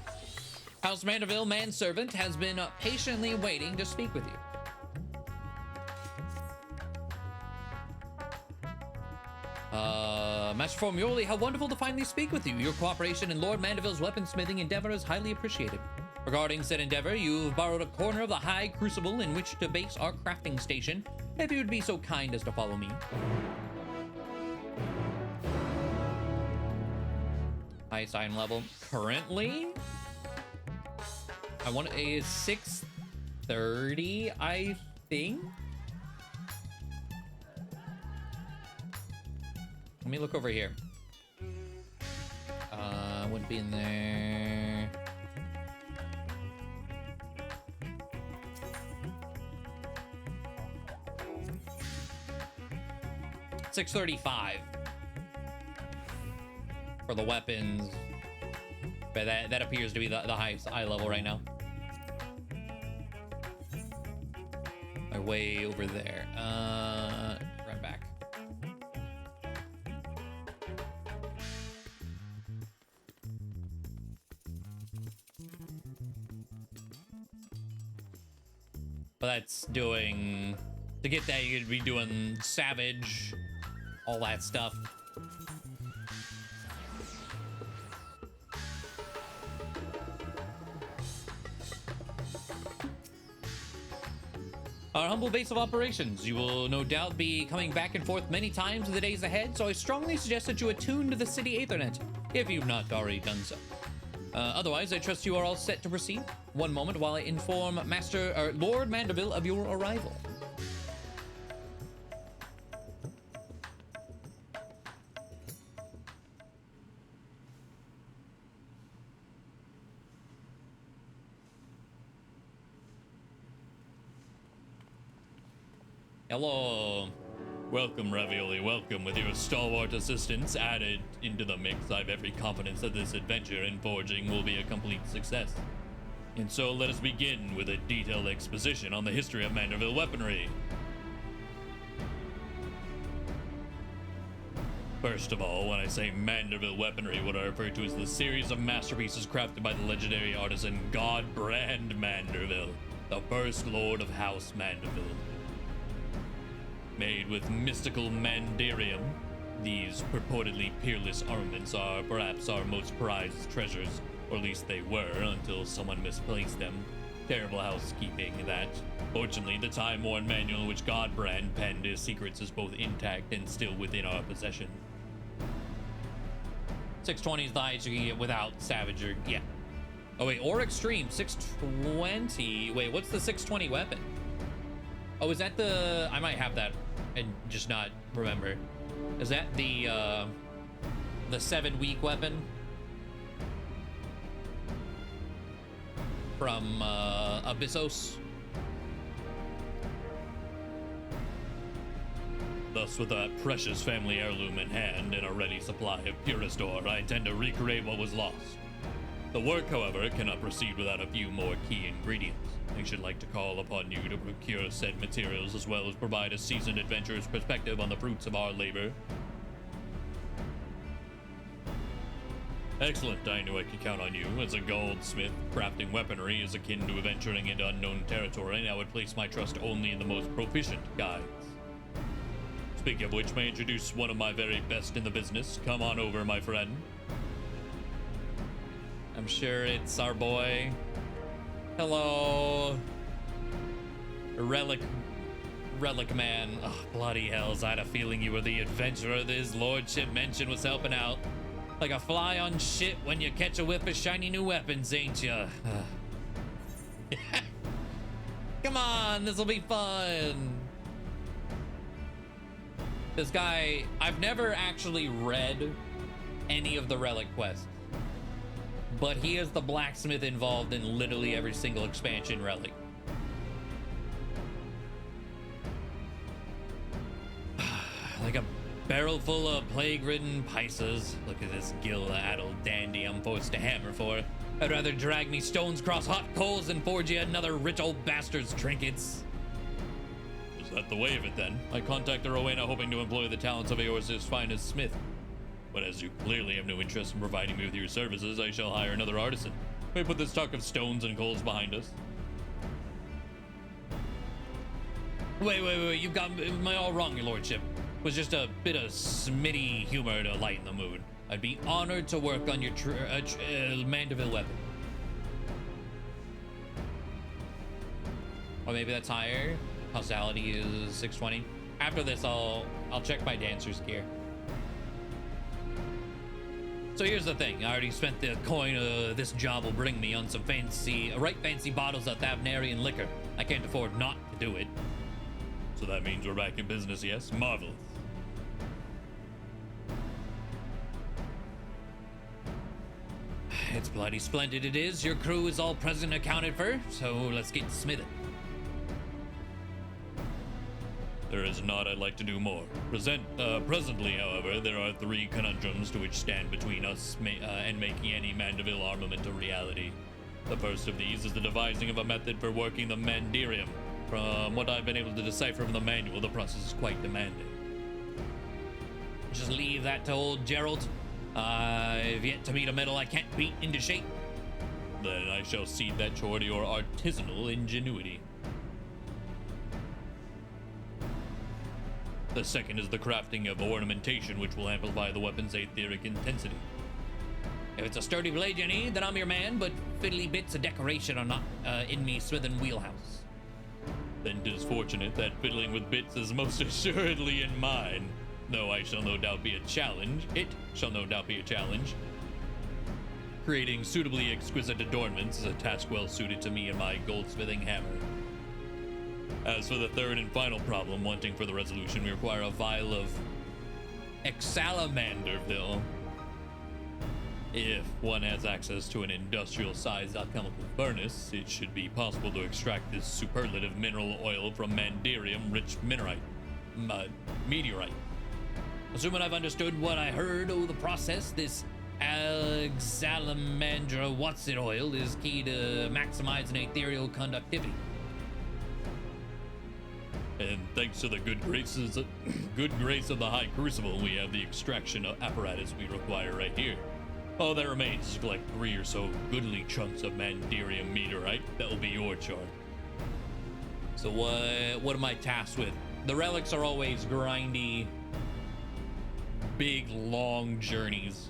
House Manderville manservant has been patiently waiting to speak with you. Master Formioli, how wonderful to finally speak with you. Your cooperation in Lord Manderville's weaponsmithing endeavor is highly appreciated. Regarding said endeavor, you've borrowed a corner of the high crucible in which to base our crafting station. If you would be so kind as to follow me. Highest item level currently. I want a 6th 30, I think. Let me look over here. Wouldn't be in there. $635 for the weapons, but that appears to be the highest eye level right now. They're way over there. Run back. But that's doing, to get that, you'd be doing Savage, all that stuff. Our humble base of operations. You will no doubt be coming back and forth many times in the days ahead, so I strongly suggest that you attune to the city Aethernet, if you've not already done so. Otherwise, I trust you are all set to proceed. One moment while I inform Lord Mandeville of your arrival. Hello. Welcome, Ravioli, welcome. With your stalwart assistants added into the mix, I've every confidence that this adventure in forging will be a complete success. And so let us begin with a detailed exposition on the history of Mandeville weaponry. First of all, when I say Mandeville weaponry, what I refer to is the series of masterpieces crafted by the legendary artisan Hildibrand Mandeville, the first lord of House Mandeville. Made with mystical mandarium, these purportedly peerless armaments are perhaps our most prized treasures, or at least they were until someone misplaced them. Terrible housekeeping, that. Fortunately, the time-worn manual in which Hildibrand penned his secrets is both intact and still within our possession. 620 is the highest you can get without Savage, or, yeah. Oh wait, or Extreme, 620. Wait, what's the 620 weapon? Oh, is that the, I might have that and just not remember. Is that the 7-week weapon from Abyssos? Thus, with that precious family heirloom in hand and a ready supply of purest ore, I intend to recreate what was lost. The work, however, cannot proceed without a few more key ingredients. I should like to call upon you to procure said materials, as well as provide a seasoned adventurer's perspective on the fruits of our labor. Excellent, I knew I could count on you. As a goldsmith, crafting weaponry is akin to venturing into unknown territory, and I would place my trust only in the most proficient guides. Speaking of which, may I introduce one of my very best in the business. Come on over, my friend. I'm sure it's our boy. Hello. Relic man. Oh, bloody hells. I had a feeling you were the adventurer that his lordship mentioned was helping out. Like a fly on shit when you catch a whiff of shiny new weapons, ain't ya? Come on, this'll be fun. This guy, I've never actually read any of the Relic quests, but he is the blacksmith involved in literally every single expansion Relic. Like a barrel full of plague-ridden pices. Look at this gill-addled dandy I'm forced to hammer for. I'd rather drag me stones across hot coals than forge you another rich old bastard's trinkets. Is that the way of it, then? I contacted Rowena hoping to employ the talents of yours as fine as smith. But as you clearly have no interest in providing me with your services, I shall hire another artisan. We put this talk of stones and coals behind us. Wait, you've got me all wrong, your lordship. It was just a bit of smitty humor to lighten the mood. I'd be honored to work on your Mandeville weapon. Or maybe that's higher. Causality is 620. After this, I'll check my dancer's gear. So here's the thing. I already spent the coin this job will bring me on some right fancy bottles of Thavnarian liquor. I can't afford not to do it. So that means we're back in business, yes? Marvelous. It's bloody splendid it is. Your crew is all present and accounted for, so let's get smithing. There is naught I'd like to do more. Presently, however, there are 3 conundrums to which stand between us and making any Mandeville armament a reality. The first of these is the devising of a method for working the Mandirium. From what I've been able to decipher from the manual, the process is quite demanding. Just leave that to old Gerald. I've yet to meet a metal I can't beat into shape. Then I shall cede that chore to your artisanal ingenuity. The second is the crafting of ornamentation, which will amplify the weapon's aetheric intensity. If it's a sturdy blade you need, then I'm your man, but fiddly bits of decoration are not in me smithing wheelhouse. Then 'tis fortunate that fiddling with bits is most assuredly in mine, though it shall no doubt be a challenge. Creating suitably exquisite adornments is a task well suited to me and my goldsmithing hammer. As for the third and final problem, wanting for the resolution, we require a vial of Exalamanderville. If one has access to an industrial-sized alchemical furnace, it should be possible to extract this superlative mineral oil from Mandirium-rich meteorite. Assuming I've understood what I heard of the process, this Exalamandra What's-It oil is key to maximizing ethereal conductivity. And thanks to the good grace of the High Crucible, we have the extraction apparatus we require right here. All that remains is to collect 3 or so goodly chunks of Mandirium meteorite. That will be your charge. So what am I tasked with? The relics are always grindy, big, long journeys.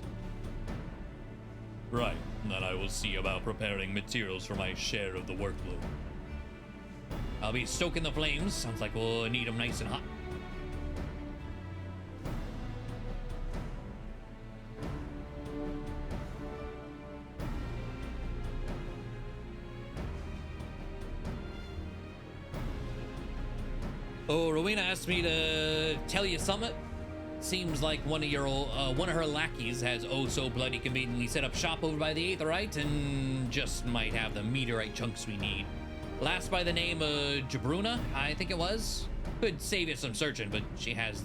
Right, and then I will see about preparing materials for my share of the workload. I'll be stoking the flames. Sounds like we'll need them nice and hot. Oh, Rowena asked me to tell you something. Seems like one of her lackeys has oh so bloody conveniently set up shop over by the Aetherite and just might have the meteorite chunks we need. Last by the name of Jabruna, I think it was. Could save you some searching, but she has,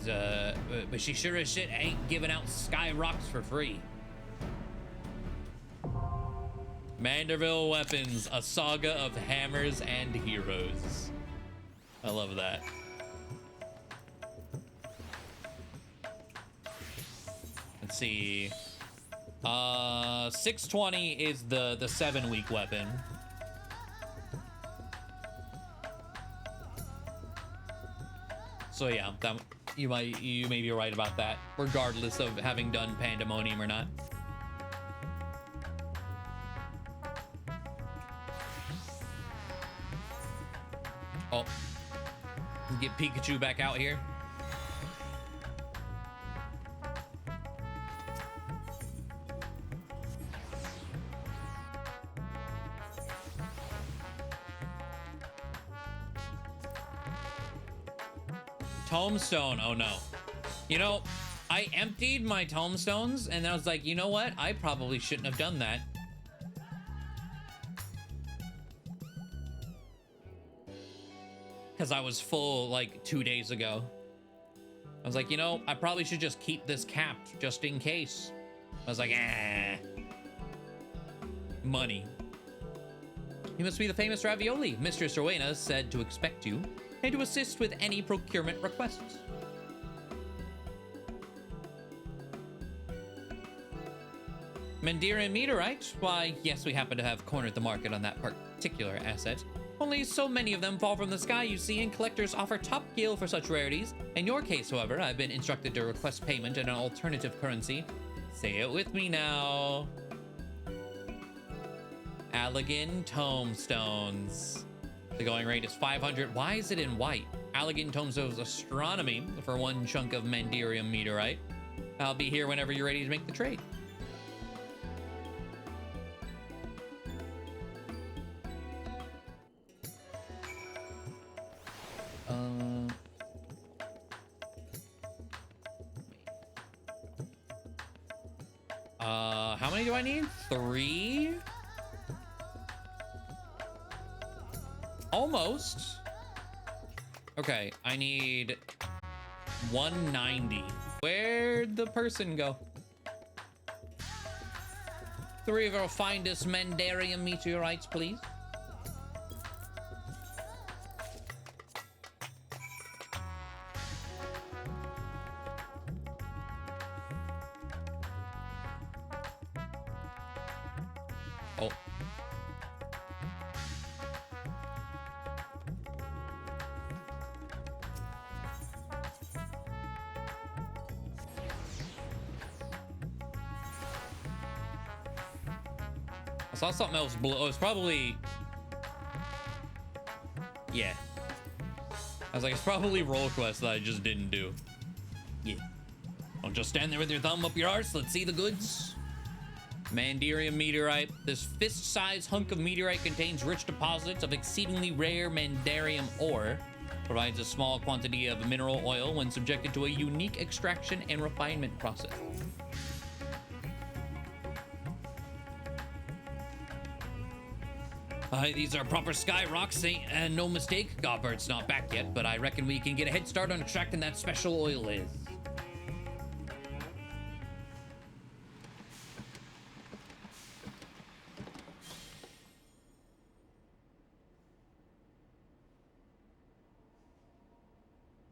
but she sure as shit ain't giving out sky rocks for free. Manderville Weapons, a saga of hammers and heroes. I love that. Let's see. 620 is the 7-week weapon. So yeah, you may be right about that, regardless of having done Pandemonium or not. Oh, get Pikachu back out here. Tomestone, oh no. You know, I emptied my tomestones and I was like, you know what? I probably shouldn't have done that. Because I was full like 2 days ago. I was like, you know, I probably should just keep this capped just in case. I was like, money. You must be the famous Ravioli. Mistress Rowena said to expect you and to assist with any procurement requests. Mandirium meteorite? Why, yes, we happen to have cornered the market on that particular asset. Only so many of them fall from the sky, you see, and collectors offer top gil for such rarities. In your case, however, I've been instructed to request payment in an alternative currency. Say it with me now. Allegan tomestones. The going rate is 500. Why is it in white? Allegan tomestones astronomy for 1 chunk of Mandirium meteorite. I'll be here whenever you're ready to make the trade. How many do I need? 3? Almost. Okay, I need 190. Where'd the person go? 3 of our finest Mandarium meteorites, please. Oh. I saw something else blue. Oh, it's probably... Yeah. I was like, it's probably roll quest that I just didn't do. Yeah. Don't just stand there with your thumb up your arse. Let's see the goods. Mandarium meteorite. This fist-sized hunk of meteorite contains rich deposits of exceedingly rare Mandarium ore. Provides a small quantity of mineral oil when subjected to a unique extraction and refinement process. These are proper sky rocks, and no mistake. Godbird's not back yet, but I reckon we can get a head start on extracting that special oil is.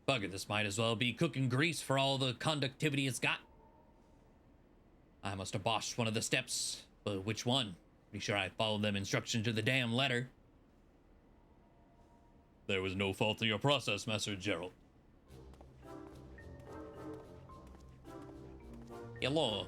Bugger, this might as well be cooking grease for all the conductivity it's got. I must have botched one of the steps, but which one? Pretty sure I followed them instructions to the damn letter. There was no fault in your process, Master Gerald. Hello.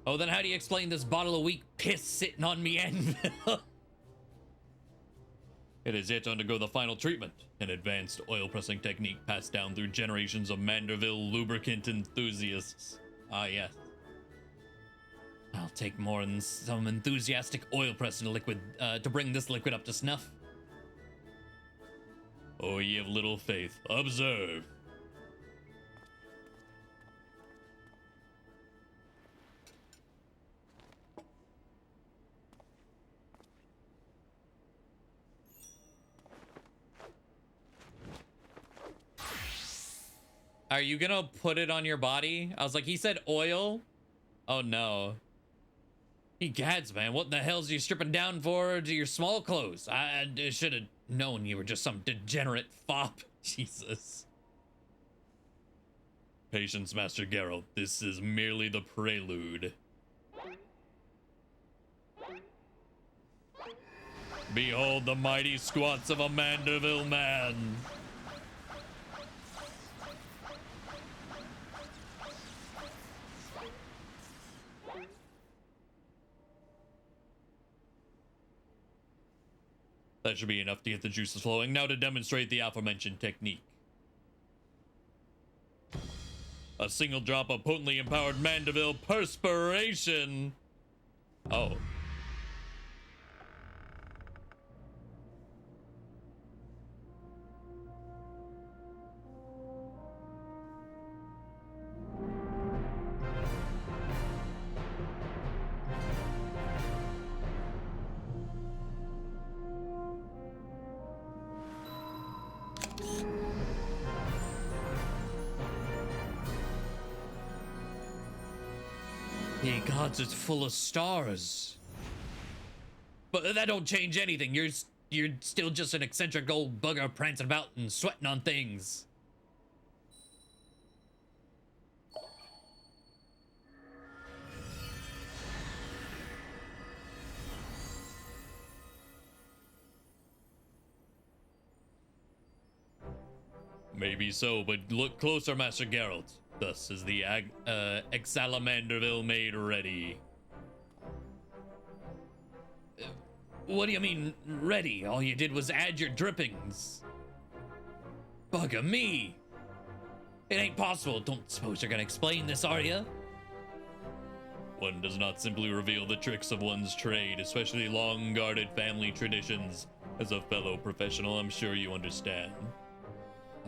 Oh, then how do you explain this bottle of weak piss sitting on me anvil? It is yet to undergo the final treatment, an advanced oil pressing technique passed down through generations of Manderville lubricant enthusiasts. Ah, yes. I'll take more than some enthusiastic oil pressing liquid to bring this liquid up to snuff. Oh, ye of little faith, observe. Are you gonna put it on your body? I was like, he said oil. Oh no. He gads, man. What the hell's you stripping down for to your small clothes? I should have known you were just some degenerate fop. Jesus. Patience, Master Geralt. This is merely the prelude. Behold the mighty squats of a Manderville man. That should be enough to get the juices flowing. Now to demonstrate the aforementioned technique. A single drop of potently empowered Mandeville perspiration. Oh. Ye gods, it's full of stars. But that don't change anything. You're still just an eccentric old bugger prancing about and sweating on things. Maybe so, but look closer, Master Geralt. Thus is the Exalamanderville made ready. What do you mean, ready? All you did was add your drippings. Bugger me. It ain't possible. Don't suppose you're gonna explain this, are you? One does not simply reveal the tricks of one's trade, especially long-guarded family traditions. As a fellow professional, I'm sure you understand.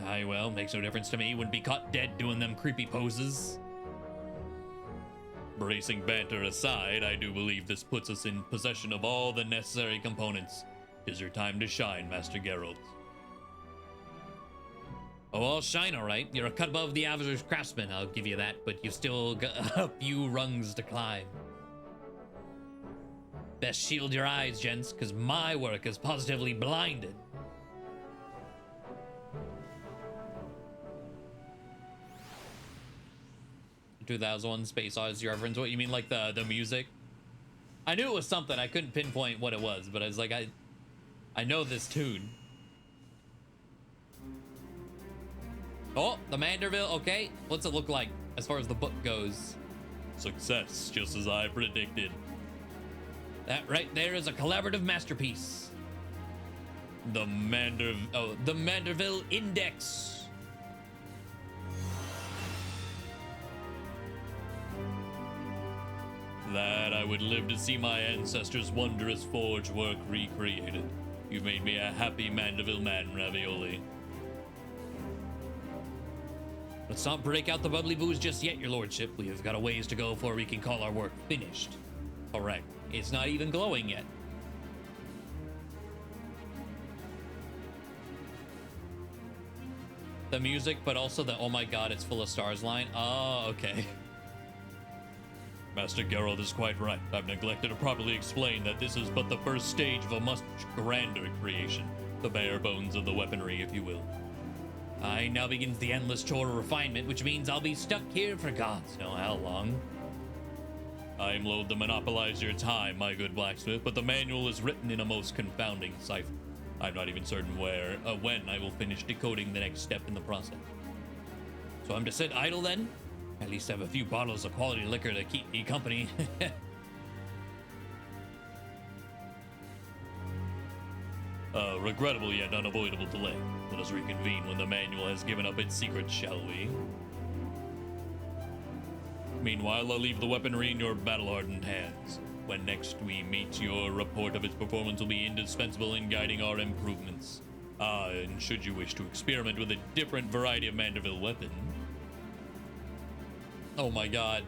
Aye, well, makes no difference to me. Wouldn't be caught dead doing them creepy poses. Bracing banter aside, I do believe this puts us in possession of all the necessary components. 'Tis your time to shine, Master Geralt. Oh, I'll shine, all right. You're a cut above the average craftsman, I'll give you that, but you've still got a few rungs to climb. Best shield your eyes, gents, because my work is positively blinded. "2001 Space Odyssey" reference. What you mean, like the music? I knew it was something. I couldn't pinpoint what it was, but I was like, I know this tune. Oh, the Manderville. Okay, what's it look like as far as the book goes? Success, just as I predicted. That right there is a collaborative masterpiece. The Manderville Index. That I would live to see my ancestors' wondrous forge work recreated. You've made me a happy Manderville man, Ravioli. Let's not break out the bubbly booze just yet, your lordship. We have got a ways to go before we can call our work finished. Correct. It's not even glowing yet. The music, but also the "oh my god, it's full of stars" line. Oh, okay. Master Geralt is quite right. I've neglected to properly explain that this is but the first stage of a much grander creation. The bare bones of the weaponry, if you will. Aye, now begins the endless chore of refinement, which means I'll be stuck here for gods know how long. I am loath to monopolize your time, my good blacksmith, but the manual is written in a most confounding cipher. I'm not even certain when I will finish decoding the next step in the process. So I'm to sit idle then? At least have a few bottles of quality liquor to keep me company. Regrettable yet unavoidable delay. Let us reconvene when the manual has given up its secrets, shall we? Meanwhile, I'll leave the weaponry in your battle-hardened hands. When next we meet, your report of its performance will be indispensable in guiding our improvements. And should you wish to experiment with a different variety of Manderville weapon... Oh my god.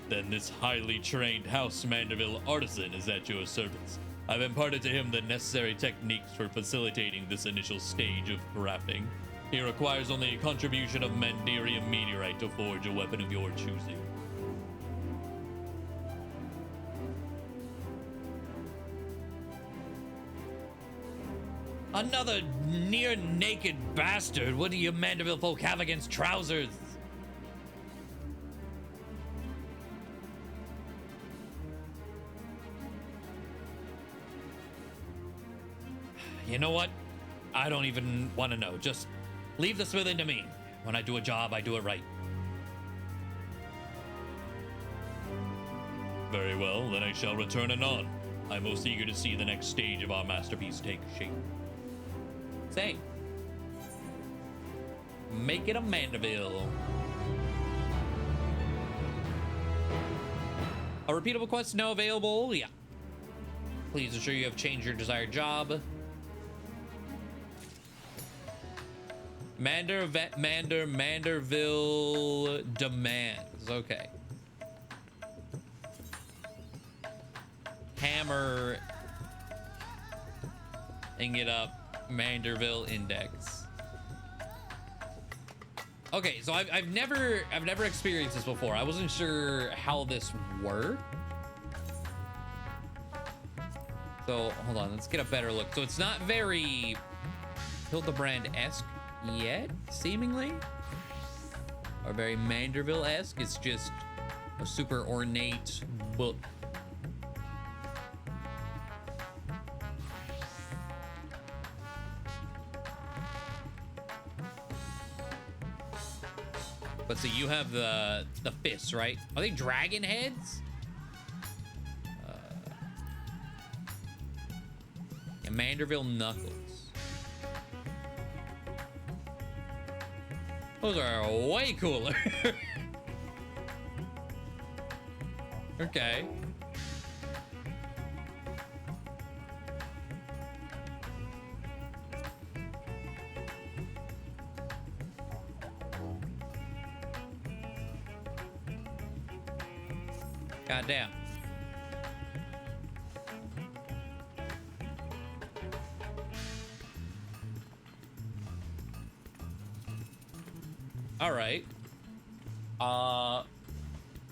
Then this highly trained House Manderville artisan is at your service. I've imparted to him the necessary techniques for facilitating this initial stage of crafting. He requires only a contribution of Mandirium meteorite to forge a weapon of your choosing. Another near-naked bastard. What do you Manderville folk have against trousers? You know what? I don't even want to know. Just leave the smithing to me. When I do a job, I do it right. Very well, then I shall return anon. I'm most eager to see the next stage of our masterpiece take shape. Say, make it a Manderville. A repeatable quest now available? Yeah. Please ensure you have changed your desired job. Manderville demands. Okay. Hammer. And get up. Manderville Index. Okay, so I've never experienced this before. I wasn't sure how this worked. So hold on, let's get a better look. So it's not very Hildibrand-esque yet, seemingly, or very Manderville-esque. It's just a super ornate book. But so you have the fists, right? Are they dragon heads? Yeah, Manderville knuckles. Those are way cooler. Okay. Goddamn. All right.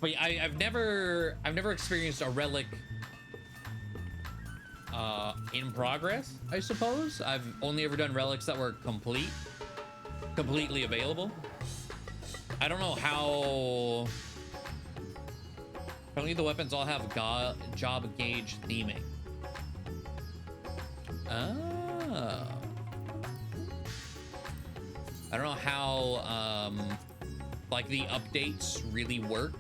But I've never experienced a relic in progress, I suppose. I've only ever done relics that were completely available. I don't know how. Apparently the weapons all have job gauge theming. Oh. I don't know how like the updates really work.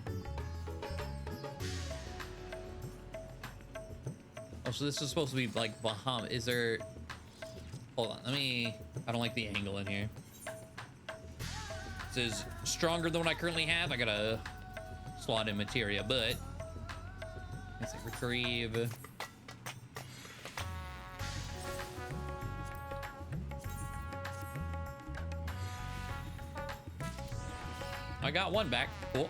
Oh, so this is supposed to be like Bahamut. Is there... Hold on, I don't like the angle in here. This is stronger than what I currently have. I gotta slot in materia, but let's see, retrieve. I got one back. Cool.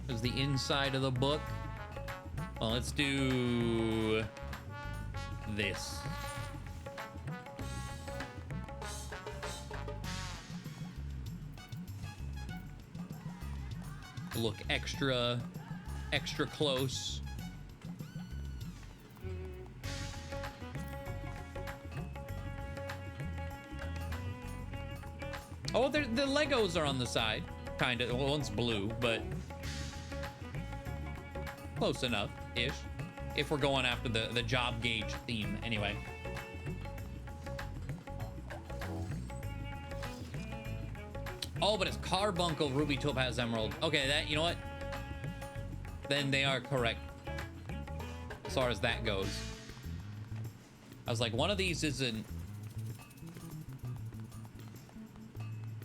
There's the inside of the book. Well, let's do this. Look extra close. Oh, the Legos are on the side. Kind of. Well, one's blue, but close enough-ish. If we're going after the job gauge theme, anyway. Oh, but it's carbuncle, ruby, topaz, emerald. Okay, that, you know what? Then they are correct as far as that goes. I was like, one of these isn't...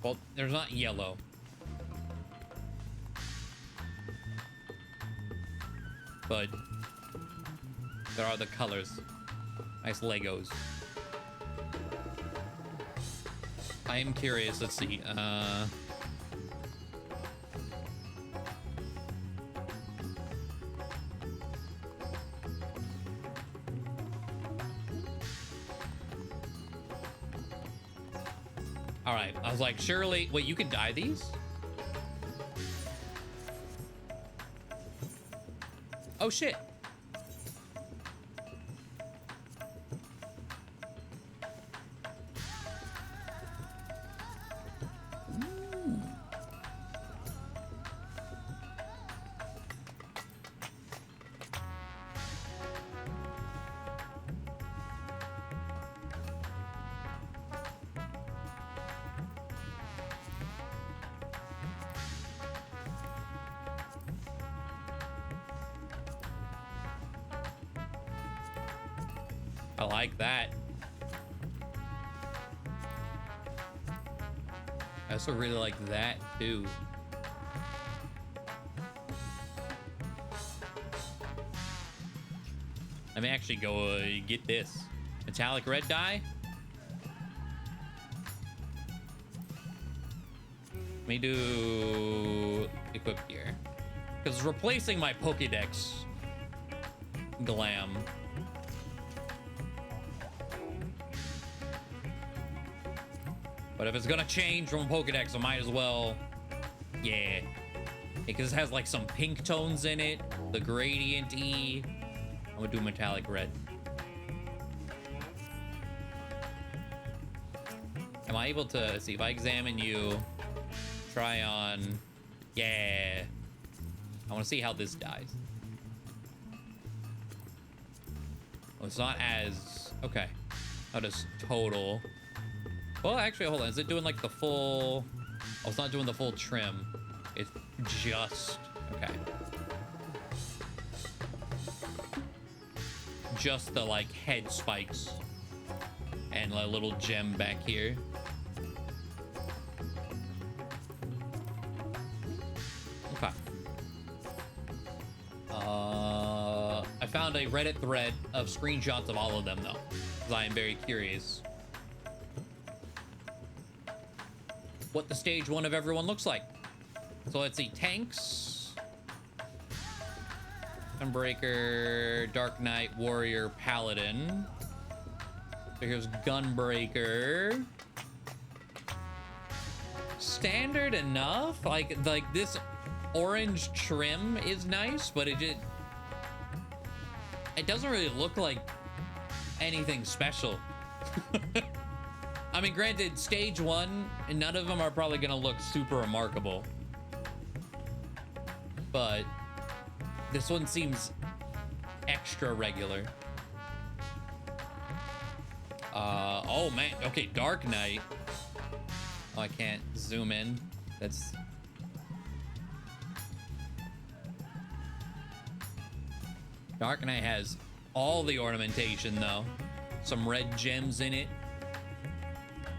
Well, there's not yellow. But there are the colors. Nice Legos. I am curious. Let's see. All right. I was like, surely. Wait, you can dye these? Oh shit. I like that. I also really like that too. Let me actually go get this metallic red dye. Let me do equip here, because replacing my Pokédex glam. But if it's gonna change from Pokédex, I might as well, yeah. Because it has like some pink tones in it, the gradient E. I'm gonna do metallic red. Am I able to see if I examine you? Try on, yeah. I want to see how this dies. Oh, it's not as okay. How does total? Well, actually, hold on. Is it doing like the full? Oh, it's not doing the full trim. It's just okay. Just the like head spikes And a little gem back here. Okay. I found a Reddit thread of screenshots of all of them, though, because I am very curious what the stage 1 of everyone looks like. So let's see. Tanks, Gunbreaker, Dark Knight, Warrior, Paladin. So here's Gunbreaker. Standard enough. Like this orange trim is nice, but it doesn't really look like anything special. I mean, granted, stage 1, none of them are probably gonna look super remarkable, but this one seems extra regular. Oh man, okay, Dark Knight. Oh, I can't zoom in. That's... Dark Knight has all the ornamentation, though. Some red gems in it.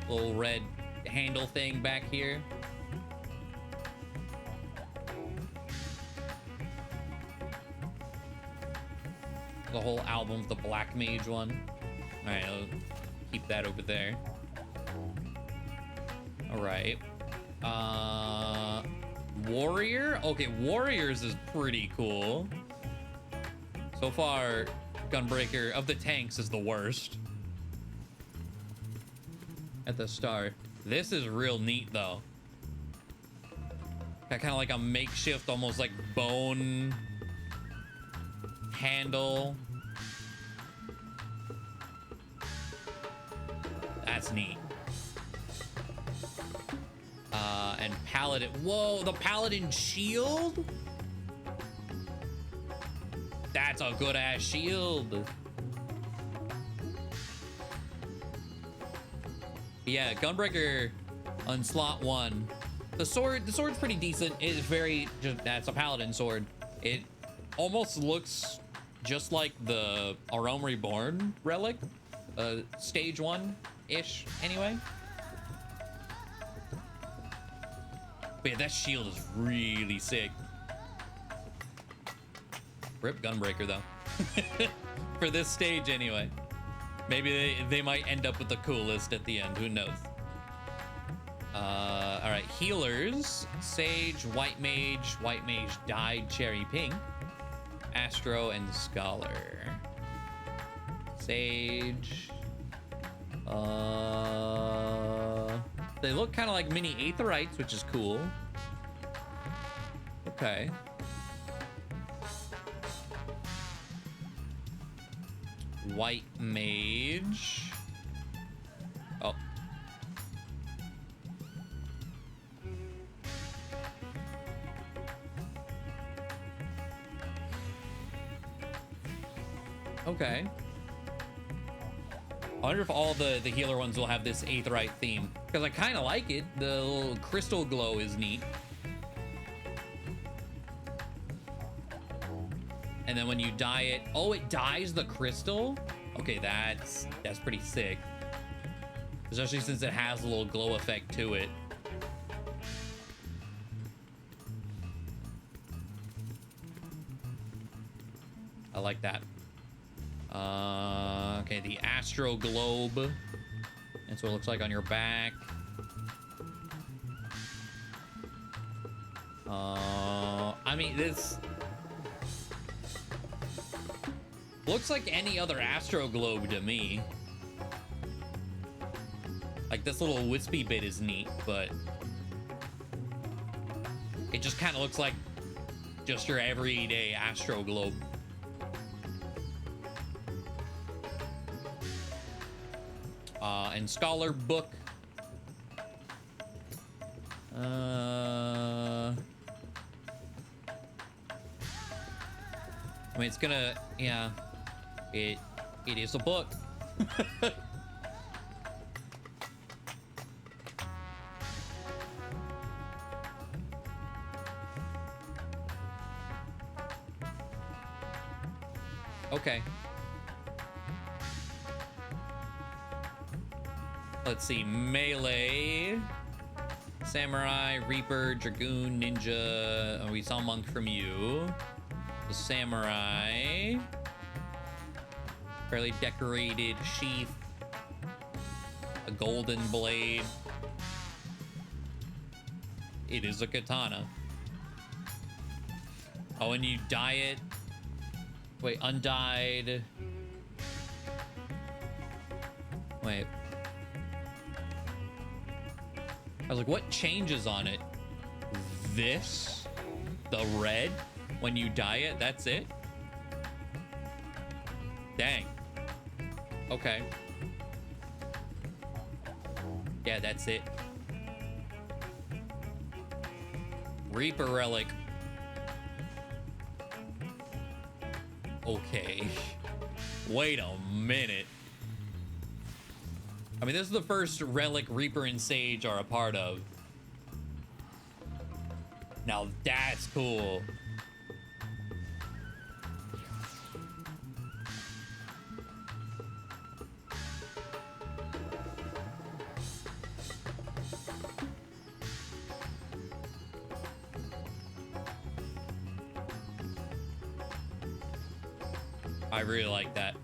Little red handle thing back here. The whole album, the Black Mage one. All right, I'll keep that over there. All right. Warrior? Okay, Warriors is pretty cool. So far, Gunbreaker of the tanks is the worst at the start. This is real neat, though. Got kind of like a makeshift, almost like bone handle. That's neat. And Paladin. Whoa, the Paladin shield? That's a good ass shield. Yeah, Gunbreaker on slot 1. The sword's pretty decent. It is very that's a Paladin sword. It almost looks just like the A Realm Reborn relic. Stage 1-ish anyway. But yeah, that shield is really sick. Rip Gunbreaker, though. For this stage, anyway. Maybe they might end up with the coolest at the end. Who knows? All right, healers. Sage, White Mage dyed cherry pink. Astro, and Scholar. Sage. They look kind of like mini Aetherites, which is cool. Okay. White Mage. Oh. Okay. I wonder if all the healer ones will have this Aetherite theme, because I kind of like it. The little crystal glow is neat. And then when you dye it, oh, it dyes the crystal? Okay, that's pretty sick. Especially since it has a little glow effect to it. I like that. Okay, the Astro Globe. That's what it looks like on your back. I mean, this looks like any other Astro Globe to me. Like, this little wispy bit is neat, but it just kind of looks like just your everyday Astro Globe. And Scholar Book. I mean, it's gonna, yeah, it is a book. Okay. Let's see, melee, samurai, reaper, dragoon, ninja. Oh, we saw monk from you. The samurai, fairly decorated sheath, a golden blade. It is a katana. Oh, and you dye it. Wait, undyed. Wait. I was like, what changes on it? This? The red? When you dye it, that's it? Dang. Okay. Yeah, that's it. Reaper Relic. Okay. Wait a minute. I mean, this is the first Relic Reaper and Sage are a part of. Now that's cool. I really like that.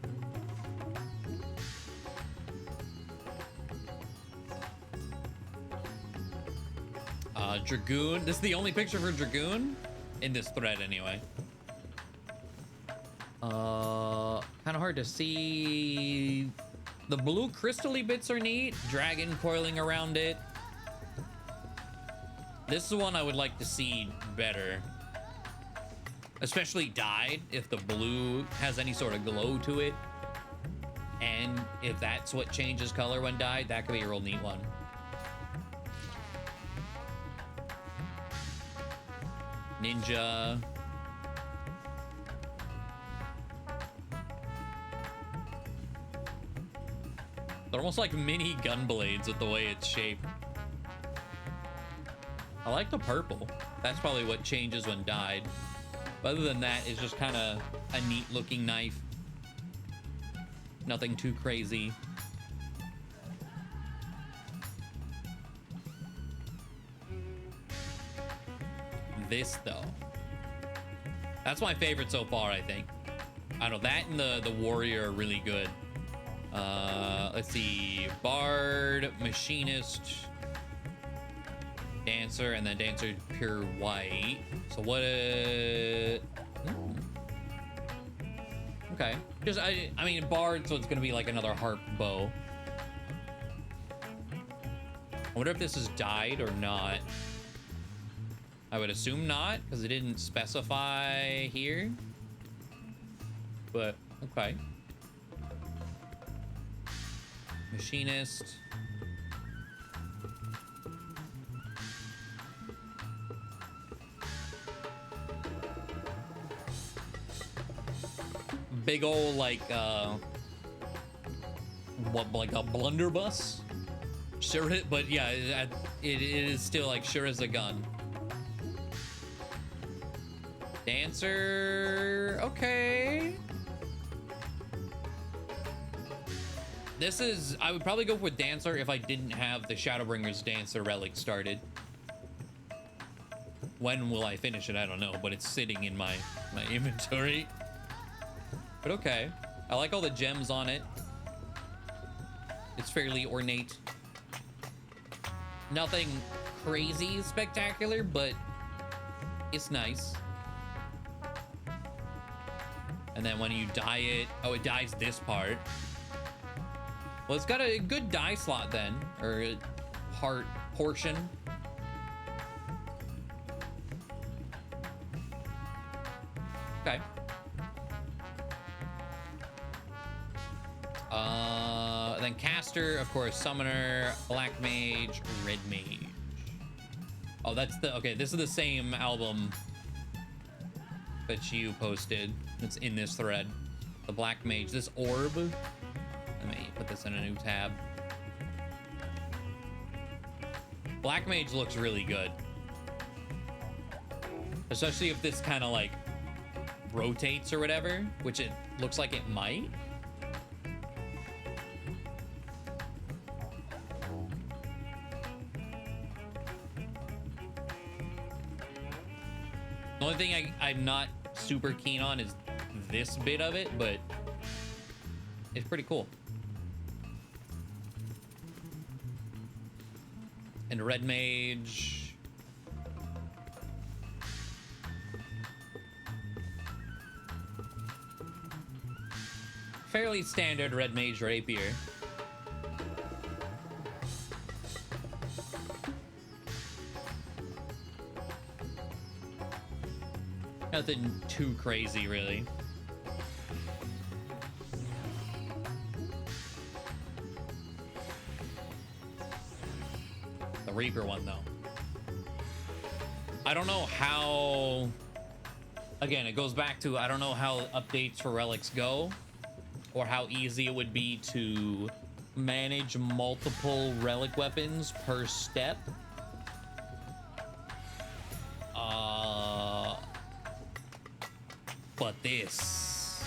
Dragoon. This is the only picture for Dragoon in this thread anyway. Kind of hard to see. The blue crystally bits are neat. Dragon coiling around it. This is one I would like to see better. Especially dyed, if the blue has any sort of glow to it. And if that's what changes color when dyed, that could be a real neat one. Ninja. They're almost like mini gun blades with the way it's shaped. I like the purple. That's probably what changes when dyed. But other than that, it's just kind of a neat looking knife. Nothing too crazy. This though, that's my favorite so far, I think. I don't know, that and the warrior are really good. Let's see, bard, machinist, dancer, and then dancer pure white. So what okay, just I mean bard, so it's gonna be like another harp bow. I wonder if this is dyed or not. I would assume not, because it didn't specify here. But, okay. Machinist. Big ol' like, what, like a blunderbuss? Sure, but yeah, it is still like sure as a gun. Dancer, okay. This is, I would probably go with Dancer if I didn't have the Shadowbringers Dancer relic started. When will I finish it? I don't know, but it's sitting in my inventory. But okay, I like all the gems on it. It's fairly ornate. Nothing crazy spectacular, but it's nice. And then when you dye it, oh, it dyes this part. Well, it's got a good dye slot then, or part portion. Okay. Then caster, of course, summoner, black mage, red mage. Oh, that's the, okay, this is the same album that you posted. It's in this thread. The black mage, this orb. Let me put this in a new tab. Black mage looks really good. Especially if this kind of like rotates or whatever, which it looks like it might. The only thing I'm not super keen on is this bit of it, but it's pretty cool. And red mage. Fairly standard red mage rapier. Nothing too crazy, really. The Reaper one, though. I don't know how... Again, it goes back to, I don't know how updates for relics go, or how easy it would be to manage multiple relic weapons per step. But this,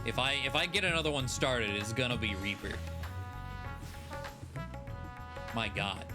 if I get another one started, it's gonna be Reaper. My God.